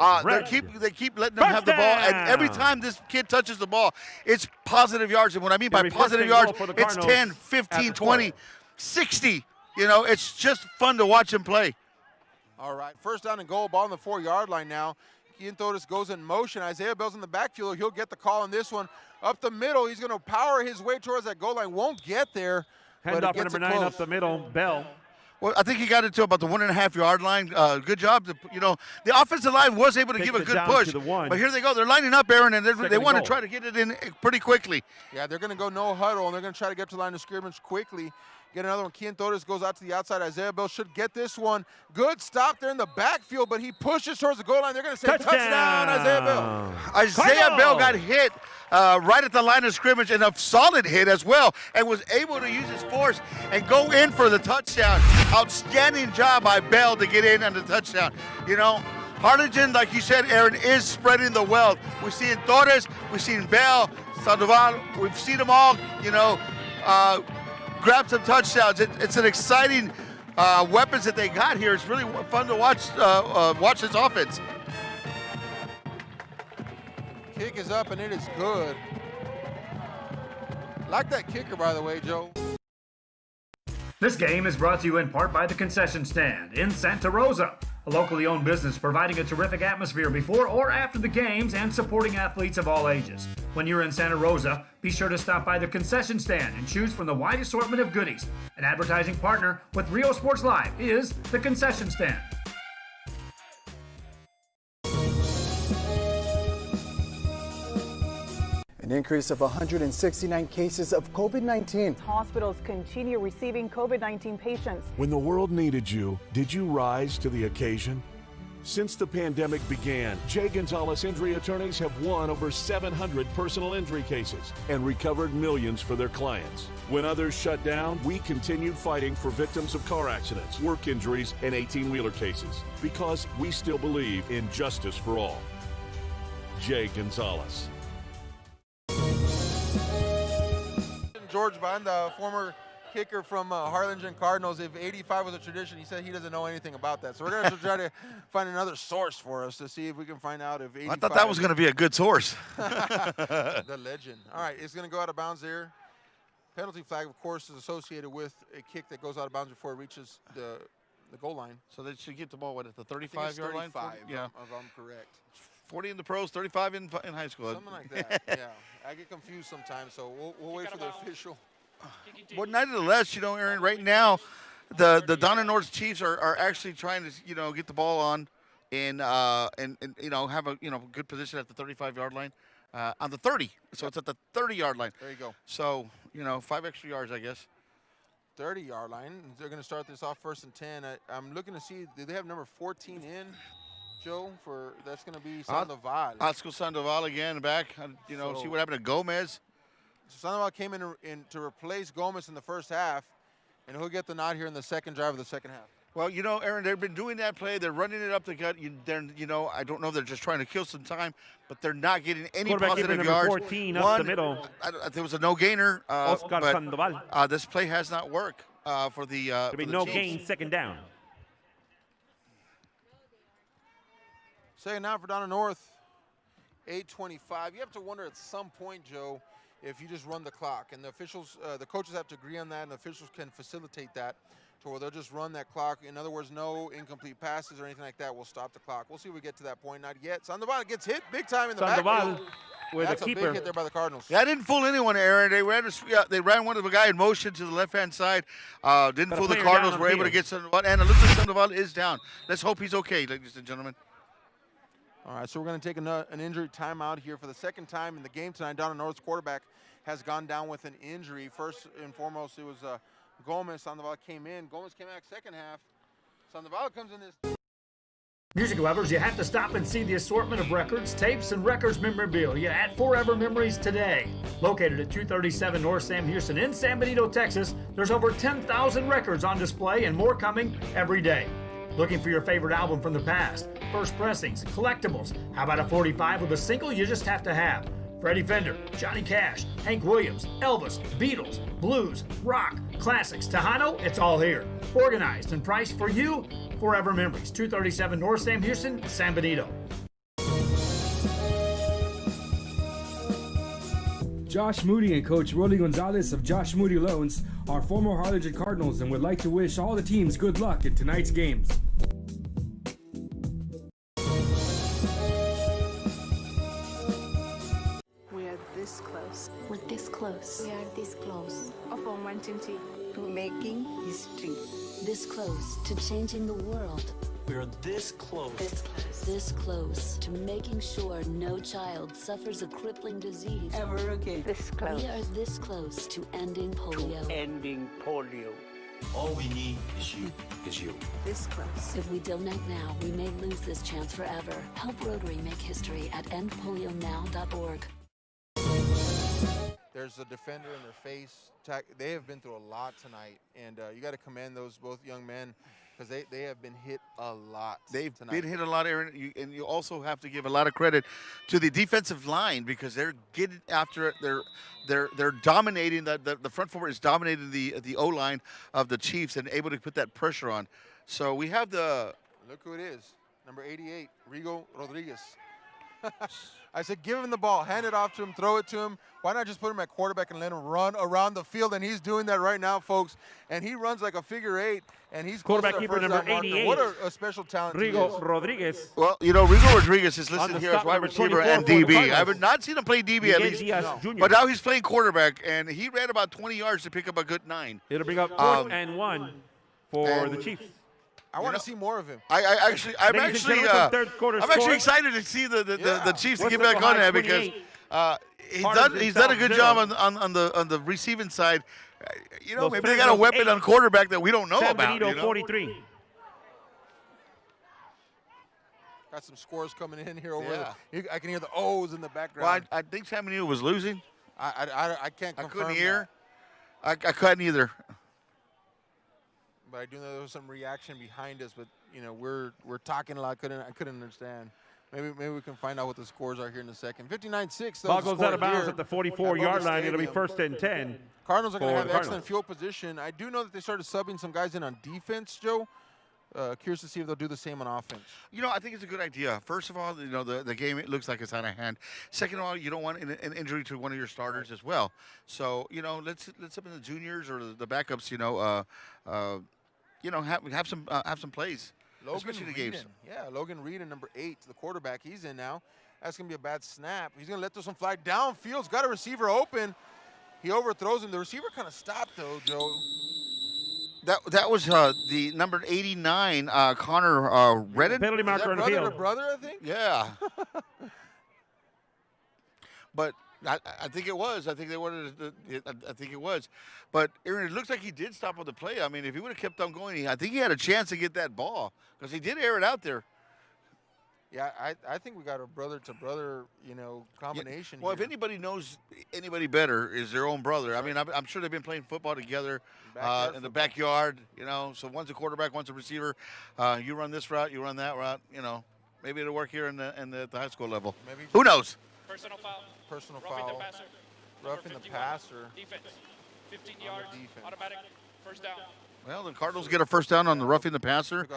keep letting them have the ball, and every time this kid touches the ball, it's positive yards. And what I mean by positive yards, it's 10, 15, 20, 60. You know, it's just fun to watch him play. All right, first down and goal, ball on the 4-yard line now. Kian Torres goes in motion. Isaiah Bell's in the backfield. He'll get the call on this one. Up the middle, he's going to power his way towards that goal line. Won't get there. Hand off number 9 up the middle, Bell. Well, I think he got it to about the 1.5-yard line. Good job. You know, the offensive line was able to give a good push. But here they go. They're lining up, Aaron, and they want to try to get it in pretty quickly. Yeah, they're going to go no huddle, and they're going to try to get to the line of scrimmage quickly. Get another one. Kian Torres goes out to the outside. Isaiah Bell should get this one. Good stop there in the backfield, but he pushes towards the goal line. They're going to say touchdown, Isaiah Bell. Isaiah Bell got hit right at the line of scrimmage, and a solid hit as well, and was able to use his force and go in for the touchdown. Outstanding job by Bell to get in on the touchdown. You know, Harlingen, like you said, Aaron, is spreading the wealth. We've seen Torres, we've seen Bell, Sandoval, we've seen them all, you know, grab some touchdowns. It's an exciting weapons that they got here. It's really fun to watch this offense. Kick is up, and it is good. Like that kicker, by the way, Joe. This game is brought to you in part by the Concession Stand in Santa Rosa, a locally owned business providing a terrific atmosphere before or after the games and supporting athletes of all ages. When you're in Santa Rosa, be sure to stop by the Concession Stand and choose from the wide assortment of goodies. An advertising partner with Rio Sports Live is the Concession Stand. An increase of 169 cases of COVID-19. Hospitals continue receiving COVID-19 patients. When the world needed you, did you rise to the occasion? Since the pandemic began, Jay Gonzalez Injury Attorneys have won over 700 personal injury cases and recovered millions for their clients. When others shut down, we continued fighting for victims of car accidents, work injuries, and 18-wheeler cases because we still believe in justice for all. Jay Gonzalez. George Banda, former kicker from Harlingen Cardinals. If 85 was a tradition, he said he doesn't know anything about that. So we're going to try to find another source for us to see if we can find out if 85. I thought that was going to be a good source. The legend. All right, it's going to go out of bounds there. Penalty flag, of course, is associated with a kick that goes out of bounds before it reaches the goal line. So they should get the ball, at the 35-yard line? 35, yeah. if I'm correct. 40 in the pros, 35 in high school. Something like that, yeah. I get confused sometimes, so we'll wait for the official. But nevertheless, you know, Aaron, right now, the Donna North Chiefs are actually trying to, you know, get the ball on and you know, have a, you know, good position at the 35-yard line. On the 30, so it's at the 30-yard line. There you go. So, you know, 5 extra yards, I guess. 30-yard line. They're going to start this off 1st and 10. I'm looking to see, do they have number 14 in, Joe? That's going to be Sandoval. Oscar Sandoval again back. You know, see what happened to Gomez. So Sandoval came in to replace Gomez in the first half, and he'll get the nod here in the second drive of the second half. Well, you know, Aaron, they've been doing that play. They're running it up the gut. You know, I don't know if they're just trying to kill some time, but they're not getting any positive yards. 14 up the middle. There was a no-gainer. Oscar Sandoval. This play has not worked for the There'll be no gain, second down. Second down for Donna North, 8:25. You have to wonder at some point, Joe, if you just run the clock. And the officials, the coaches have to agree on that, and the officials can facilitate that to where they'll just run that clock. In other words, no incomplete passes or anything like that will stop the clock. We'll see if we get to that point. Not yet. Sandoval gets hit big time in the backfield. With That's a keeper. Big hit there by the Cardinals. Yeah, I didn't fool anyone, Aaron. They ran one of the guy in motion to the left-hand side. Didn't fool the Cardinals. Were able to get Sandoval. And it looks like Sandoval is down. Let's hope he's okay, ladies and gentlemen. All right, so we're going to take an injury timeout here for the second time in the game tonight. Donna North's quarterback has gone down with an injury. First and foremost, it was Gomez. Sandoval came in. Gomez came back second half. Sandoval comes in this. Music lovers, you have to stop and see the assortment of records, tapes, and records memorabilia at Forever Memories today. Located at 237 North Sam Houston in San Benito, Texas, there's over 10,000 records on display and more coming every day. Looking for your favorite album from the past? First pressings, collectibles. How about a 45 with a single you just have to have? Freddie Fender, Johnny Cash, Hank Williams, Elvis, Beatles, blues, rock, classics, Tejano, it's all here. Organized and priced for you. Forever Memories, 237 North Sam Houston, San Benito. Josh Moody and Coach Rolly Gonzalez of Josh Moody Loans are former Harlingen Cardinals and would like to wish all the teams good luck in tonight's games. We are this close. We're this close. We are this close. Of wanting to making history. This close to changing the world. We're this close. This close. This close to making sure no child suffers a crippling disease Ever again. This close. We are this close to ending polio. Ending polio. All we need is you. This close. If we don't act now, we may lose this chance forever. Help Rotary make history at endpolionow.org. There's a defender in their face. They have been through a lot tonight, and you got to commend those both young men because they have been hit a lot. They've tonight. been hit a lot, Aaron, and you also have to give a lot of credit to the defensive line because they're getting after it. They're dominating. The front forward is dominating the O line of the Chiefs and able to put that pressure on. So we have the look who it is, number 88, Rigo Rodriguez. I said, give him the ball, hand it off to him, throw it to him. Why not just put him at quarterback and let him run around the field? And he's doing that right now, folks. And he runs like a figure eight, and he's quarterback keeper number 88. What a special talent Rigo Rodriguez. Well, you know, Rigo Rodriguez is listed here as wide receiver and DB. I have not seen him play DB at least, but now he's playing quarterback, and he ran about 20 yards to pick up a good 9. It'll bring up 4th and 1 for the Chiefs. I want to see more of him. I'm actually excited to see the Chiefs to get back on that because he's done a good job on the receiving side. You know, maybe they got a weapon on quarterback that we don't know about. You know? 43. Got some scores coming in here over I can hear the O's in the background. Well, I think San Benito was losing. I can't confirm. I couldn't hear. I couldn't either. But I do know there was some reaction behind us, but you know we're talking a lot. I couldn't understand. Maybe we can find out what the scores are here in a second. 59-6. Ball goes out of bounds at the 44-yard line. It'll be 1st and 10. Cardinals are going to have excellent field position. I do know that they started subbing some guys in on defense, Joe. Curious to see if they'll do the same on offense. You know, I think it's a good idea. First of all, you know, the game, it looks like it's out of hand. Second of all, you don't want an injury to one of your starters as well. So, you know, let's up in the juniors or the backups, you know, have some plays. Logan Reed, Logan Reed, number 8, the quarterback. He's in now. That's going to be a bad snap. He's going to let this one fly downfield. He's got a receiver open. He overthrows him. The receiver kind of stopped, though, Joe. That was the number 89, Connor Redden. Penalty marker on the field. Brother, I think? Yeah. But I think it was. I think they wanted. I think it was. But Aaron, it looks like he did stop on the play. I mean, if he would have kept on going, I think he had a chance to get that ball because he did air it out there. Yeah, I think we got a brother-to-brother, you know, combination. Well, here. if anybody knows anybody better, is their own brother. I mean, I'm sure they've been playing football together in the backyard. You know, so one's a quarterback, one's a receiver. You run this route, you run that route. You know, maybe it'll work here at the high school level. Maybe. Who knows? Personal foul. Personal Roughing foul. the passer. Roughing the passer. Defense. 15 yards. Automatic. First down. Well, the Cardinals get a first down on the roughing the passer.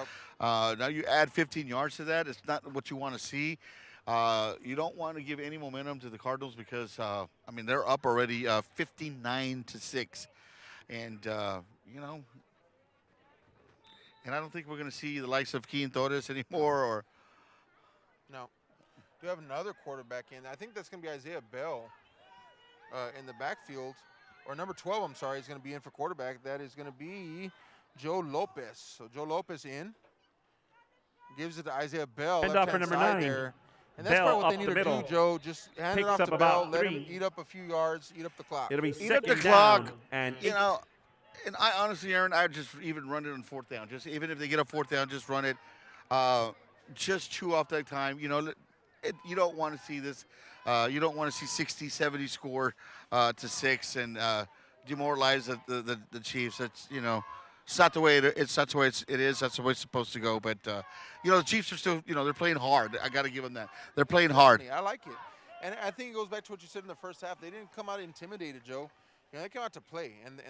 Now you add 15 yards to that. It's not what you want to see. You don't want to give any momentum to the Cardinals because, I mean, they're up already 59-6. And, you know, and I don't think we're going to see the likes of Keane Torres anymore. No. Do have another quarterback in. I think that's going to be Isaiah Bell in the backfield. Or number 12, I'm sorry, is going to be in for quarterback. That is going to be Joe Lopez. So Joe Lopez in. Gives it to Isaiah Bell. Hand off for number 9. There. And that's probably what they need to do, Joe. Just hand it off to Bell. Let him eat up a few yards, eat up the clock. It'll be eat up the clock. And, you know, and I honestly, Aaron, I would just even run it on 4th down. Just even if they get a 4th down, just run it. Just chew off that time. You know, you don't want to see this. You don't want to see 60, 70 score to 6 and demoralize the Chiefs. That's, you know, It's not the way it is. That's the way it's supposed to go. But the Chiefs are still, they're playing hard. I got to give them that. They're playing hard. I like it, and I think it goes back to what you said in the first half. They didn't come out intimidated, Joe. They came out to play, and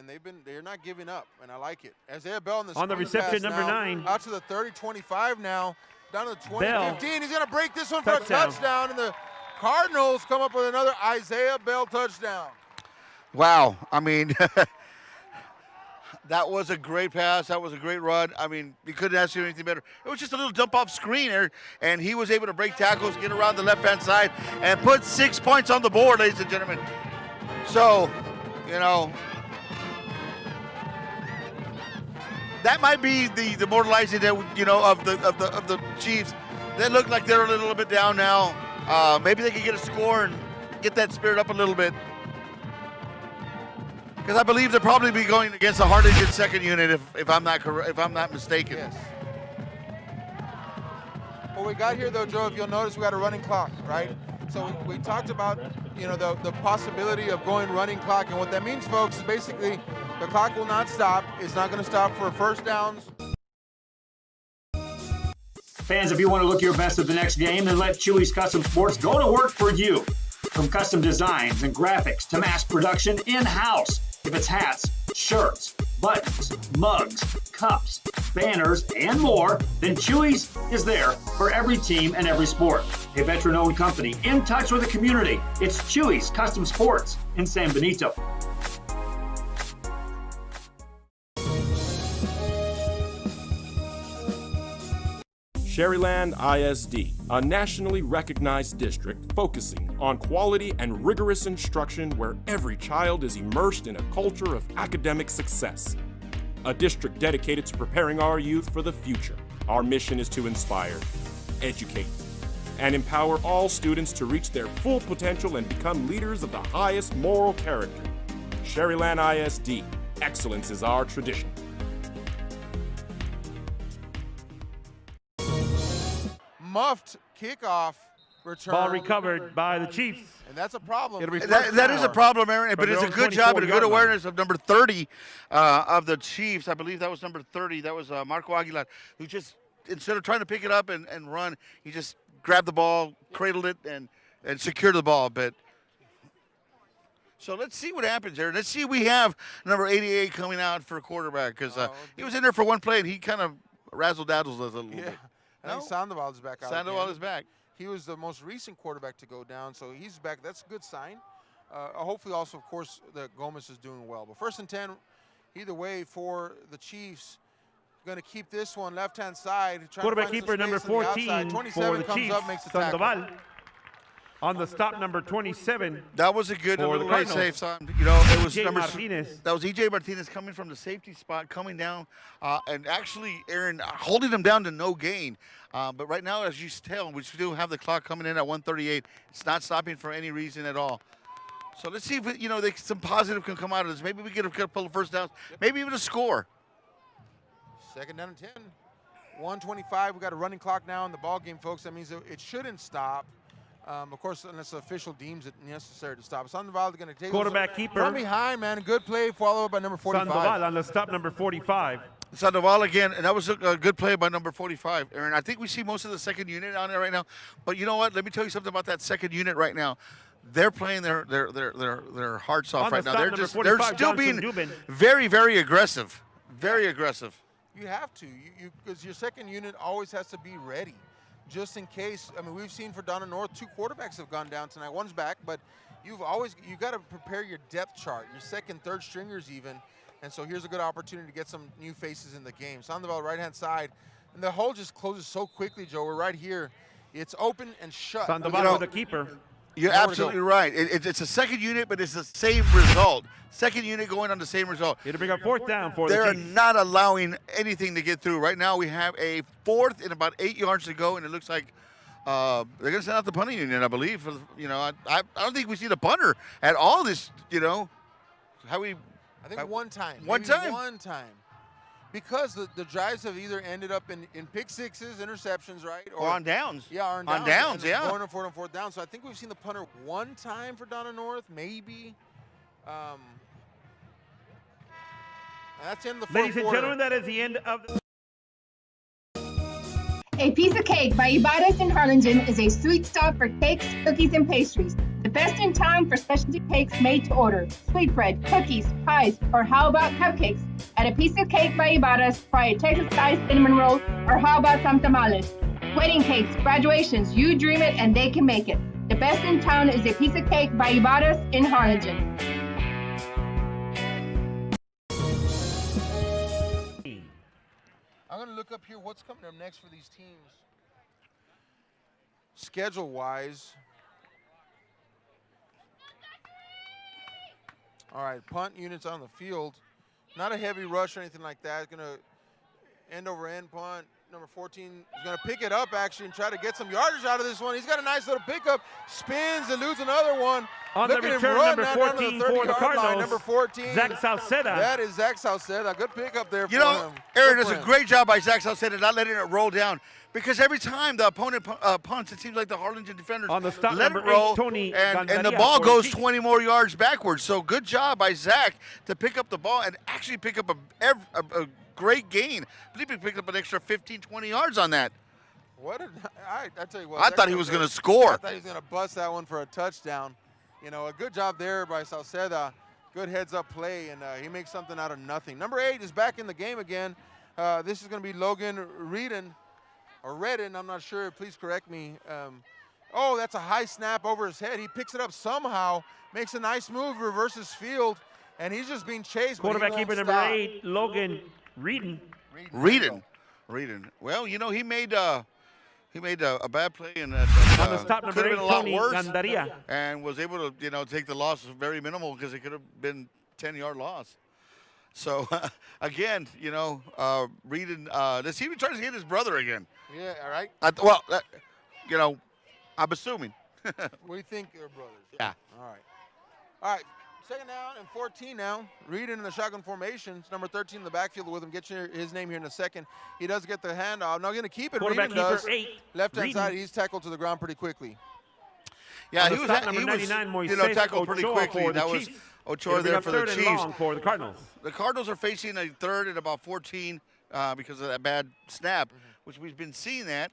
they're not giving up, and I like it. Isaiah Bell on the reception, number 9. Out to the 30-25 now, down to the 20-15. Bell. He's going to break this one for a touchdown, and the Cardinals come up with another Isaiah Bell touchdown. Wow. I mean, that was a great pass. That was a great run. I mean, you couldn't ask you anything better. It was just a little dump-off screener, and he was able to break tackles, get around the left-hand side, and put 6 points on the board, ladies and gentlemen. So, that might be the demoralizing that of the Chiefs. They look like they're a little bit down now. Maybe they can get a score and get that spirit up a little bit. Because I believe they'll probably be going against the Harlingen second unit if I'm not mistaken. Yes. What we got here, though, Joe, if you'll notice, we got a running clock, right? So we talked about, the possibility of going running clock, and what that means, folks, is basically the clock will not stop. It's not going to stop for first downs. Fans, if you want to look your best at the next game, then let Chewy's Custom Sports go to work for you. From custom designs and graphics to mass production in-house. If it's hats, shirts, buttons, mugs, cups, banners, and more, then Chewy's is there for every team and every sport. A veteran-owned company in touch with the community. It's Chewy's Custom Sports in San Benito. Sherryland ISD, a nationally recognized district focusing on quality and rigorous instruction where every child is immersed in a culture of academic success. A district dedicated to preparing our youth for the future. Our mission is to inspire, educate, and empower all students to reach their full potential and become leaders of the highest moral character. Sherryland ISD, excellence is our tradition. Muffed kickoff return. Ball recovered by the Chiefs. And that's a problem. That is a problem, Aaron, but it's a good job and a good awareness of number 30 of the Chiefs. I believe that was number 30. That was Marco Aguilar, who just, instead of trying to pick it up and run, he just grabbed the ball, cradled it, and secured the ball. But so let's see what happens, Aaron. Let's see if we have number 88 coming out for a quarterback, because he was in there for one play, and he kind of razzle-dazzles us a little bit. I think Sandoval is back out. Sandoval is back. He was the most recent quarterback to go down, so he's back. That's a good sign. Hopefully also, of course, that Gomez is doing well. But 1st and 10, either way for the Chiefs. Going to keep this one left-hand side. Quarterback keeper number 14 for the Chiefs, Sandoval. On the stop, number 27. That was a good play safe. It was that was EJ Martinez coming from the safety spot, coming down, and actually, Aaron, holding him down to no gain. But right now, as you tell, we still have the clock coming in at 1:38. It's not stopping for any reason at all. So let's see if some positive can come out of this. Maybe we get a couple of first downs, maybe even a score. 2nd down and 10. 1:25. We got a running clock now in the ball game, folks. That means it shouldn't stop. Of course, unless the official deems it necessary to stop. Sandoval going to take quarterback keeper from behind, man. Good play, followed by number 45. Sandoval on the stop, number 45. Sandoval again, and that was a good play by number 45. Aaron, I think we see most of the second unit on there right now. But you know what? Let me tell you something about that second unit right now. They're playing their hearts off right now. They're still being very, very aggressive. Very aggressive. You have to, because your second unit always has to be ready. Just in case. I mean, we've seen for Donna North, 2 quarterbacks have gone down tonight. One's back, but you got to prepare your depth chart, your second, third stringers even. And so here's a good opportunity to get some new faces in the game. Sandoval right-hand side, and the hole just closes so quickly, Joe. We're right here. It's open and shut. Sandoval with the keeper. You're absolutely right. It's a second unit, but it's the same result. Second unit going on the same result. It'll bring a 4th down for the Chiefs. They're Chiefs. not allowing anything to get through. Right now we have a 4th and about 8 yards to go, and it looks like they're going to send out the punting unit, I believe. I don't think we see the punter at all this, how we. I think one time. One time? One time. Because the drives have either ended up in pick sixes, interceptions, right? Or on downs. Yeah, on downs, yeah. Going on 4th and 4th down. So I think we've seen the punter one time for Donna North, maybe. that's in the fourth Ladies and quarter. gentlemen, that is the end of the... A Piece of Cake by Ibarra's in Harlingen is a sweet stop for cakes, cookies, and pastries. The best in town for specialty cakes made to order. Sweetbread, cookies, pies, or how about cupcakes? At A Piece of Cake by Ibarra's, try a Texas-style cinnamon roll, or how about some tamales? Wedding cakes, graduations, you dream it and they can make it. The best in town is A Piece of Cake by Ibarra's in Harlingen. I'm going to look up here what's coming up next for these teams. Schedule-wise. All right, punt units on the field. Not a heavy rush or anything like that. It's going to end-over-end punt. Number 14 is going to pick it up, actually, and try to get some yardage out of this one. He's got a nice little pickup. Spins and loses another one. On the Look at him return, run number down to 14 the for the 30-yard Cardinals. line. Number 14. Zach Salceda. That is Zach Salceda. Good pickup there for You know, him. Aaron Good does for a him. great job by Zach Salceda not letting it roll down. Because every time the opponent punts, it seems like the Harlingen defenders On the stop, let number it roll, 8, Tony and the Gandaria ball for goes Chiefs. 20 more yards backwards. So good job by Zach to pick up the ball and actually pick up a great gain. I believe he picked up an extra 15, 20 yards on that. What I tell you what. I thought he was going to score. I thought he was going to bust that one for a touchdown. You know, a good job there by Salceda. Good heads-up play, and he makes something out of nothing. Number 8 is back in the game again. This is going to be Logan Redden, or Redden, I'm not sure. Please correct me. Oh, that's a high snap over his head. He picks it up somehow, makes a nice move, reverses field, and he's just being chased. Quarterback but he keeper won't number stop. 8, Logan Reedon. Reading. Well, you know, he made a bad play and On the stop, could number have 8, been a lot Tony worse, Gandaria. and was able to, you know, take the loss very minimal because it could have been 10-yard loss. So again, you know, Reading. Does he even try to hit his brother again? Yeah, all right. You know, I'm assuming. What do you think, they're brothers? Yeah. All right. All right. Second down and 14 now. Reed in the shotgun formations. Number 13 in the backfield with him. Get his name here in a second. He does get the handoff. Now going to keep it. Quarterback Reed does. keeper 8. Left-hand side, he's tackled to the ground pretty quickly. Yeah, On he the was, stop, he number was 99, you know, Moises tackled pretty Ochoa quickly. for the That was Chiefs. Ochoa It'll be there a for the third and Chiefs. long for the Cardinals. The Cardinals are facing a third and about 14 because of that bad snap, which we've been seeing that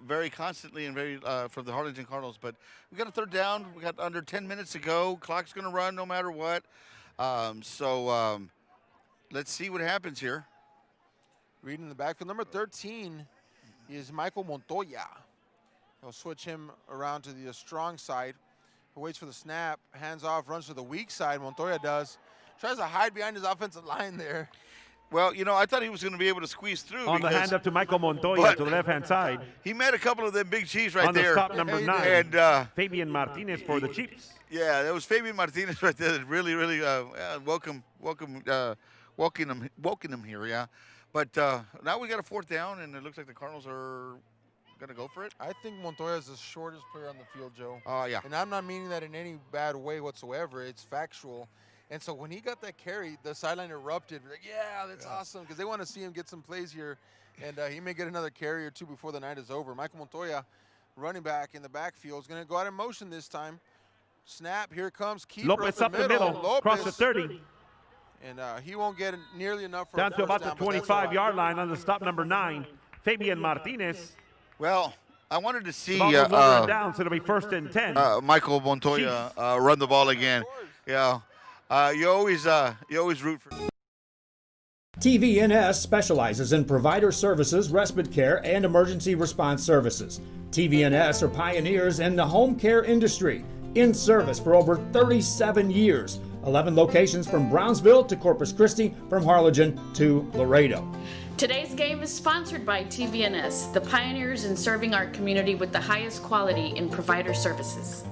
very constantly and very from the Harlingen Cardinals. But we got a third down. We got under 10 minutes to go. Clock's going to run no matter what. Let's see what happens here. Reed in the backfield. Number 13 is Michael Montoya. He'll switch him around to the strong side. He waits for the snap, hands off, runs to the weak side. Montoya does. Tries to hide behind his offensive line there. Well, you know, I thought he was going to be able to squeeze through. On the hand up to Michael Montoya to the left-hand side. He met a couple of them big Chiefs right On the there. stop, number 9, and Fabian Martinez for the Chiefs. Yeah, that was Fabian Martinez right there that really welcome him here, yeah. But now we got a fourth down, and it looks like the Cardinals are going to go for it. I think Montoya is the shortest player on the field, Joe. Oh, yeah. And I'm not meaning that in any bad way whatsoever. It's factual. And so when he got that carry, the sideline erupted. Like, yeah, that's awesome, because they want to see him get some plays here. And he may get another carry or two before the night is over. Michael Montoya, running back in the backfield, is going to go out in motion this time. Snap, here it comes. Keeper Lopez up the middle, across the 30. And he won't get nearly enough for Down a to first about down, the but that's all right. 25-yard line on the stop, number 9, Fabian Martinez. Well, I wanted to see Ball goes over and down, so it'll be first and 10. Michael Montoya run the ball again. Yeah, you always root for. TVNS specializes in provider services, respite care, and emergency response services. TVNS are pioneers in the home care industry, in service for over 37 years. 11 locations from Brownsville to Corpus Christi, from Harlingen to Laredo. Today's game is sponsored by TVNS, the pioneers in serving our community with the highest quality in provider services.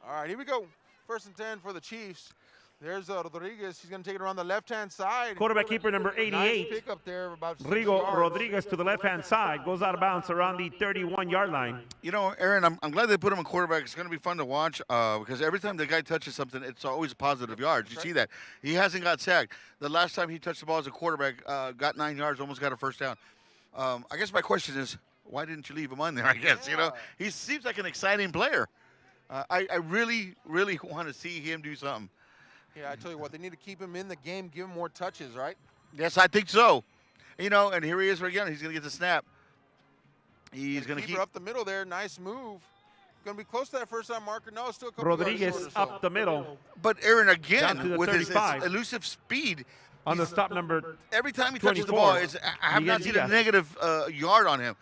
All right, here we go. First and 10 for the Chiefs. There's Rodriguez. He's going to take it around the left-hand side. Quarterback keeper number 88, Nice pickup there, about 6 Rigo yards. Rodriguez to the left-hand side, goes out of bounds around the 31-yard line. You know, Aaron, I'm glad they put him in quarterback. It's going to be fun to watch because every time the guy touches something, it's always positive yards. You see that. He hasn't got sacked. The last time he touched the ball as a quarterback, got 9 yards, almost got a first down. I guess my question is, why didn't you leave him on there, I guess, you know? He seems like an exciting player. I really, really want to see him do something. Yeah, I tell you what, they need to keep him in the game, give him more touches, right? Yes, I think so. You know, and here he is again. He's going to get the snap. He's going to keep up the middle there. Nice move. Going to be close to that first time marker. No, still a couple Rodriguez yards short or so. up the middle. But Aaron, Down again, to the with his 35. elusive speed. On the stop number Every time he touches 24, the ball, I have not Miguel seen a Diaz. negative yard on him.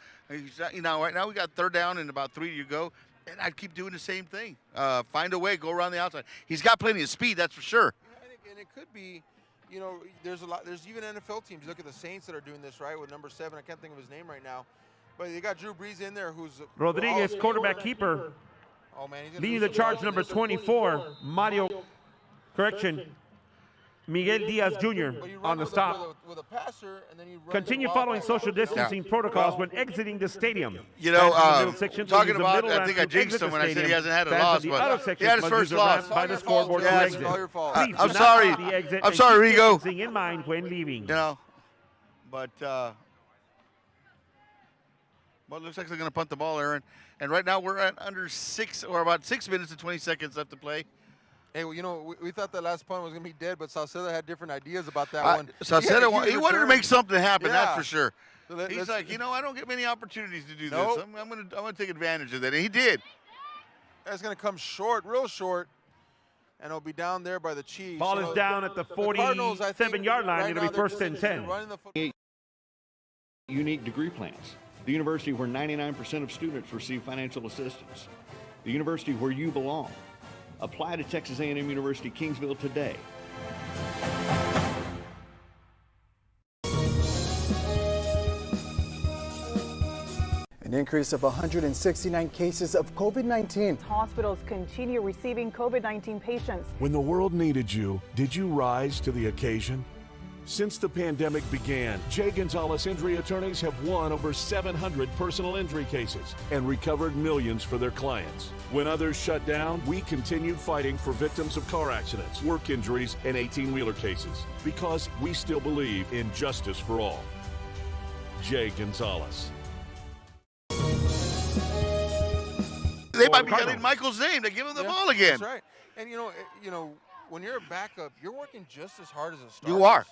You know, right now we got third down and about 3 to go. And I'd keep doing the same thing. Find a way, go around the outside. He's got plenty of speed, that's for sure. And it could be, you know, there's a lot. There's even NFL teams. Look at the Saints that are doing this, right? With number 7, I can't think of his name right now, but they got Drew Brees in there, who's Rodriguez, quarterback keeper. Oh man, he's Leading the charge, number 24, Mario. Correction. Miguel Diaz Jr. on the stop. with a passer, and then you run Continue following social distancing protocols when exiting the stadium. You know, Fans in the middle section talking use the about, middle I ramp think I to jinxed exit him the when I said he stadium. hasn't had a Fans in loss, the but outer he sections had his must first use the ramp loss. by the scoreboard to Yes. exit. All your fault. Please I'm do not sorry. have the exit I'm and sorry, keep Rigo. distancing in mind when leaving. You know, but well, it looks like they're going to punt the ball, Aaron. And right now we're at under 6 or about 6 minutes and 20 seconds left to play. Hey, well, you know, we thought that last punt was going to be dead, but Saucedo had different ideas about that one. Saucedo, he wanted to make something happen, that's Yeah. for sure. So He's like, you know, I don't get many opportunities to do Nope. this. I'm gonna take advantage of that, and he did. That's going to come short, real short, and it'll be down there by the Chiefs. Ball You is know, down at the Cardinals, I think, 47-yard line. right It'll now be they're first and just 10. running the football. Unique degree plans. The university where 99% of students receive financial assistance. The university where you belong. Apply to Texas A&M University Kingsville today. An increase of 169 cases of COVID-19. Hospitals continue receiving COVID-19 patients. When the world needed you, did you rise to the occasion? Since the pandemic began, Jay Gonzalez injury attorneys have won over 700 personal injury cases and recovered millions for their clients. When others shut down, we continued fighting for victims of car accidents, work injuries, and 18-wheeler cases because we still believe in justice for all. Jay Gonzalez. They might be yelling Michael's name to give him the ball again. That's right. And you know, when you're a backup, you're working just as hard as a starter. You are.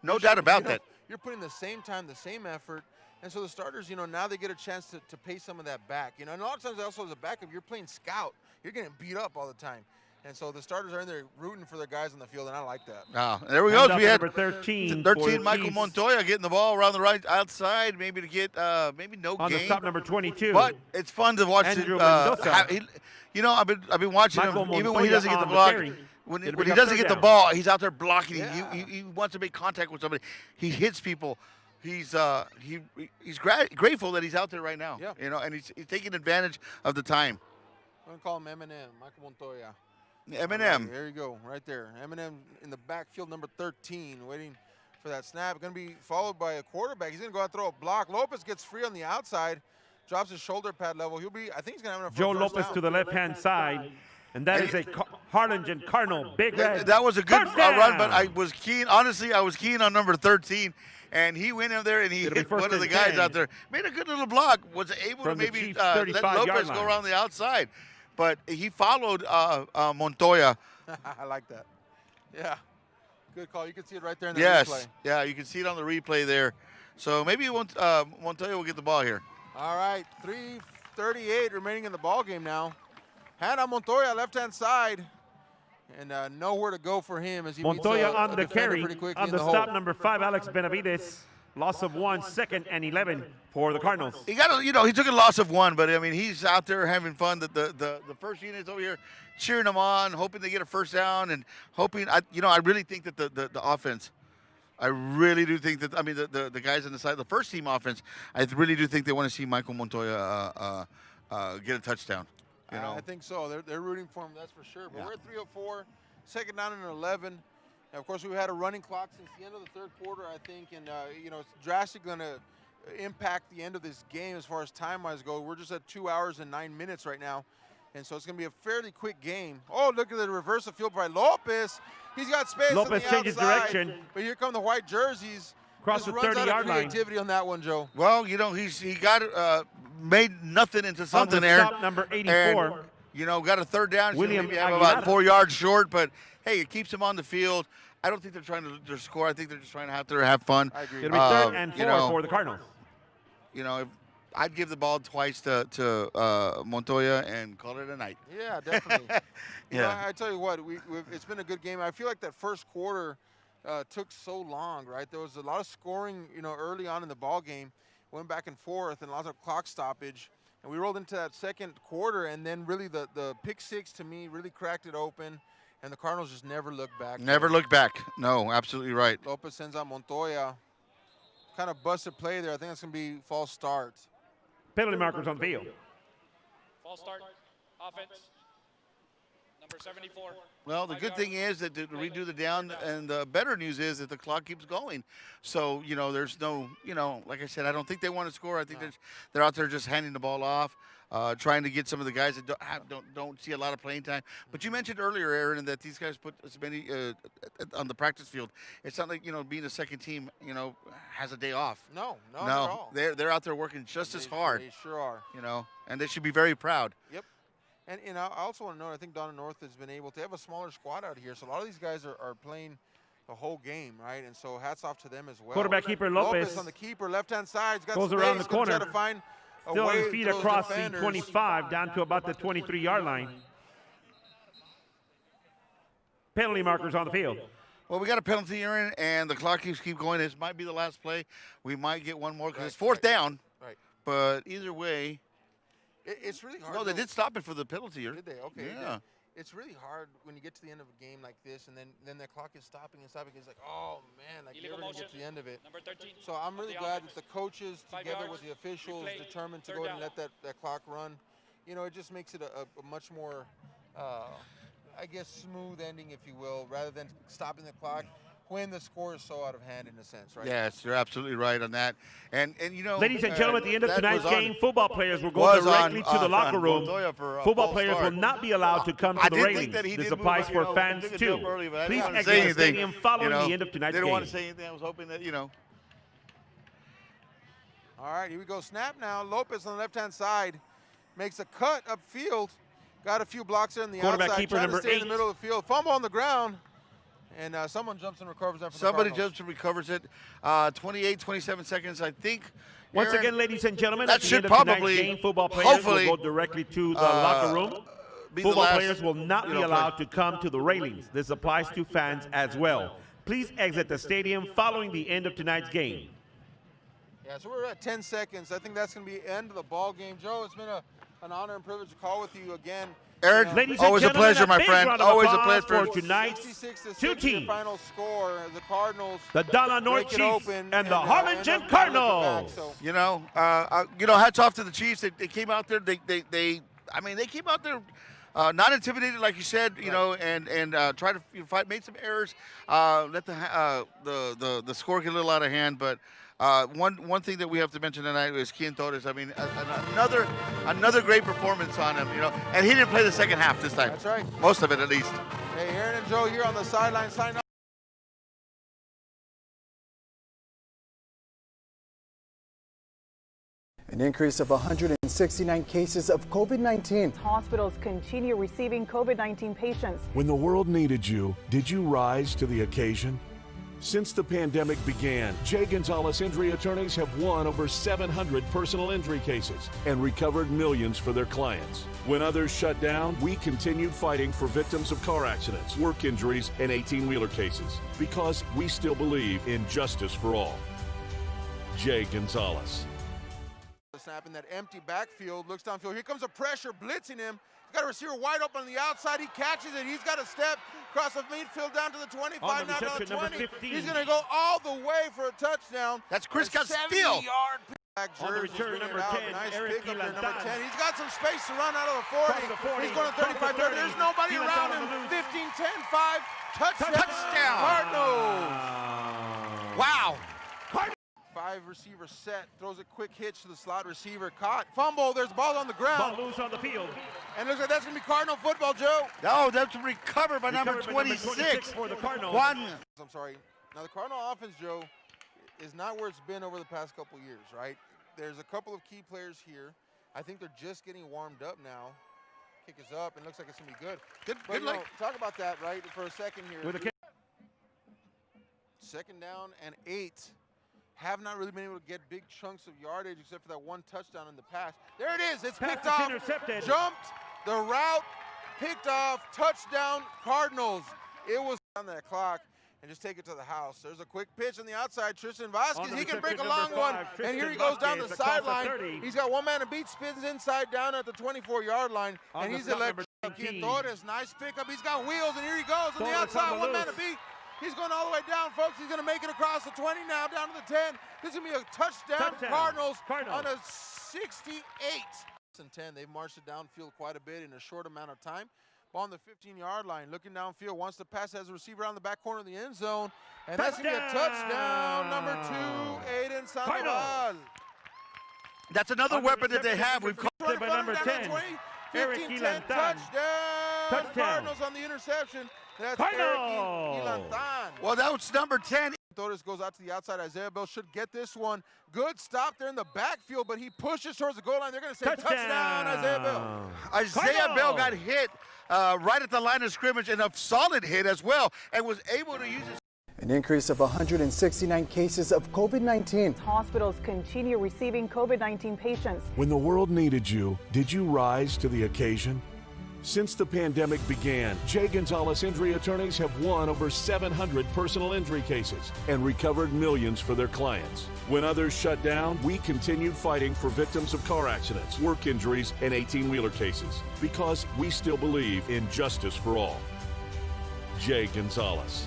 No doubt about that. You're putting the same time, the same effort. And so the starters, you know, now they get a chance to pay some of that back. You know, and a lot of times also as a backup, you're playing scout. You're getting beat up all the time. And so the starters are in there rooting for their guys on the field, and I like that. There we go. We had number 13 Michael Montoya getting the ball around the right outside, maybe to get maybe no On gain. the stop number 22. But it's fun to watch. Andrew Mendoza. You know, I've been watching Michael him even when he Montoya doesn't get the on the block. carry. When It'll he bring up doesn't third get the down. ball, he's out there blocking. Yeah. He wants to make contact with somebody. He hits people. He's grateful that he's out there right now. Yeah. You know, and he's taking advantage of the time. I'm going to call him Eminem, Michael Montoya. Eminem. There you go, right there. Eminem in the backfield, number 13, waiting for that snap. Going to be followed by a quarterback. He's going to go out and throw a block. Lopez gets free on the outside, drops his shoulder pad level. I think he's going to have enough. Joe Lopez to the left-hand side. And that is a Harlingen Cardinal. Big red. That was a good First down. run, but I was keen. Honestly, I was keen on number 13. And he went in there and he It'll be hit first one of the and guys 10. out there. Made a good little block. Was able From to the maybe Chiefs' let 35-yard Lopez go line. around the outside. But he followed Montoya. I like that. Yeah. Good call. You can see it right there in the Yes. replay. Yeah, you can see it on the replay there. So maybe Montoya will get the ball here. All right, 3:38 remaining in the ball game now. Hannah Montoya, left-hand side. And nowhere to go for him as he Montoya meets on a the defender carry. pretty quickly On in the hole. stop, number 5, Alex Benavides. Loss of 1, 2nd and 11 for the Cardinals. He got he took a loss of 1, but I mean he's out there having fun. The first unit's over here cheering him on, hoping they get a first down, and hoping I really think that the offense, I really do think that the guys on the side, the first team offense, I really do think they want to see Michael Montoya get a touchdown. You know, I think so. They're rooting for him, that's for sure. But Yeah. we're at 3:04, second down and 11. And of course, we've had a running clock since the end of the third quarter, I think, and it's drastically going to impact the end of this game as far as time-wise go. We're just at 2 hours and 9 minutes right now, and so it's going to be a fairly quick game. Oh, look at the reverse of field by Lopez. He's got space Lopez on the changes outside, direction. But here come the white jerseys. Across Just the runs out of 30-yard line. creativity on that one, Joe. well, he got made nothing into something on the there. stop, number 84. You know, got a third down. William Maybe have Aguilar. about 4 yards short, but hey, it keeps them on the field. I don't think they're trying to score. I think they're just trying to have fun. I agree. It'll be 3rd and 4 for the Cardinals. You know, I'd give the ball twice to Montoya and call it a night. Yeah, definitely. You know, Yeah. I tell you what, it's been a good game. I feel like that first quarter took so long, right? There was a lot of scoring, you know, early on in the ball game. Went back and forth and lots of clock stoppage. And we rolled into that second quarter, and then really the pick six to me really cracked it open. And the Cardinals just never looked back. Never looked back. No, absolutely right. Lopez sends out Montoya. Kind of busted play there. I think that's going to be false start. Penalty markers on the field. False start. Offense. Number 74. Well, the good thing is that to redo the down, and the better news is that the clock keeps going. So, you know, there's no, you know, like I said, I don't think they want to score. I think they're out there just handing the ball off, trying to get some of the guys that don't see a lot of playing time. But you mentioned earlier, Aaron, that these guys put as many on the practice field. It's not like, you know, being a second team, you know, has a day off. No, not at all. They're out there working just as hard. They sure are. You know, and they should be very proud. Yep. And you know, I also want to note, I think Donna North has been able to have a smaller squad out here. So a lot of these guys are playing the whole game, right? And so hats off to them as well. Quarterback keeper Lopez on the keeper, left-hand side. He's got goes space, around the gonna try corner. to find a Still on way his feet to those across the defenders. 25 down to about the 23-yard line. Penalty markers on the field. Well, we got a penalty, Aaron, and the clock keep going. This might be the last play. We might get one more because it's fourth down. Right. But either way. It's really hard. No, they though. did stop it for the penalty. Did they? Okay. Yeah. It's really hard when you get to the end of a game like this, and then the clock is stopping and stopping. It's like, oh man, like you're never gonna get to the end of it. Number 13. So I'm really glad that the coaches, 5 together yards, with the officials, replay, determined to 3rd go ahead and down. let that clock run. You know, it just makes it a much more, I guess, smooth ending, if you will, rather than stopping the clock when the score is so out of hand in a sense, right? Yes, you're absolutely right on that. And you know, Ladies and gentlemen, at the end of that tonight's was on- game, football players will go was directly on- to the locker on room. Montoya for a Football false players start. will not be allowed to come to I the did think railings. that he This did applies move, for he fans took a too. jump early, but I Please didn't want to exit say the anything, stadium following you know. the end of tonight's Didn't game. want to say anything. I was hoping that, you know. All right, here we go. Snap now. Lopez on the left-hand side makes a cut upfield. Got a few blocks there on the Quarterback outside. keeper Trying to number stay in 8. the middle of the field. Fumble on the ground. And someone jumps and recovers that from Somebody the Cardinals. jumps and recovers it. 28, 27 seconds, I think. Once Aaron, again, ladies and gentlemen, that at the should end of tonight's probably, game, football players hopefully, will go directly to the locker room. be the Football last, players will not you be know, allowed play. to come to the railings. This applies to fans as well. Please exit the stadium following the end of tonight's game. Yeah, so we're at 10 seconds. I think that's going to be the end of the ball game. Joe, it's been an honor and privilege to call with you again. Aaron, Ladies and always a gentlemen, pleasure, my big friend. round of Always a applause pleasure. for tonight's 66 two to teams. final score. The Cardinals. The Donna North break it Chiefs open and the end Harlingen up looking Cardinals. back, so. You know, hats off to the Chiefs. They came out there. They came out there. Not intimidated, like you said, you know, and tried to fight, made some errors, let the score get a little out of hand. But one thing that we have to mention tonight is Kian Torres. I mean, another great performance on him, you know, and he didn't play the second half this time. That's right. Most of it, at least. Hey, Aaron and Joe here on the sideline. Sign up. An increase of 169 cases of COVID-19. Hospitals continue receiving COVID-19 patients. When the world needed you, did you rise to the occasion? Since the pandemic began, Jay Gonzalez Injury Attorneys have won over 700 personal injury cases and recovered millions for their clients. When others shut down, we continued fighting for victims of car accidents, work injuries, and 18-wheeler cases because we still believe in justice for all. Jay Gonzalez. Snap in that empty backfield, looks downfield. Here comes a pressure, blitzing him. He's got a receiver wide open on the outside. He catches it. He's got a step across the midfield down to the 25, On the now down to reception, number 20. 15. He's going to go all the way for a touchdown. That's Chris A Castillo. 70-yard back On the jersey, return, bringing number it out. 10, Nice Eric pickup there, number Guilantan. 10. He's got some space to run out of the 40. Across the 40, He's going to across the 35, 30. 30. There's nobody Guilantan around on him. the loose. 15, 10, 5. Touchdown. Touchdown. Cardinals. Wow. 5 receiver set, throws a quick hitch to the slot receiver, caught, fumble, there's a ball on the ground. Ball loose on the field. And looks like that's going to be Cardinal football, Joe. No, that's recovered by number Recovered by number 26. for the Cardinals. I'm sorry. Now, the Cardinal offense, Joe, is not where it's been over the past couple years, right? There's a couple of key players here. I think they're just getting warmed up now. Kick is up and looks like it's going to be good. Good You know, talk about that, right, for a second here. With a kick. Second down and 8. Have not really been able to get big chunks of yardage except for that one touchdown in the pass. There it is. It's picked off. Intercepted. Jumped. The route. Picked off. Touchdown. Cardinals. It was on that clock. And just take it to the house. There's a quick pitch on the outside. Tristan Vasquez, he can break a long one. And here he goes down the sideline. He's got one man to beat, spins inside down at the 24-yard line. And he's electric. Torres, nice pickup. He's got wheels, and here he goes on the outside. One man to beat. He's going all the way down, folks. He's going to make it across the 20 now, down to the 10. This is going to be a touchdown. Cardinals on a 68. And 10, they've marched it downfield quite a bit in a short amount of time. Ball on the 15-yard line, looking downfield, wants to pass, has a receiver on the back corner of the end zone, and that's going to be a touchdown. Number 2, Aiden Sandoval. That's another weapon that they have. We've called it by number 10, Eric 15-10 touchdown. Cardinals on the interception. That's Eric Ilantan. Well, that was number 10. Torres goes out to the outside. Isaiah Bell should get this one. Good stop there in the backfield, but he pushes towards the goal line. They're going to say touchdown, Isaiah Bell. Isaiah Bell got hit right at the line of scrimmage, and a solid hit as well, and was able to use his. An increase of 169 cases of COVID-19. Hospitals continue receiving COVID-19 patients. When the world needed you, did you rise to the occasion? Since the pandemic began, Jay Gonzalez injury attorneys have won over 700 personal injury cases and recovered millions for their clients. When others shut down, we continued fighting for victims of car accidents, work injuries, and 18-wheeler cases because we still believe in justice for all. Jay Gonzalez.